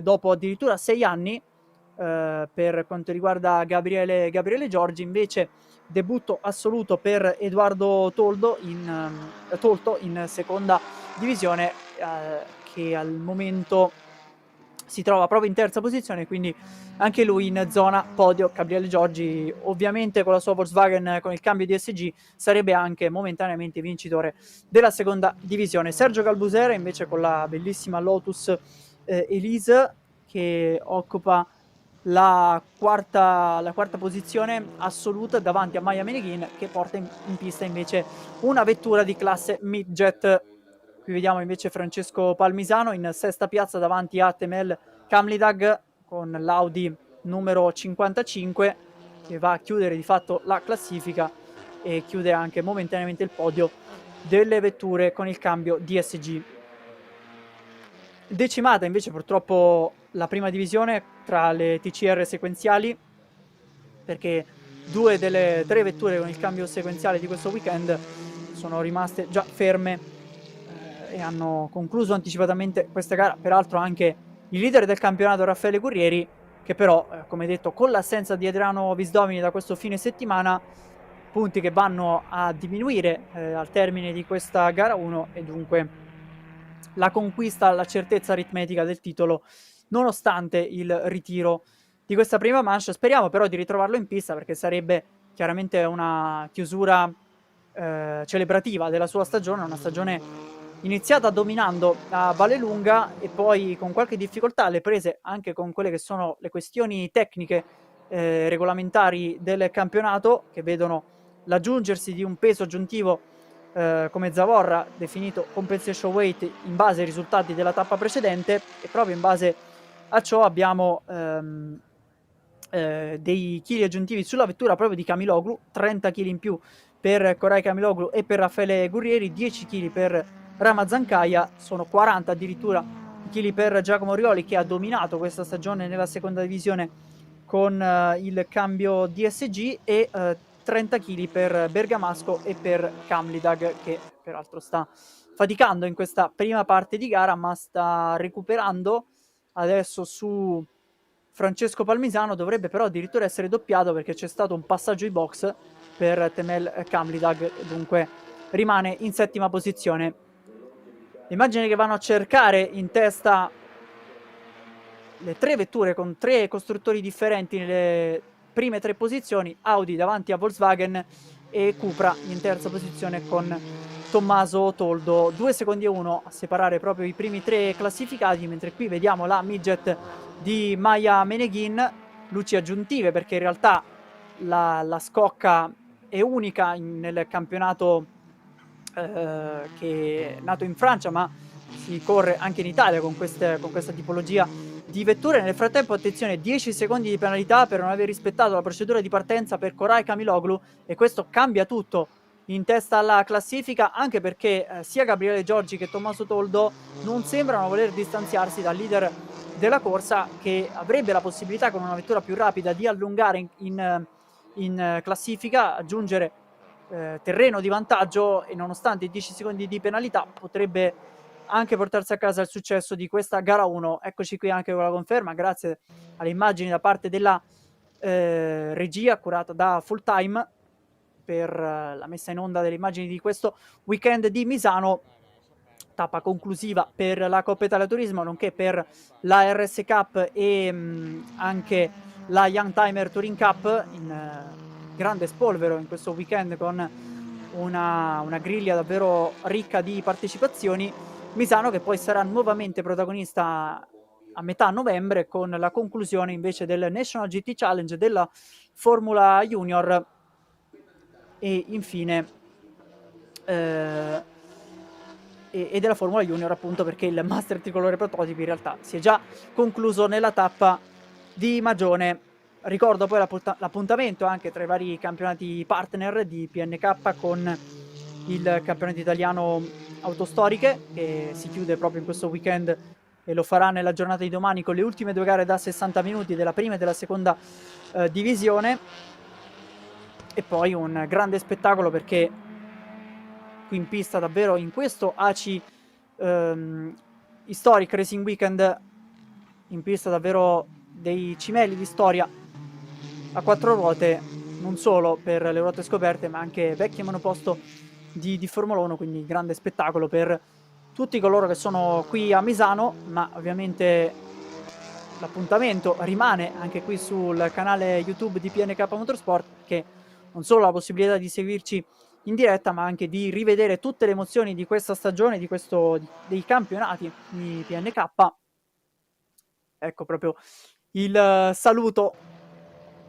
dopo addirittura 6 anni. Per quanto riguarda Gabriele Giorgi, invece debutto assoluto per Edoardo Tolto in seconda divisione, che al momento si trova proprio in terza posizione, quindi anche lui in zona podio. Gabriele Giorgi ovviamente con la sua Volkswagen con il cambio di SG sarebbe anche momentaneamente vincitore della seconda divisione. Sergio Galbusera invece con la bellissima Lotus Elise, che occupa la quarta posizione assoluta davanti a Maya Meneghin, che porta in pista invece una vettura di classe midget. Qui vediamo invece Francesco Palmisano in sesta piazza davanti a Temel Kamlidag con l'Audi numero 55, che va a chiudere di fatto la classifica e chiude anche momentaneamente il podio delle vetture con il cambio DSG. Decimata invece purtroppo la prima divisione tra le TCR sequenziali, perché 2 delle 3 vetture con il cambio sequenziale di questo weekend sono rimaste già ferme e hanno concluso anticipatamente questa gara. Peraltro anche il leader del campionato Raffaele Guerrieri, che però, come detto, con l'assenza di Adriano Visdomini da questo fine settimana, punti che vanno a diminuire al termine di questa gara 1, e dunque la conquista, la certezza aritmetica del titolo nonostante il ritiro di questa prima manche. Speriamo però di ritrovarlo in pista, perché sarebbe chiaramente una chiusura celebrativa della sua stagione, una stagione iniziata dominando a Vallelunga e poi con qualche difficoltà alle prese anche con quelle che sono le questioni tecniche regolamentari del campionato, che vedono l'aggiungersi di un peso aggiuntivo come Zavorra, definito compensation weight in base ai risultati della tappa precedente, e proprio in base a ciò abbiamo dei chili aggiuntivi sulla vettura proprio di Camiloglu, 30 kg in più per Koray Camiloglu e per Raffaele Guerrieri, 10 kg per Ramazan Kaya, sono 40 addirittura chili per Giacomo Rioli, che ha dominato questa stagione nella seconda divisione con il cambio DSG, e 30 kg per Bergamasco e per Kamlidag, che peraltro sta faticando in questa prima parte di gara, ma sta recuperando adesso su Francesco Palmisano. Dovrebbe però addirittura essere doppiato, perché c'è stato un passaggio ai box per Temel Kamlidag, dunque rimane in settima posizione. Immagini che vanno a cercare in testa le 3 vetture con 3 costruttori differenti nelle prime 3 posizioni: Audi davanti a Volkswagen e Cupra in terza posizione con Tommaso Toldo. 2 secondi e 1 a separare proprio i primi 3 classificati, mentre qui vediamo la midget di Maya Meneghin, luci aggiuntive perché in realtà la scocca è unica nel campionato che è nato in Francia, ma si corre anche in Italia con questa tipologia di vetture. Nel frattempo, attenzione, 10 secondi di penalità per non aver rispettato la procedura di partenza per Koray Camiloglu, e questo cambia tutto in testa alla classifica, anche perché sia Gabriele Giorgi che Tommaso Toldo non sembrano voler distanziarsi dal leader della corsa, che avrebbe la possibilità con una vettura più rapida di allungare in classifica, aggiungere terreno di vantaggio, e nonostante i 10 secondi di penalità potrebbe anche portarsi a casa il successo di questa gara 1. Eccoci qui anche con la conferma, grazie alle immagini da parte della regia curata da Full Time per la messa in onda delle immagini di questo weekend di Misano, tappa conclusiva per la Coppa Italia Turismo, nonché per la RS Cup e anche la Young Timer Touring Cup, in grande spolvero in questo weekend con una griglia davvero ricca di partecipazioni. Misano che poi sarà nuovamente protagonista a metà novembre con la conclusione invece del National GT Challenge, della Formula Junior e infine e della Formula Junior, appunto perché il Master Tricolore Prototipi in realtà si è già concluso nella tappa di Magione. Ricordo poi l'appuntamento anche tra i vari campionati partner di PNK con il campionato italiano autostoriche, che si chiude proprio in questo weekend e lo farà nella giornata di domani con le ultime 2 gare da 60 minuti della prima e della seconda divisione. E poi un grande spettacolo, perché qui in pista davvero in questo ACI Historic Racing Weekend, in pista davvero dei cimelli di storia a 4 ruote, non solo per le ruote scoperte ma anche vecchie monoposto di Formula 1, quindi grande spettacolo per tutti coloro che sono qui a Misano. Ma ovviamente l'appuntamento rimane anche qui sul canale YouTube di PNK Motorsport, che non solo ha la possibilità di seguirci in diretta, ma anche di rivedere tutte le emozioni di questa stagione, dei campionati di PNK. Ecco proprio il saluto,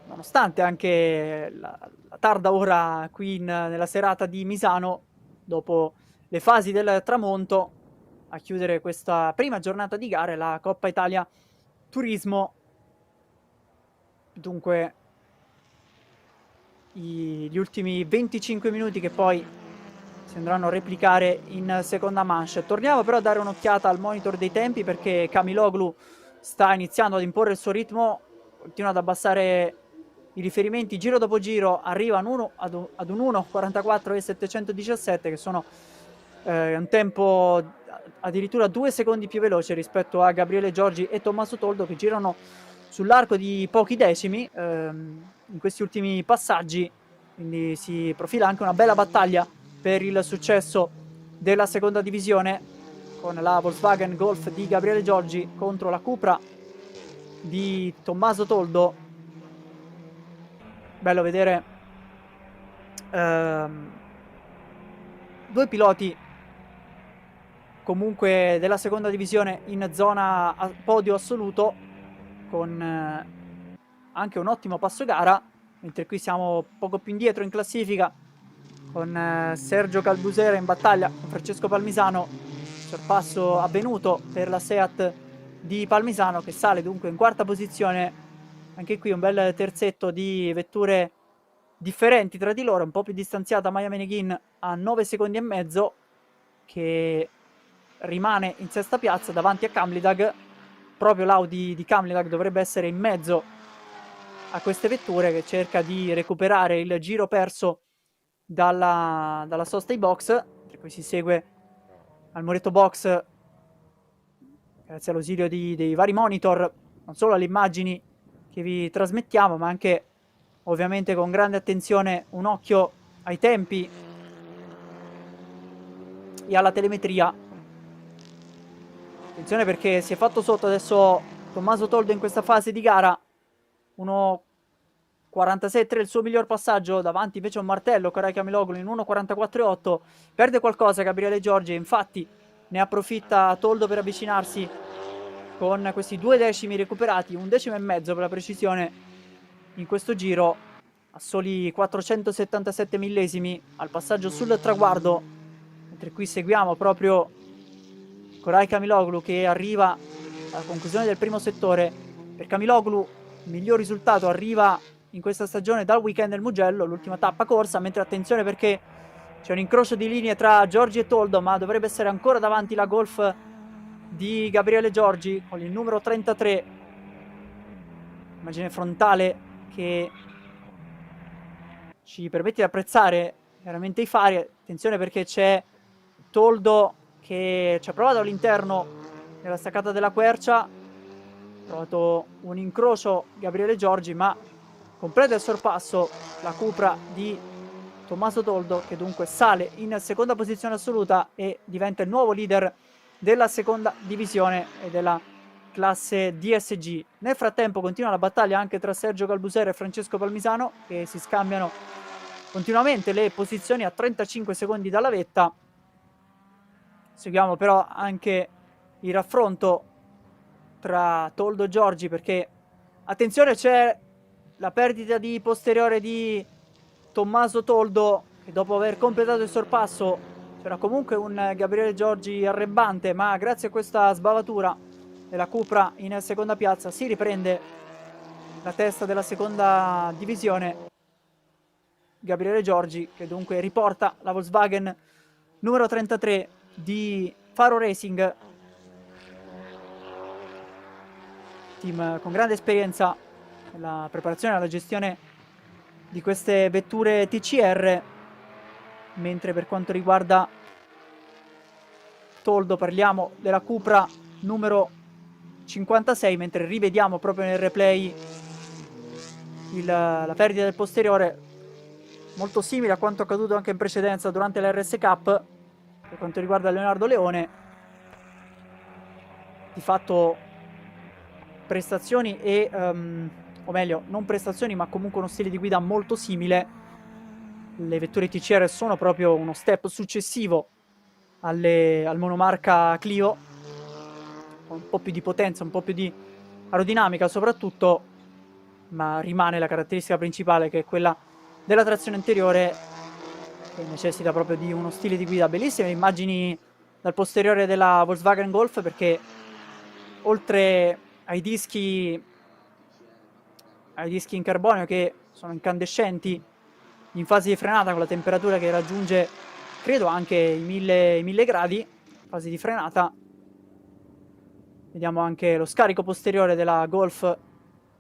nonostante anche la tarda ora qui nella serata di Misano, dopo le fasi del tramonto, a chiudere questa prima giornata di gare, la Coppa Italia Turismo. Dunque gli ultimi 25 minuti che poi si andranno a replicare in seconda manche. Torniamo però a dare un'occhiata al monitor dei tempi, perché Camiloglu sta iniziando ad imporre il suo ritmo, continua ad abbassare i riferimenti giro dopo giro, arriva ad un 1.44 e 717, che sono un tempo addirittura 2 secondi più veloce rispetto a Gabriele Giorgi e Tommaso Toldo, che girano sull'arco di pochi decimi in questi ultimi passaggi, quindi si profila anche una bella battaglia per il successo della seconda divisione, con la Volkswagen Golf di Gabriele Giorgi contro la Cupra di Tommaso Toldo. Bello vedere due piloti comunque della seconda divisione in zona podio assoluto, con anche un ottimo passo gara, mentre qui siamo poco più indietro in classifica, con Sergio Calbusera in battaglia con Francesco Palmisano. Sorpasso avvenuto per la Seat di Palmisano, che sale dunque in quarta posizione. Anche qui un bel terzetto di vetture differenti tra di loro, un po' più distanziata Maya Meneghin a 9 secondi e mezzo, che rimane in sesta piazza davanti a Kamlidag. Proprio l'Audi di Kamlidag dovrebbe essere in mezzo a queste vetture, che cerca di recuperare il giro perso dalla sosta ai box, per cui si segue al muretto box grazie all'ausilio dei vari monitor, non solo alle immagini che vi trasmettiamo, ma anche ovviamente con grande attenzione un occhio ai tempi e alla telemetria. Attenzione, perché si è fatto sotto adesso Tommaso Toldo in questa fase di gara, 1.46.3 il suo miglior passaggio, davanti invece a un martello Koray Camiloglu in 1.44.8. Perde qualcosa Gabriele Giorgi, infatti ne approfitta Toldo per avvicinarsi con questi 2 decimi recuperati, 1 decimo e mezzo per la precisione in questo giro, a soli 477 millesimi al passaggio sul traguardo, mentre qui seguiamo proprio Koray Camiloglu che arriva alla conclusione del primo settore. Per Camiloglu il miglior risultato arriva in questa stagione dal weekend del Mugello, l'ultima tappa corsa, mentre attenzione perché c'è un incrocio di linee tra Giorgi e Toldo, ma dovrebbe essere ancora davanti la Golf di Gabriele Giorgi con il numero 33, immagine frontale che ci permette di apprezzare veramente i fari. Attenzione perché c'è Toldo che ci ha provato all'interno della staccata della Quercia, ha trovato un incrocio Gabriele Giorgi, ma completa il sorpasso la Cupra di Tommaso Toldo, che dunque sale in seconda posizione assoluta e diventa il nuovo leader della seconda divisione e della classe DSG. Nel frattempo continua la battaglia anche tra Sergio Calbusera e Francesco Palmisano, che si scambiano continuamente le posizioni a 35 secondi dalla vetta. Seguiamo però anche il raffronto tra Toldo e Giorgi, perché attenzione, c'è la perdita di posteriore di Tommaso Toldo, che dopo aver completato il sorpasso c'era comunque un Gabriele Giorgi arrembante, ma grazie a questa sbavatura della Cupra in seconda piazza si riprende la testa della seconda divisione Gabriele Giorgi, che dunque riporta la Volkswagen numero 33 di Faro Racing, team con grande esperienza nella preparazione e alla gestione di queste vetture TCR. Mentre per quanto riguarda Toldo parliamo della Cupra numero 56, mentre rivediamo proprio nel replay la perdita del posteriore, molto simile a quanto accaduto anche in precedenza durante l'RS Cup. Per quanto riguarda Leonardo Leone, di fatto prestazioni e o meglio non prestazioni, ma comunque uno stile di guida molto simile. Le vetture TCR sono proprio uno step successivo al monomarca Clio, un po' più di potenza, un po' più di aerodinamica soprattutto, ma rimane la caratteristica principale, che è quella della trazione anteriore, che necessita proprio di uno stile di guida. Bellissime immagini dal posteriore della Volkswagen Golf, perché oltre ai dischi in carbonio che sono incandescenti in fase di frenata, con la temperatura che raggiunge credo anche i 1000 gradi, fase di frenata, vediamo anche lo scarico posteriore della Golf,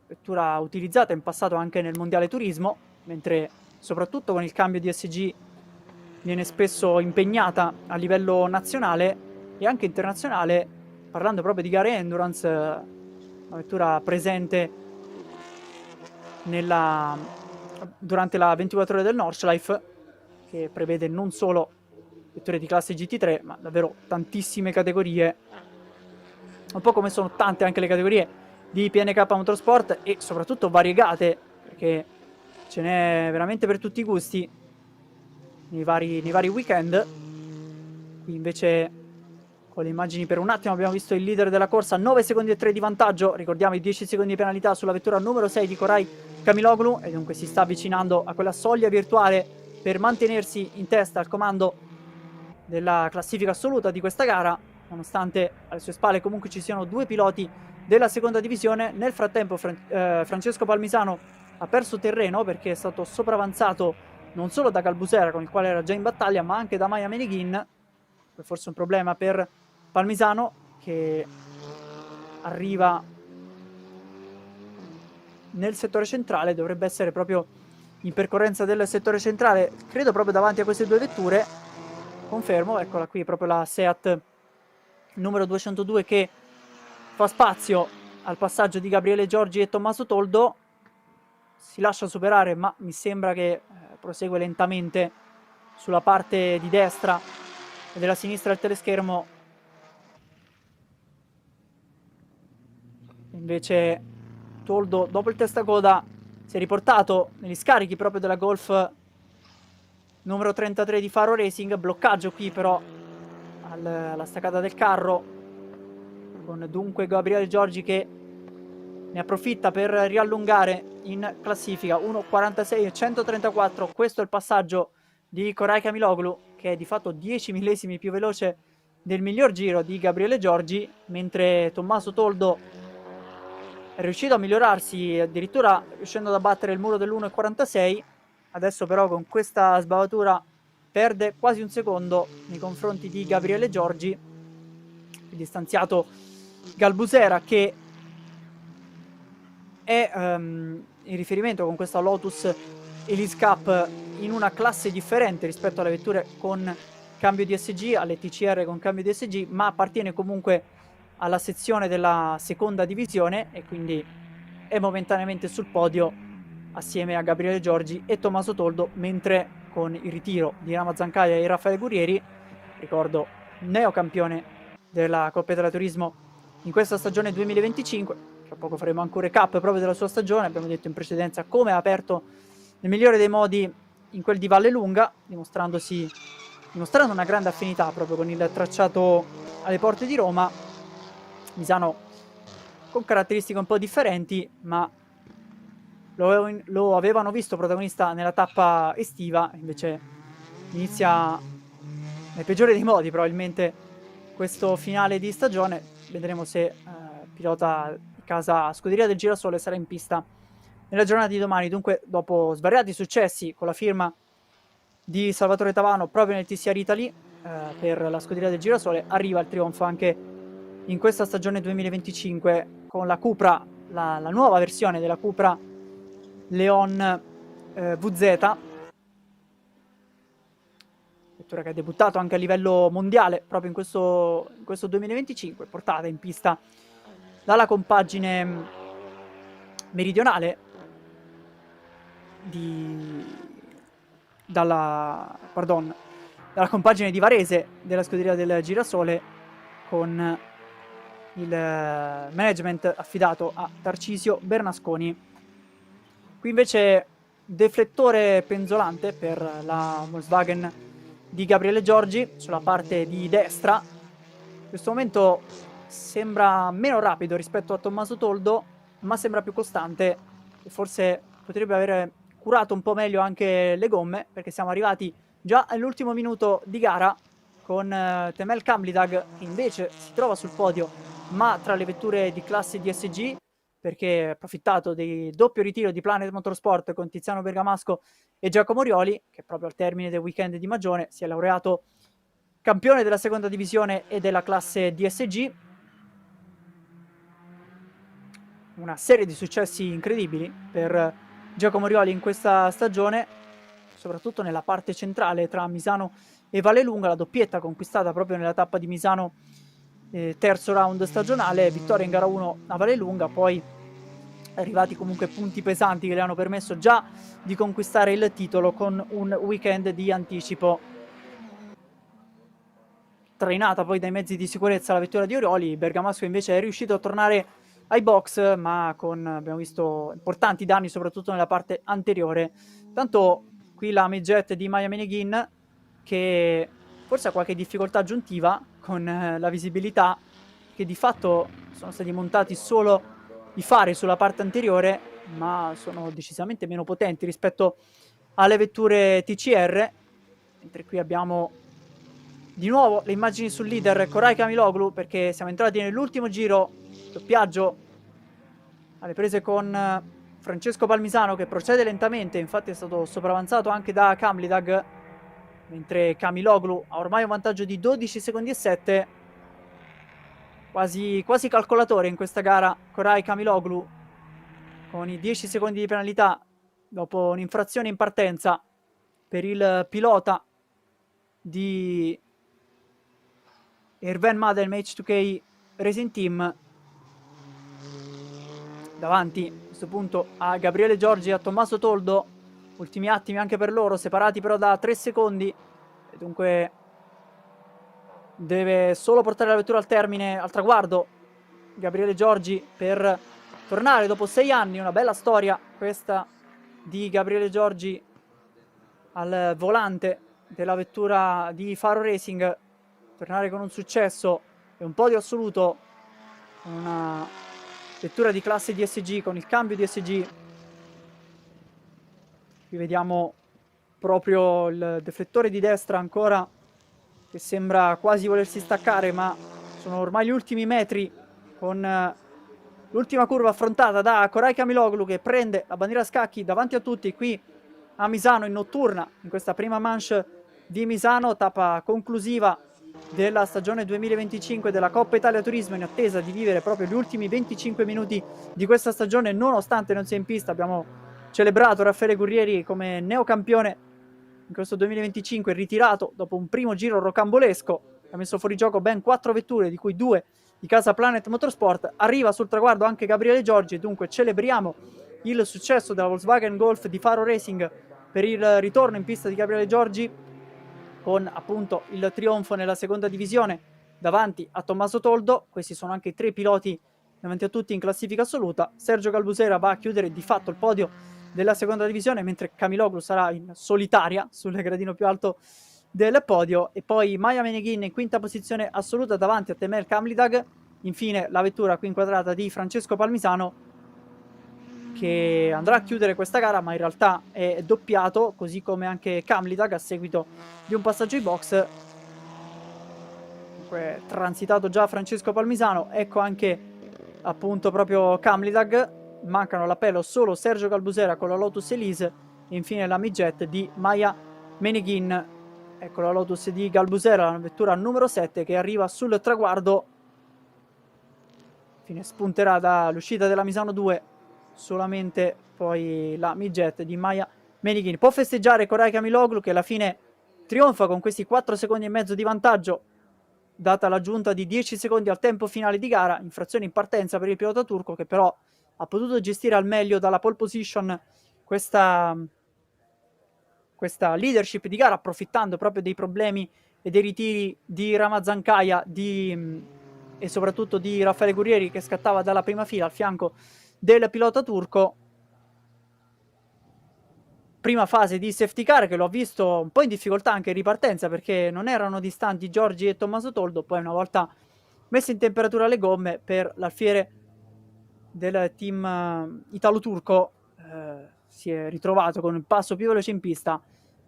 vettura utilizzata in passato anche nel mondiale turismo, mentre soprattutto con il cambio DSG viene spesso impegnata a livello nazionale e anche internazionale, parlando proprio di gare endurance, una vettura presente durante la 24 ore del Nordschleife, che prevede non solo vetture di classe GT3, ma davvero tantissime categorie, un po' come sono tante anche le categorie di PNK Motorsport, e soprattutto variegate, perché ce n'è veramente per tutti i gusti nei vari weekend. Qui invece con le immagini per un attimo abbiamo visto il leader della corsa, 9 secondi e 3 di vantaggio, ricordiamo i 10 secondi di penalità sulla vettura numero 6 di Koray Camiloglu, e dunque si sta avvicinando a quella soglia virtuale per mantenersi in testa al comando della classifica assoluta di questa gara, nonostante alle sue spalle comunque ci siano due piloti della seconda divisione. Nel frattempo Francesco Palmisano ha perso terreno, perché è stato sopravanzato non solo da Galbusera, con il quale era già in battaglia, ma anche da Maya Meneghin. Forse un problema per Palmisano, che arriva nel settore centrale, dovrebbe essere proprio in percorrenza del settore centrale, credo proprio davanti a queste due vetture. Confermo, eccola qui, proprio la Seat numero 202 che fa spazio al passaggio di Gabriele Giorgi e Tommaso Toldo. Si lascia superare, ma mi sembra che prosegue lentamente sulla parte di destra e della sinistra del teleschermo. Invece Toldo, dopo il testacoda, si è riportato negli scarichi proprio della Golf numero 33 di Faro Racing. Bloccaggio qui però alla staccata del carro, con dunque Gabriele Giorgi che ne approfitta per riallungare in classifica. 1.46 e 134, questo è il passaggio di Koray Camiloglu, che è di fatto 10 millesimi più veloce del miglior giro di Gabriele Giorgi, mentre Tommaso Toldo è riuscito a migliorarsi, addirittura riuscendo ad abbattere il muro dell'1.46. Adesso però con questa sbavatura perde quasi un secondo nei confronti di Gabriele Giorgi. Il distanziato Galbusera, che è in riferimento con questa Lotus Elise Cup in una classe differente rispetto alle vetture con cambio DSG, alle TCR con cambio DSG, ma appartiene comunque alla sezione della seconda divisione e quindi è momentaneamente sul podio assieme a Gabriele Giorgi e Tommaso Toldo, mentre con il ritiro di Rama Zancaia e Raffaele Guerrieri, ricordo neocampione della Coppa Italia Turismo in questa stagione 2025, tra poco faremo anche un recap proprio della sua stagione, abbiamo detto in precedenza come ha aperto nel migliore dei modi in quel di Vallelunga, dimostrando una grande affinità proprio con il tracciato alle porte di Roma. Misano con caratteristiche un po' differenti, ma lo avevano visto protagonista nella tappa estiva, invece inizia nel peggiore dei modi probabilmente questo finale di stagione. Vedremo se pilota di casa Scuderia del Girasole sarà in pista nella giornata di domani. Dunque, dopo svariati successi con la firma di Salvatore Tavano proprio nel TCR Italy per la Scuderia del Girasole, arriva il trionfo anche in questa stagione 2025 con la Cupra, la nuova versione della Cupra Leon VZ, vettura che ha debuttato anche a livello mondiale proprio in questo 2025, portata in pista dalla compagine meridionale dalla compagine di Varese della Scuderia del Girasole, con il management affidato a Tarcisio Bernasconi. Qui invece deflettore penzolante per la Volkswagen di Gabriele Giorgi sulla parte di destra. In questo momento sembra meno rapido rispetto a Tommaso Toldo, ma sembra più costante e forse potrebbe aver curato un po' meglio anche le gomme, perché siamo arrivati già all'ultimo minuto di gara con Temel Kamlidag che invece si trova sul podio ma tra le vetture di classe DSG, perché ha approfittato del doppio ritiro di Planet Motorsport con Tiziano Bergamasco e Giacomo Rioli, che proprio al termine del weekend di Magione si è laureato campione della seconda divisione e della classe DSG. Una serie di successi incredibili per Giacomo Rioli in questa stagione, soprattutto nella parte centrale tra Misano e Vallelunga, la doppietta conquistata proprio nella tappa di Misano, terzo round stagionale, vittoria in gara 1 a Vallelunga, poi arrivati comunque punti pesanti che le hanno permesso già di conquistare il titolo con un weekend di anticipo. Trainata poi dai mezzi di sicurezza la vettura di Orioli, Bergamasco invece è riuscito a tornare ai box, ma con, abbiamo visto, importanti danni soprattutto nella parte anteriore. Tanto qui la midget di Maya Meneghin, che forse ha qualche difficoltà aggiuntiva con la visibilità, che di fatto sono stati montati solo i fari sulla parte anteriore, ma sono decisamente meno potenti rispetto alle vetture TCR, mentre qui abbiamo di nuovo le immagini sul leader Koray Kamiloglu, perché siamo entrati nell'ultimo giro, doppiaggio alle prese con Francesco Palmisano che procede lentamente, infatti è stato sopravanzato anche da Kamlidag, mentre Kamiloglu ha ormai un vantaggio di 12 secondi e 7, quasi calcolatore in questa gara Koray Kamiloglu, con i 10 secondi di penalità dopo un'infrazione in partenza per il pilota di Erven Madel H2K Racing Team, davanti a questo punto a Gabriele Giorgi e a Tommaso Toldo. Ultimi attimi anche per loro, separati però da 3 secondi, e dunque deve solo portare la vettura al termine, al traguardo, Gabriele Giorgi, per tornare dopo 6 anni. Una bella storia questa di Gabriele Giorgi al volante della vettura di Faro Racing, tornare con un successo e un podio assoluto, una vettura di classe DSG con il cambio DSG. Qui vediamo proprio il deflettore di destra ancora che sembra quasi volersi staccare, ma sono ormai gli ultimi metri, con l'ultima curva affrontata da Koray Kamiloglu che prende la bandiera a scacchi davanti a tutti qui a Misano in notturna, in questa prima manche di Misano, tappa conclusiva della stagione 2025 della Coppa Italia Turismo, in attesa di vivere proprio gli ultimi 25 minuti di questa stagione. Nonostante non sia in pista, abbiamo celebrato Raffaele Gurrieri come neocampione in questo 2025, ritirato dopo un primo giro rocambolesco, ha messo fuori gioco ben 4 vetture, di cui 2 di casa Planet Motorsport. Arriva sul traguardo anche Gabriele Giorgi, dunque celebriamo il successo della Volkswagen Golf di Faro Racing per il ritorno in pista di Gabriele Giorgi, con appunto il trionfo nella seconda divisione davanti a Tommaso Toldo. Questi sono anche i 3 piloti davanti a tutti in classifica assoluta. Sergio Galbusera va a chiudere di fatto il podio della seconda divisione, mentre Kamiloglu sarà in solitaria sul gradino più alto del podio, e poi Maya Meneghin in quinta posizione assoluta davanti a Temel Kamlidag. Infine la vettura qui inquadrata di Francesco Palmisano, che andrà a chiudere questa gara, ma in realtà è doppiato, così come anche Kamlidag, a seguito di un passaggio ai box. Dunque, transitato già Francesco Palmisano, ecco anche appunto proprio Kamlidag. Mancano all'appello solo Sergio Galbusera con la Lotus Elise e infine la midget di Maya Meneghin. Ecco la Lotus di Galbusera, la vettura numero 7 che arriva sul traguardo. Infine spunterà dall'uscita della Misano 2 solamente poi la midget di Maya Meneghin. Può festeggiare Koray Kamiloglu, che alla fine trionfa con questi 4 secondi e mezzo di vantaggio, data l'aggiunta di 10 secondi al tempo finale di gara, infrazione in partenza per il pilota turco, che però ha potuto gestire al meglio dalla pole position questa leadership di gara, approfittando proprio dei problemi e dei ritiri di Ramazan Kaya e soprattutto di Raffaele Gurrieri, che scattava dalla prima fila al fianco del pilota turco. Prima fase di safety car che l'ho visto un po' in difficoltà anche in ripartenza, perché non erano distanti Giorgi e Tommaso Toldo. Poi una volta messe in temperatura le gomme per l'alfiere del team italo-turco. Si è ritrovato con il passo più veloce in pista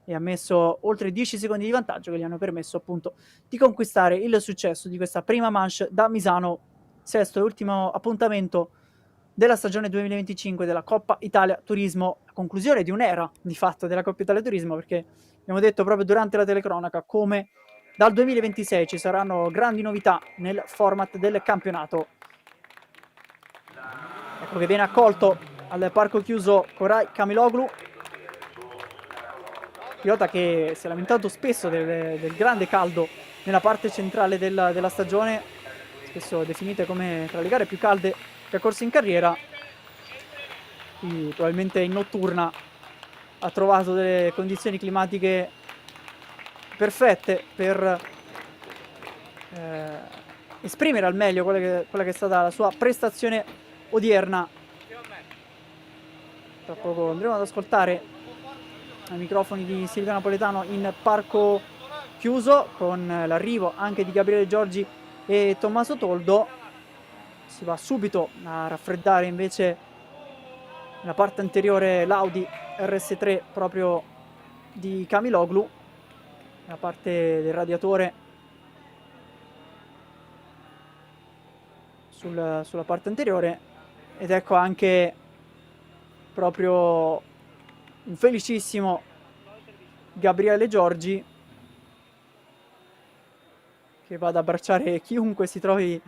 e ha messo oltre 10 secondi di vantaggio che gli hanno permesso appunto di conquistare il successo di questa prima manche da Misano, sesto e ultimo appuntamento della stagione 2025 della Coppa Italia Turismo, la conclusione di un'era di fatto della Coppa Italia Turismo, perché abbiamo detto proprio durante la telecronaca come dal 2026 ci saranno grandi novità nel format del campionato. Ecco che viene accolto al parco chiuso Koray Camiloglu, pilota che si è lamentato spesso del grande caldo nella parte centrale della stagione, spesso definite come tra le gare più calde che ha corso in carriera. Quindi probabilmente in notturna ha trovato delle condizioni climatiche perfette per esprimere al meglio quella che è stata la sua prestazione odierna. Tra poco andremo ad ascoltare ai microfoni di Silvio Napoletano in parco chiuso, con l'arrivo anche di Gabriele Giorgi e Tommaso Toldo. Si va subito a raffreddare invece nella parte anteriore l'Audi RS3 proprio di Camiloglu, la parte del radiatore sulla parte anteriore, ed ecco anche proprio un felicissimo Gabriele Giorgi che va ad abbracciare chiunque si trovi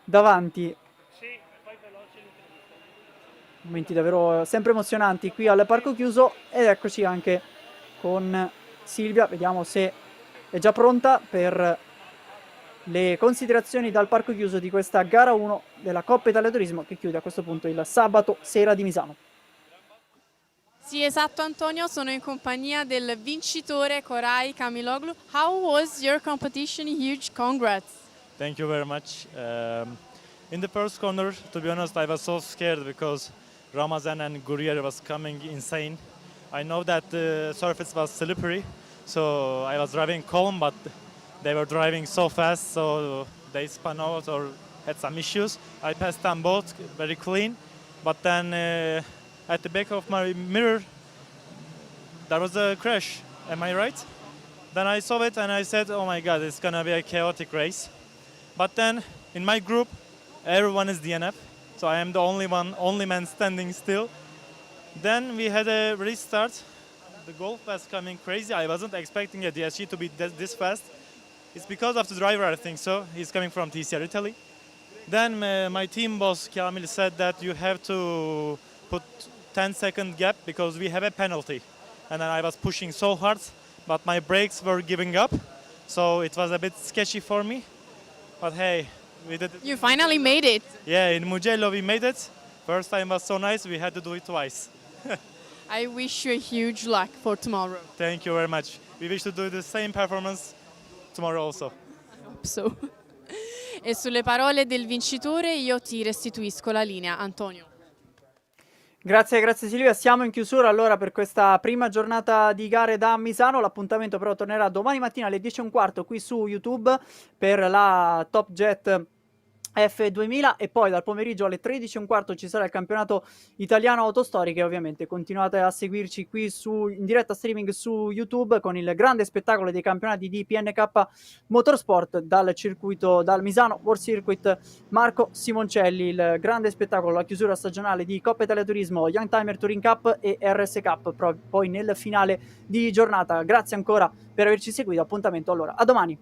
davanti. Momenti davvero sempre emozionanti qui al parco chiuso, ed eccoci anche con Silvia, vediamo se è già pronta per le considerazioni dal parco chiuso di questa gara 1 della Coppa Italia Turismo, che chiude a questo punto il sabato sera di Misano. Sì, esatto Antonio, sono in compagnia del vincitore Koray Camiloglu. How was your competition? Huge congrats! Thank you very much. In the first corner, to be honest, I was so scared because Ramazan and Gurrier was coming insane. I know that the surface was slippery, so I was driving calm, but they were driving so fast, so they spun out or had some issues. I passed them both very clean, but then at the back of my mirror, there was a crash. Am I right? Then I saw it and I said, oh my God, it's gonna be a chaotic race. But then in my group, everyone is DNF, so I am the only man standing still. Then we had a restart. The Golf was coming crazy. I wasn't expecting a DSG to be this fast. It's because of the driver, I think so. He's coming from TCR Italy. Then my team boss, Kamil, said that you have to put 10-second gap because we have a penalty. And then I was pushing so hard, but my brakes were giving up. So it was a bit sketchy for me. But hey, we did it. You finally made it! Yeah, in Mugello we made it. First time was so nice, we had to do it twice. I wish you a huge luck for tomorrow. Thank you very much. We wish to do the same performance tomorrow also. So. E sulle parole del vincitore io ti restituisco la linea, Antonio. Grazie Silvia, siamo in chiusura allora per questa prima giornata di gare da Misano. L'appuntamento però tornerà domani mattina alle 10:15 qui su YouTube per la Top Jet F2000, e poi dal pomeriggio alle 13:15 ci sarà il campionato italiano autostoriche. Ovviamente continuate a seguirci qui in diretta streaming su YouTube con il grande spettacolo dei campionati di PNK Motorsport dal Misano World Circuit Marco Simoncelli, il grande spettacolo, la chiusura stagionale di Coppa Italia Turismo, Young Timer Touring Cup e RS Cup poi nel finale di giornata. Grazie ancora per averci seguito, appuntamento allora a domani.